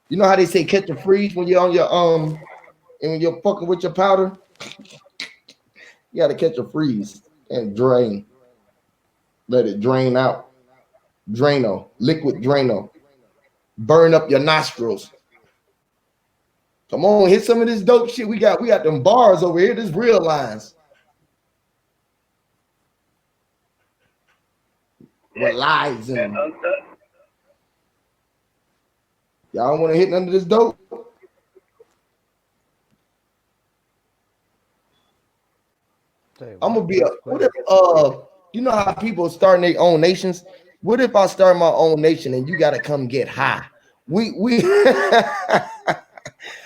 You know how they say catch a freeze when you're on your and when you're fucking with your powder? You gotta catch a freeze and drain. Let it drain out. Drano, liquid Drano. Burn up your nostrils. Come on, hit some of this dope shit. We got them bars over here. This real lines. With lies in them. Y'all want to hit none of this dope? I'm gonna be a what if you know how people starting their own nations? What if I start my own nation and you gotta come get high? We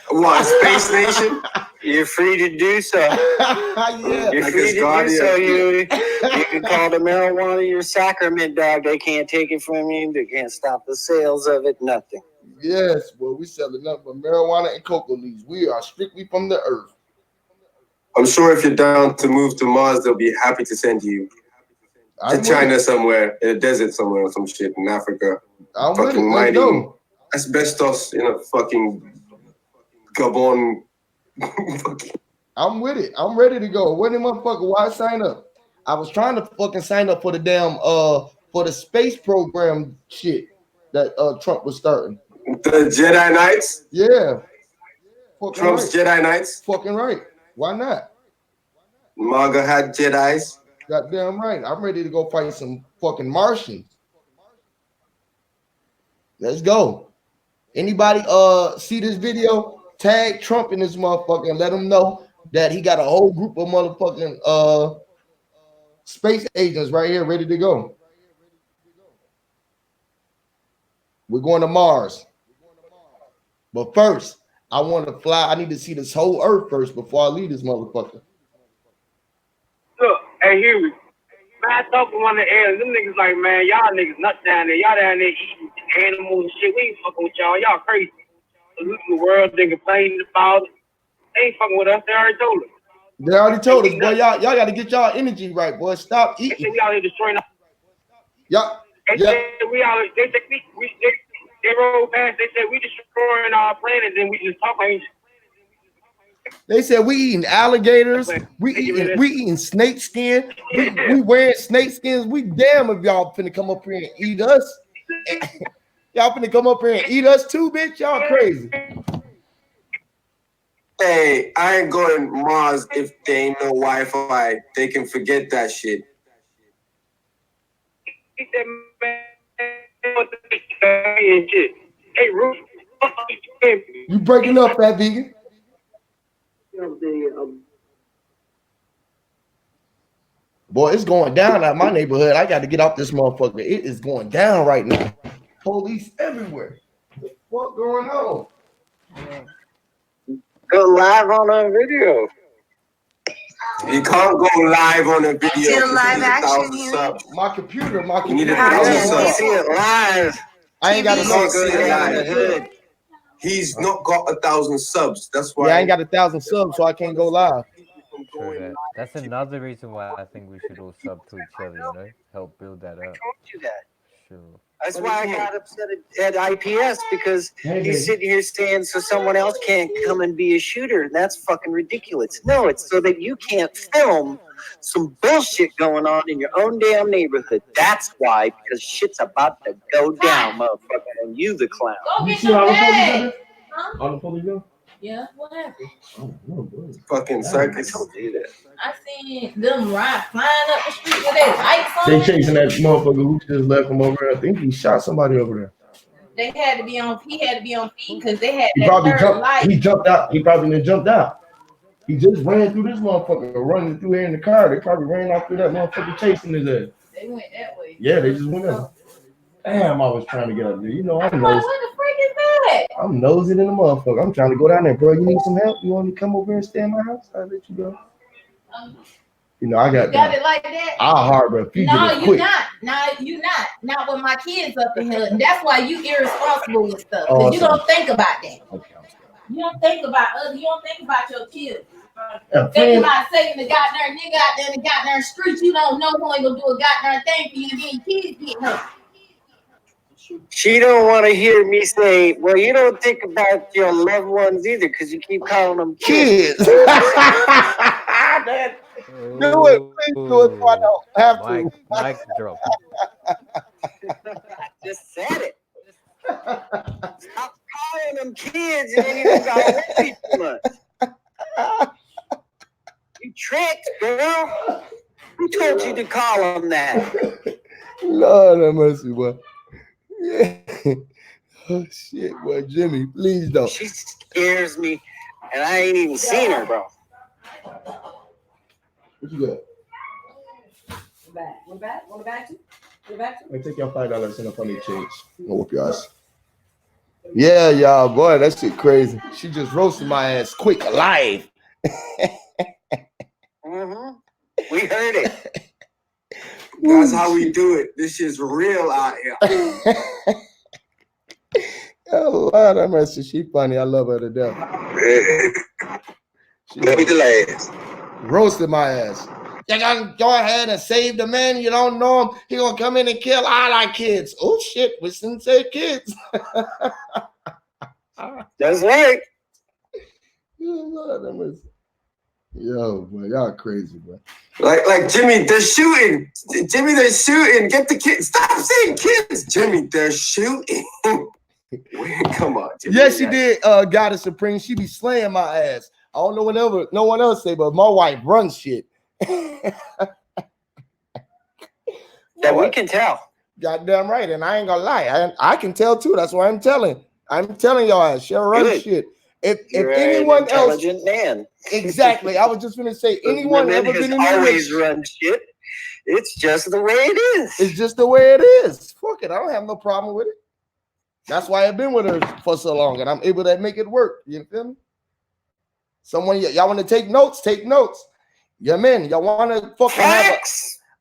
What, Space Nation? You're free to do so. Yeah. You're free to do so. You can call the marijuana your sacrament, dog. They can't take it from you. They can't stop the sales of it. Nothing. Yes, well, we selling nothing but marijuana and cocoa leaves. We are strictly from the earth. I'm sure if you're down to move to Mars, they'll be happy to send you to China somewhere, in a desert somewhere or some shit in Africa. I'm fucking with it. Let's go. mining asbestos in a fucking Gabon. I'm with it. I'm ready to go. What the motherfucker? Why sign up? I was trying to fucking sign up for the damn for the space program shit that Trump was starting. The Jedi Knights? Yeah. Fucking Trump's right. Jedi Knights? Fucking right. Why not? MAGA had Jedis. Goddamn right. I'm ready to go fight some fucking Martians. Let's go. Anybody see this video? Tag Trump in this motherfucker and let him know that he got a whole group of motherfucking Space agents right here, ready to go. We're going to Mars. But first, I want to fly. I need to see this whole Earth first before I leave this motherfucker. Look, hey, Huey. Man, I talk to one of the aliens. Them niggas like, man, y'all niggas nuts down there. Y'all down there eating animals and shit. We ain't fucking with y'all. Y'all crazy. Polluting the world, they complaining about it. They ain't fucking with us. They already told us. They already told us, boy. Y'all got to get y'all energy right, boy. Stop They eating. said we out here destroying. Y'all. They said we out. They said they rolled past. They said we destroying our planet, and we just talking. They said we eating alligators. We eating snake skin. We wearing snake skins. We damn if y'all finna come up here and eat us. Y'all finna come up here and eat us too, bitch. Y'all crazy. Hey, I ain't going Mars if there ain't no Wi-Fi. They can forget that shit. He said, man, hey, Ruth. You breaking up, fat vegan? Boy, it's going down at my neighborhood. I got to get off this motherfucker. It is going down right now. Police everywhere. What going on? Go live on a video. You can't go live on a video. Still live action, My computer. You need I 1,000 want to subs. see it live. I ain't got You enough. can't see it live. He's not got 1,000 subs. That's why. Yeah, I ain't got 1,000 subs, so I can't go live. True that. That's another reason why I think we should all sub to each other, you know? Help build that up. Do that. Sure. That's why I got upset at IPS because he's sitting here saying so someone else can't come and be a shooter. And that's fucking ridiculous. No, it's so that you can't film some bullshit going on in your own damn neighborhood. That's why, because shit's about to go down, motherfucker, and you the clown. You see all the police? All the police go? Yeah, what happened? Oh, no, boy. Fucking circus. I told you that. I seen them flying up the street with their lights on. They chasing that motherfucker who just left from over there. I think he shot somebody over there. They had to be on. He had to be on feet because they had He that probably third jumped. light. He jumped out. He probably done jumped out. He just ran through this motherfucker, running through here in the car. They probably ran off through that motherfucker chasing his ass. They went that way. Yeah, they just went up. Damn, I was trying to get up there. You know, I'm What nosy. the freak is that? I'm nosy in the motherfucker. I'm trying to go down there, bro. You need some help? You want me to come over and stay in my house? I'll let you go. You know, I got it like that. I'll harbor a few. No, you not. No, you not. Not with my kids up in here. And that's why you irresponsible with stuff. Because you don't think about that. Okay, I'm sorry. You don't think about others. You don't think about your kids. Yeah, Think about saving the goddamn nigga out there in the goddamn streets. You don't know who ain't gonna do a goddamn thing for you and then kids get hurt. She don't want to hear me say, well, you don't think about your loved ones either because you keep calling them kids. Do it. Please do it so I don't have to. Mic drop. I just said it. Stop calling them kids and then you don't got away too much. You tricked, girl. Who told you to call them that? Lord have mercy, boy. Yeah. Oh shit, boy, Jimmy, please don't. She scares me, and I ain't even seen her, bro. What you got? We're back. I take your $5 and a funny change. I'll whoop your ass. Yeah, y'all, boy, that shit crazy. She just roasted my ass quick, alive. We heard it. That's how we do it. This shit's real out here. Oh, Lord have mercy. She funny. I love her to death. Let me the last. Roasted my ass. They're gonna go ahead and save the man. You don't know him. He gonna come in and kill all our kids. Oh shit, we shouldn't say kids. That's right. Lord have mercy. Yo, boy, y'all crazy, bro. Like Jimmy, they're shooting. Jimmy, they're shooting. Get the kids. Stop saying kids. Jimmy, they're shooting. Come on, Jimmy. Yes, she did. Goddess Supreme. She be slaying my ass. I don't know whatever no one else say, but my wife runs shit. That we can tell. Goddamn right, and I ain't gonna lie. I can tell too. That's why I'm telling y'all ass. She'll run shit. If anyone else, intelligent man. Exactly. I was just gonna say, anyone Women ever been in always there? run shit. It's just the way it is. It's just the way it is. Fuck it. I don't have no problem with it. That's why I've been with her for so long, and I'm able to make it work. You feel me? Someone, y'all want to take notes? Take notes. Yeah, man. Y'all want to fucking have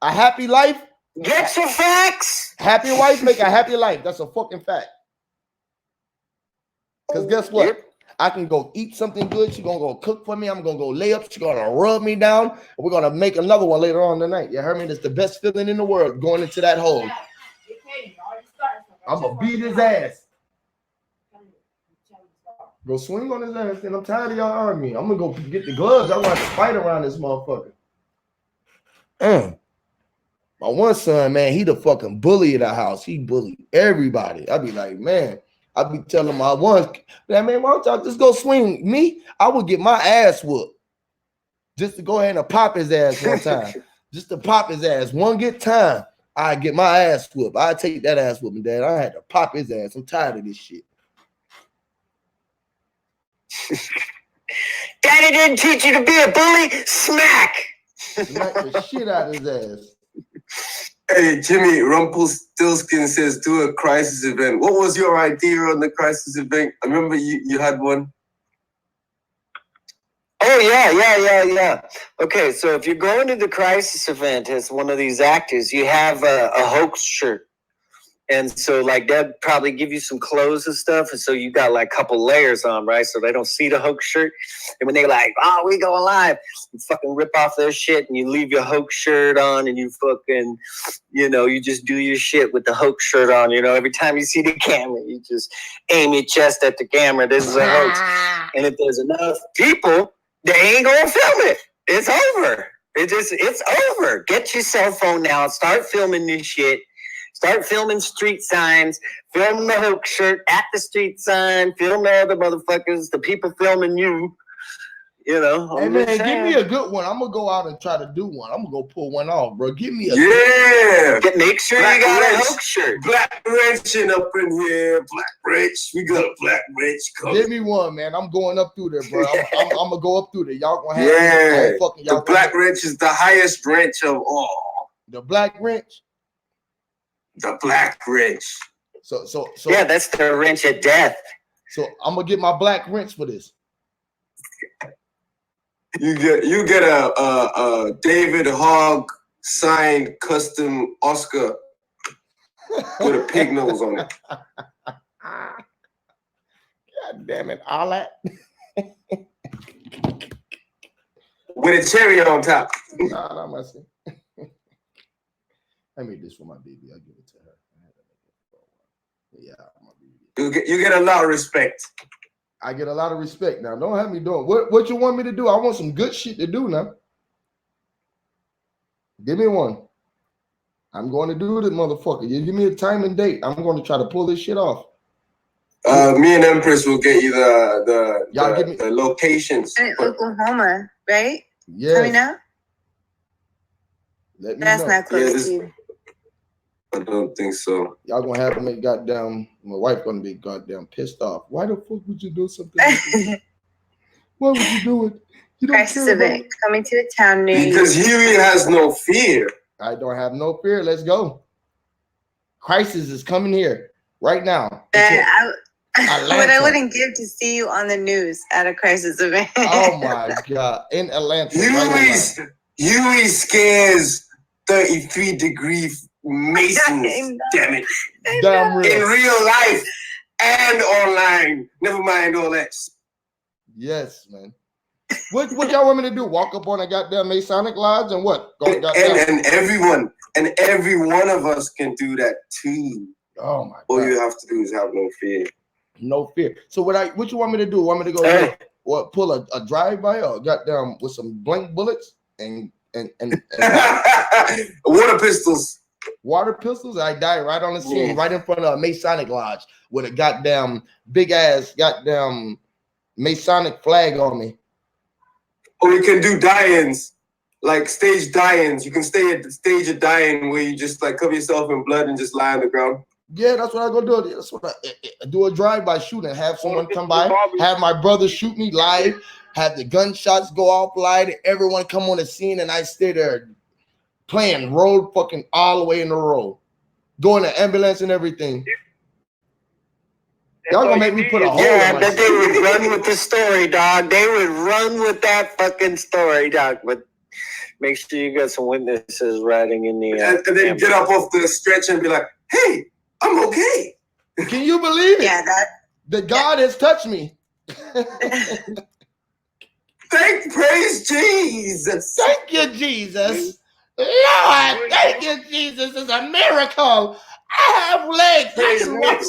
a happy life? Get your facts. Happy wife make a happy life. That's a fucking fact. Because guess what? Yep. I can go eat something good. She's going to go cook for me. I'm going to go lay up. She's going to rub me down. And we're going to make another one later on tonight. You heard me? It's the best feeling in the world going into that hole. I'm going to beat his ass. Go swing on his ass. And I'm tired of y'all arguing. I'm going to go get the gloves. I want to fight around this motherfucker. My one son, man, he the fucking bully of the house. He bullied everybody. I be like, man, I be telling my one, man, why don't y'all just go swing me? I would get my ass whooped just to go ahead and pop his ass one time. Just to pop his ass one good time. I get my ass whooped. I take that ass whooping, Dad. I had to pop his ass. I'm tired of this shit. Daddy didn't teach you to be a bully. Smack. Smack the shit out of his ass. Hey, Jimmy, Rumpelstiltskin says, do a crisis event. What was your idea on the crisis event? I remember you had one. Oh, yeah. Okay, so if you're going to the crisis event as one of these actors, you have a hoax shirt. And so, like, they'd probably give you some clothes and stuff. And so you got, like, a couple layers on, right? So they don't see the hoax shirt. And when they're like, oh, we going live, you fucking rip off their shit and you leave your hoax shirt on and you fucking, you just do your shit with the hoax shirt on. Every time you see the camera, you just aim your chest at the camera. This is a hoax. And if there's enough people, they ain't going to film it. It's over. It's over. Get your cell phone now and start filming this shit. Start filming street signs, film the hoax shirt at the street sign, film the other motherfuckers, the people filming you. Hey man, give me a good one. I'm gonna go out and try to do one. I'm gonna go pull one off, bro. Give me a Make sure Black you got Wrench. a hoax shirt. Black wrenching up in here. Black wrench. We got a black wrench coming. Give me one, man. I'm going up through there, bro. I'm gonna go up through there. Y'all gonna have the black wrench is the highest wrench of all. The black wrench. The black wrench. So yeah, that's the wrench of death. So I'm gonna get my black wrench for this. You get a David Hogg signed custom Oscar with a pig nose on it. God damn it, all that. With a cherry on top. Nah, not myself. I made this for my baby. I'll give it to her. Yeah, my baby. You get a lot of respect. I get a lot of respect now. Don't have me doing what you want me to do. I want some good shit to do now. Give me one. I'm going to do this, motherfucker. You give me a time and date. I'm going to try to pull this shit off. Me and Empress will get you the locations. In Oklahoma, right? Yeah. Coming up? Let me That's know. not close to you. I don't think so. Y'all gonna have to make goddamn. My wife gonna be goddamn pissed off. Why the fuck would you do something like this? Why would you do it? You don't Crisis care about event coming to a town near you. Because Huey has no fear. I don't have no fear. Let's go. Crisis is coming here right now. What I wouldn't give to see you on the news at a crisis event. Oh my god! In Atlanta. Huey scares 33-degree Masons. Damn it! Damn real. In real life and online. Never mind all that. Yes, man. What y'all want me to do? Walk up on a goddamn Masonic lodge and what? And every one of us can do that too. Oh my god! All you have to do is have no fear. No fear. So what you want me to do? Want me to go what pull a drive-by or goddamn with some blank bullets and water pistols. Water pistols? I die right on the scene, right in front of a Masonic lodge with a goddamn big ass goddamn Masonic flag on me. Or you can do die-ins, like stage die-ins. You can stay at the stage of dying where you just like cover yourself in blood and just lie on the ground. Yeah, that's what I'm gonna do. That's what I do, a drive-by shooting. Have someone come by, have my brother shoot me live, have the gunshots go off live, everyone come on the scene, and I stay there playing road fucking all the way in the road, going to ambulance and everything. Y'all gonna make me put a hole in my but they would run with the story, dog. They would run with that fucking story, dog. But make sure you got some witnesses riding in the and then get up off the stretch and be like, "Hey, I'm okay." Can you believe it? Yeah, that God has touched me. Praise Jesus. Thank you, Jesus. Lord, thank you, Jesus. It's a miracle. I have legs. I can walk.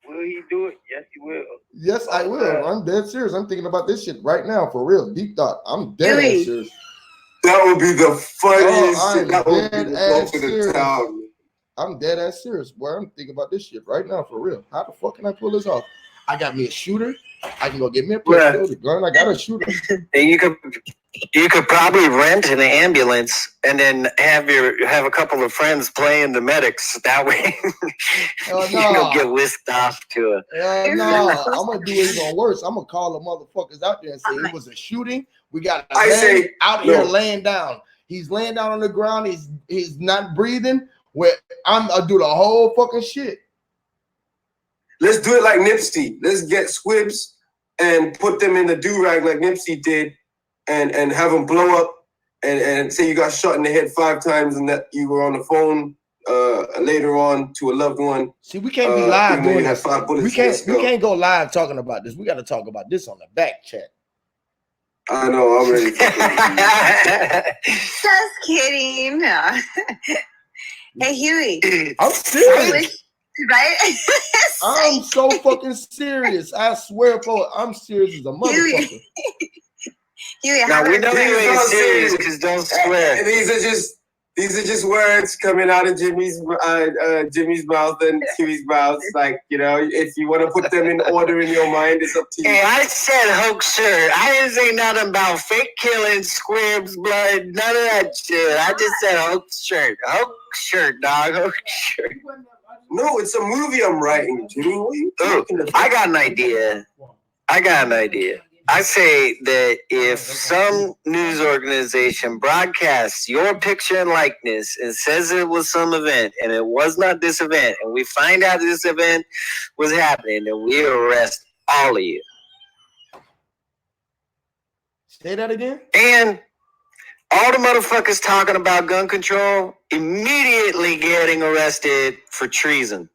Will he do it? Yes, he will. Yes, I will. I'm dead serious. I'm thinking about this shit right now, for real. Deep thought. I'm dead ass serious. That would be the funniest shit. That would be dead the ass talk of the serious. town. I'm dead ass serious, boy. I'm thinking about this shit right now, for real. How the fuck can I pull this off? I got me a shooter. I can go get me a pistol, the gun. I got a shooter. And you could probably rent an ambulance and then have a couple of friends playing the medics. That way, you don't get whisked off to a. No, I'm gonna do it even worse. I'm gonna call the motherfuckers out there and say it was a shooting. We got a man out here laying down. He's laying down on the ground. He's not breathing. Where I'm gonna do the whole fucking shit. Let's do it like Nipsey. Let's get squibs and put them in the do-rag like Nipsey did, and have them blow up and say you got shot in the head 5 times and that you were on the phone later on to a loved one. See, we can't be live doing this. 5 bullets. We can't go live talking about this. We got to talk about this on the back chat. I know. I'm ready. Just kidding. Hey, Huey. I'm serious. Right? I'm so fucking serious. I swear, for I'm serious as a motherfucker. Now we know you ain't serious because don't swear. These are just words coming out of Jimmy's mouth and Huey's mouth. Like, you know, if you want to put them in order in your mind, it's up to you. Hey, I said hoax shirt. I didn't say nothing about fake killing, squibs, blood, none of that shit. I just said hoax shirt. Hoax shirt, dog. Hoax shirt. No, it's a movie I'm writing, Jimmy. What are you talking about? I got an idea. I say that if some news organization broadcasts your picture and likeness and says it was some event and it was not this event, and we find out this event was happening, then we arrest all of you. Say that again? And all the motherfuckers talking about gun control immediately getting arrested for treason.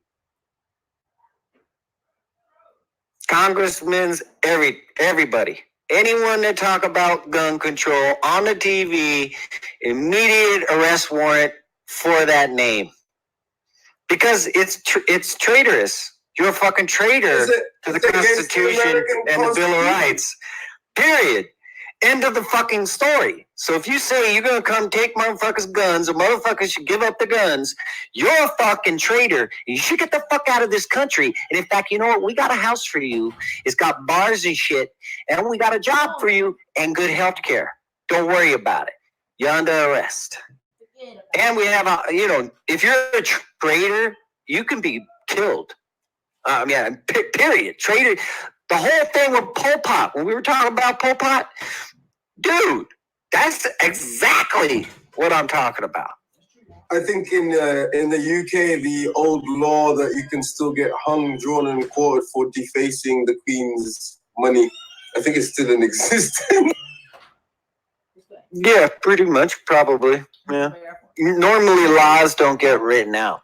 Congressmen, everybody, anyone that talk about gun control on the TV, immediate arrest warrant for that name, because it's traitorous. You're a fucking traitor to the Constitution and the Bill of Rights. Period. End of the fucking story. So if you say you're gonna come take motherfuckers' guns, or motherfuckers should give up the guns, you're a fucking traitor. You should get the fuck out of this country. And in fact, you know what? We got a house for you. It's got bars and shit. And we got a job for you and good health care. Don't worry about it. You're under arrest. And we have if you're a traitor, you can be killed. Period. Traitor. The whole thing with Pol Pot, when we were talking about Pol Pot, dude, that's exactly what I'm talking about. I think in the UK, the old law that you can still get hung, drawn, and quartered for defacing the Queen's money, I think it's still in existence. Yeah, pretty much, probably. Yeah. Normally, laws don't get written out.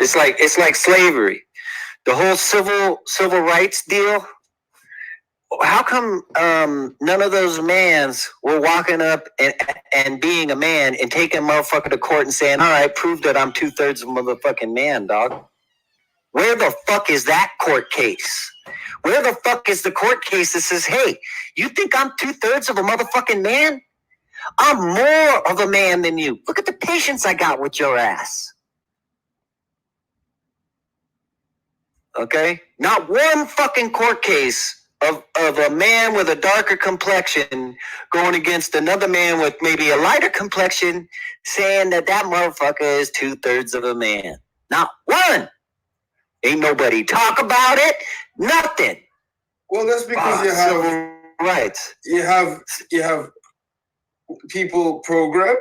It's like slavery. The whole civil rights deal. How come none of those mans were walking up and being a man and taking a motherfucker to court and saying, all right, prove that I'm 2/3 of a motherfucking man, dog? Where the fuck is that court case? Where the fuck is the court case that says, hey, you think I'm 2/3 of a motherfucking man? I'm more of a man than you. Look at the patience I got with your ass. Okay? Not one fucking court case of a man with a darker complexion going against another man with maybe a lighter complexion saying that motherfucker is 2/3 of a man. Not one. Ain't nobody talk about it. Nothing. Well, that's because you have rights. You have people programmed.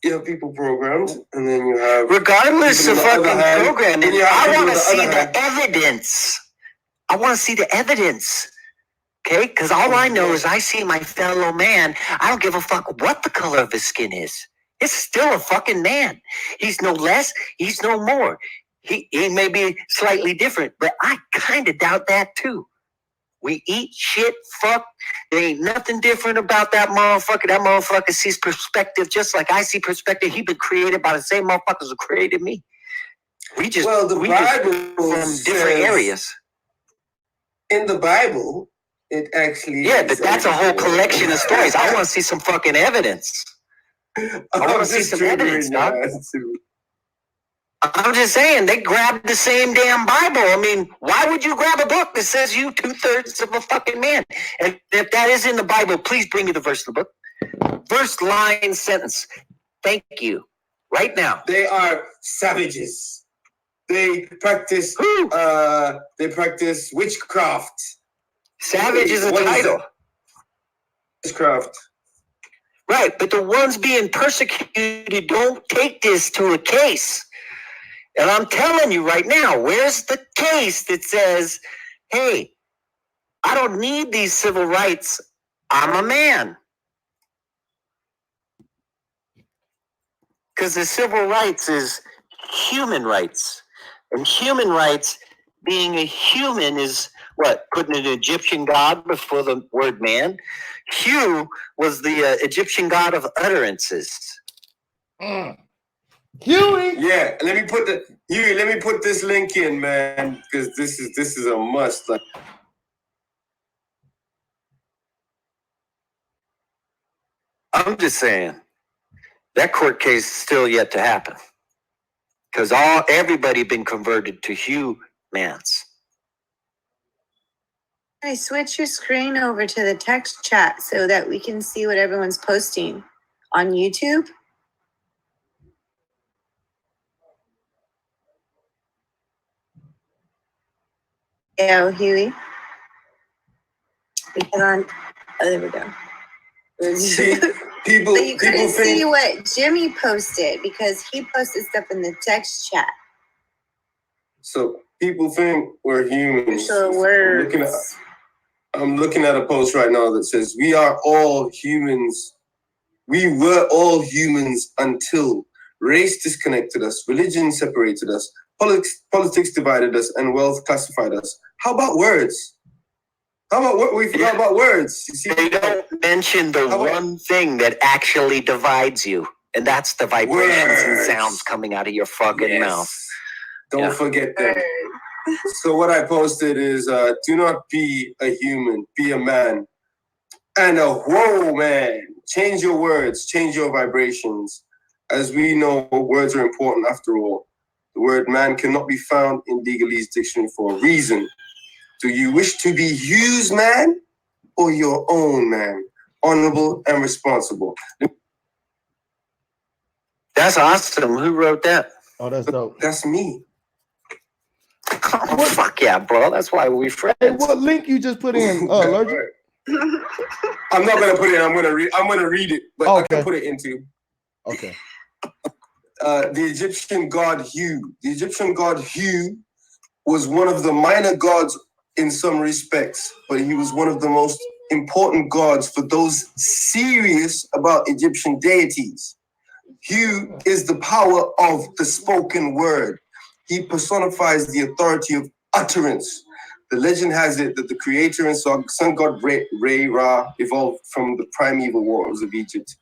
You have people programmed, and then you have. Regardless of fucking programming, I want to see the evidence. I want to see the evidence. Okay? Because all I know is I see my fellow man. I don't give a fuck what the color of his skin is. It's still a fucking man. He's no less. He's no more. He may be slightly different, but I kind of doubt that too. We eat shit, fuck. There ain't nothing different about that motherfucker. That motherfucker sees perspective just like I see perspective. He been created by the same motherfuckers who created me. We just from different areas. In the Bible, it actually but that's a whole collection of stories. I want to see some fucking evidence. I want to see some evidence, dog. I'm just saying, they grabbed the same damn Bible. I mean, why would you grab a book that says you 2/3 of a fucking man? And if that is in the Bible, please bring me the verse of the book. Verse, line, sentence. Thank you. Right now. They are savages. They practice witchcraft. Savage is a title. Witchcraft. Right, but the ones being persecuted don't take this to a case. And I'm telling you right now, where's the case that says, hey, I don't need these civil rights. I'm a man. Because the civil rights is human rights. And human rights, being a human is what? Putting an Egyptian god before the word man. Hu was the Egyptian god of utterances. Huey. Yeah, let me put this link in, man, because this is a must. Like, I'm just saying that court case is still yet to happen because everybody been converted to humans. Hey, switch your screen over to the text chat so that we can see what everyone's posting on YouTube. Yeah, Huey. Oh, there we go. see, people, but you couldn't people see think, what Jimmy posted because he posted stuff in the text chat. so people think we're humans. Usual words. I'm looking at a post right now that says, we are all humans. We were all humans until race disconnected us, religion separated us, politics divided us, and wealth classified us. How about words? How about what we forgot about words? You see, they don't mention the one thing that actually divides you, and that's the vibrations and sounds coming out of your fucking mouth. Don't forget them. So what I posted is, do not be a human, be a man. And a whoa, man. Change your words, change your vibrations. As we know, words are important after all. The word man cannot be found in legalese dictionary for a reason. Do you wish to be Hugh's man or your own man? Honorable and responsible. That's awesome. Who wrote that? Oh, that's dope. That's me. Oh, fuck yeah, bro. That's why we friends. Hey, what link you just put in, Allergic? I'm not gonna put it in. I'm gonna read it, but I can put it into. Okay. The Egyptian god Hu. The Egyptian god Hu was one of the minor gods in some respects, but he was one of the most important gods for those serious about Egyptian deities. Hu is the power of the spoken word. He personifies the authority of utterance. The legend has it that the creator and sun god Ra evolved from the primeval waters of Egypt.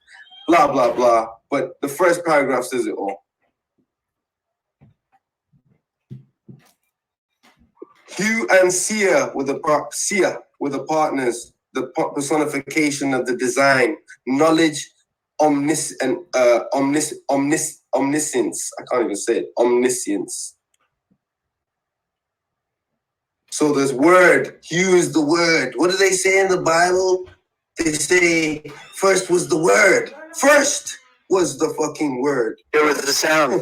Blah, blah, blah. But the first paragraph says it all. Hu and Sia were the partners, the personification of the design, knowledge, omniscience. I can't even say it. Omniscience. So there's word. Hu is the word. What do they say in the Bible? They say first was the word. First was the fucking word. It was the sound.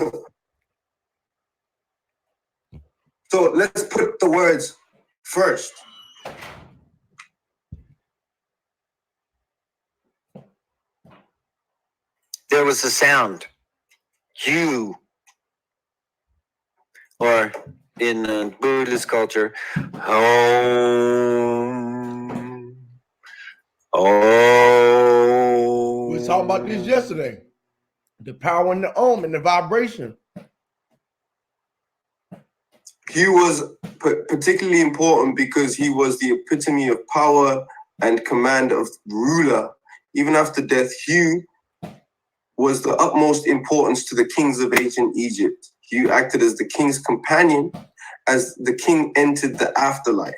So let's put the words first. there was a sound. Hu. Or in Buddhist culture, Om. Oh. We were talking about this yesterday. The power in the Om and the vibration. He was particularly important because he was the epitome of power and command of ruler. Even after death, Hu was the utmost importance to the kings of ancient Egypt. Hu acted as the king's companion as the king entered the afterlife.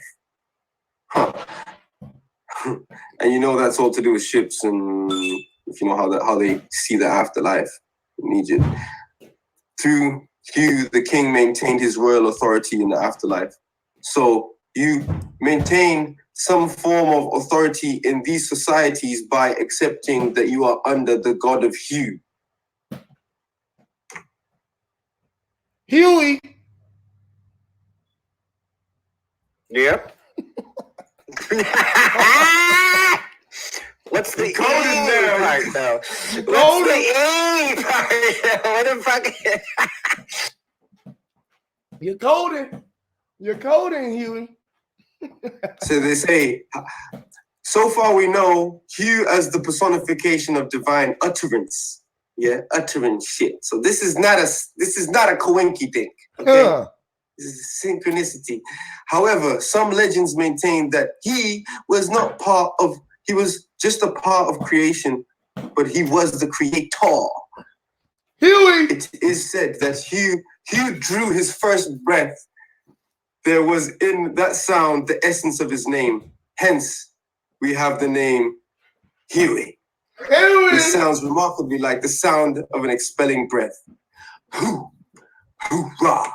Huh. And you know that's all to do with ships, and if you know how they see the afterlife in Egypt. Through Hu, the king maintained his royal authority in the afterlife. So you maintain some form of authority in these societies by accepting that you are under the god of Hu. Huey. Yep. What's the E part though? What's the E part? What the fuck? You're coding. You're coding, Huey. So they say, so far we know Hu as the personification of divine utterance. Yeah, utterance shit. So this is not a coinky thing. Okay. This is synchronicity. However, some legends maintain that he was just a part of creation, but he was the creator. Huey! It is said that Hu drew his first breath. There was in that sound the essence of his name. Hence, we have the name Huey. This sounds remarkably like the sound of an expelling breath. Hu, hoorah.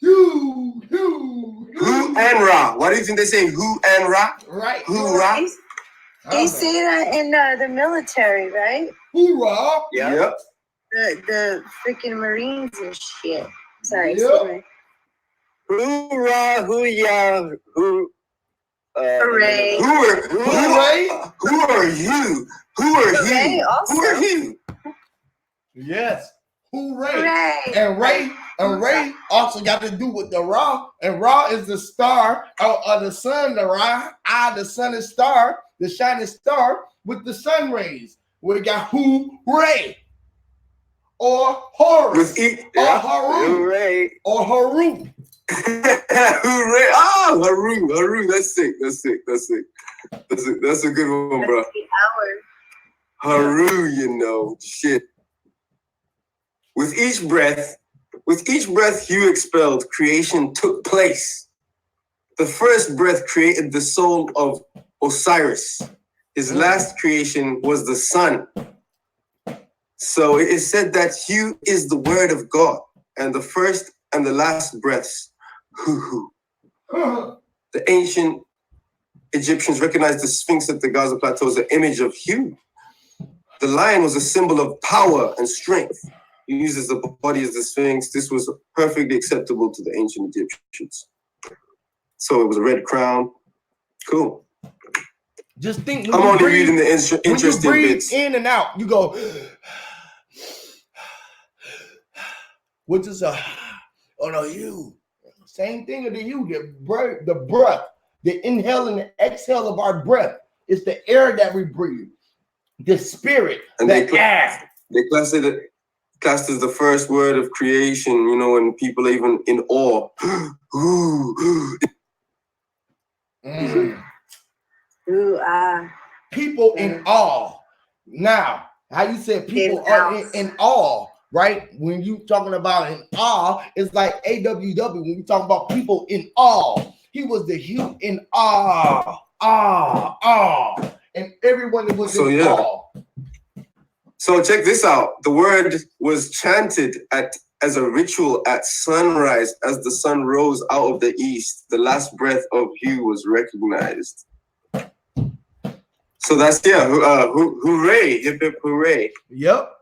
Hu and Ra. Why do you think they say Hu and Ra? Right. Hoorah. They say that in the military, right? Hoorah. Yep. The freaking Marines and shit. Sorry. Yep. Hoorah, hoo-yah, hoo. Hooray. Who are you? Who are Hooray you? also. Who are you? Yes. Hooray. Hooray. And Ray also got to do with the Ra. And Ra is the star of the sun, the Ra. The sun is star, the shining star with the sun rays. We got Hooray. Or Horus. Or Haru. Hooray. Or Haru. Hooray. Oh, Haru. That's sick. That's a good one, bro. That's the hour. Haru, you know, shit. With each breath Hu expelled, creation took place. The first breath created the soul of Osiris. His last creation was the sun. So it is said that Hu is the word of God, and the first and the last breaths, Hu. The ancient Egyptians recognized the Sphinx at the Gaza Plateau as an image of Hu. The lion was a symbol of power and strength. He uses the body as the Sphinx. This was perfectly acceptable to the ancient Egyptians. So it was a red crown. Cool. Just think. I'm only reading the interesting when you breathe bits. in and out, you go, which is a Hu. Same thing of the Hu. The breath, the inhale and the exhale of our breath is the air that we breathe. The spirit, and the air. They classed as the first word of creation, you know, and people are even in awe. People in awe. Now, how you said people are in awe, right? When you talking about in awe, it's like AWW. When you talk about people in awe, he was the Hu in awe. And everyone that was in awe. So check this out. The word was chanted as a ritual at sunrise as the sun rose out of the east. The last breath of Hu was recognized. So that's, hooray, hip, hip, hooray. Yep,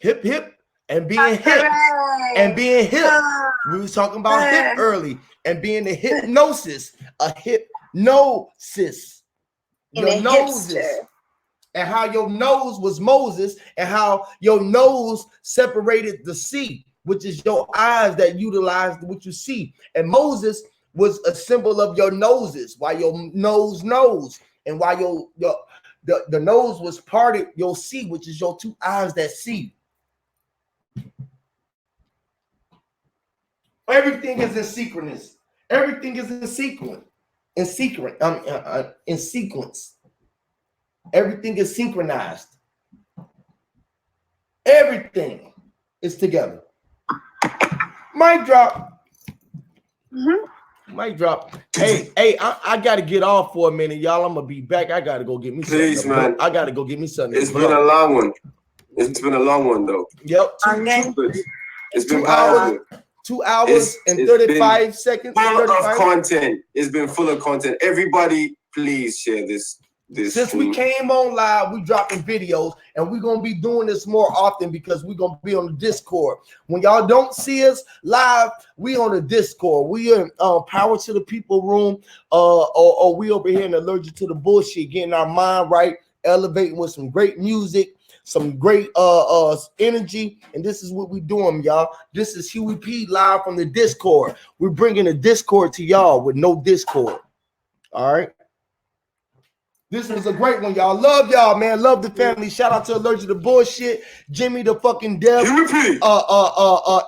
hip, hip, and being hip. And being hip. We was talking about hip early. And being a hypnosis. A hypnosis. In a hipster. and how your nose was Moses, and how your nose separated the sea, which is your eyes that utilized what you see. And Moses was a symbol of your noses, why your nose knows, and why the nose was parted, you'll see, which is your two eyes that see. Everything is in synchronous. Everything is in sequence. In sequence. Everything is synchronized. Everything is together. Mic drop. Mic drop. Hey, I gotta get off for a minute, y'all. I'm gonna be back. I gotta go get me Please, something. man. I gotta go get me something. It's been a long one. It's been a long one, though. Yep. It's been 2 powerful. 2 hours and 35 seconds. Full 35. of content. It's been full of content. Everybody, please share this. Since we came on live, we dropping videos, and we're gonna be doing this more often because we're gonna be on the Discord. When y'all don't see us live, we on the Discord. We in Power to the People room, or we over here in Allergic to the Bullshit, getting our mind right, elevating with some great music, some great energy, and this is what we doing, y'all. This is Huey P live from the Discord. We're bringing the Discord to y'all with no Discord. All right. This was a great one, y'all. Love y'all, man. Love the family. Shout out to Allergic to Bullshit, Jimmy the fucking Dev,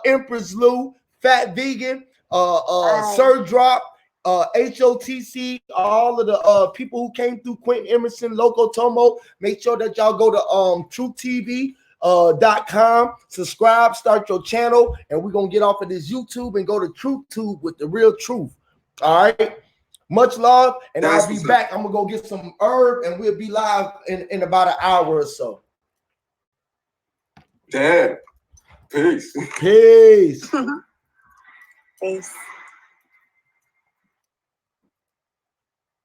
Empress Lou, Fat Vegan, Sir Drop, HOTC, all of the people who came through, Quentin Emerson, Loco Tomo. Make sure that y'all go to truthtv.com, subscribe, start your channel, and we're gonna get off of this YouTube and go to TruthTube with the real truth. All right. Much love, and I'll be back. I'm gonna go get some herb, and we'll be live in about an hour or so. Damn. Peace. Peace. Peace.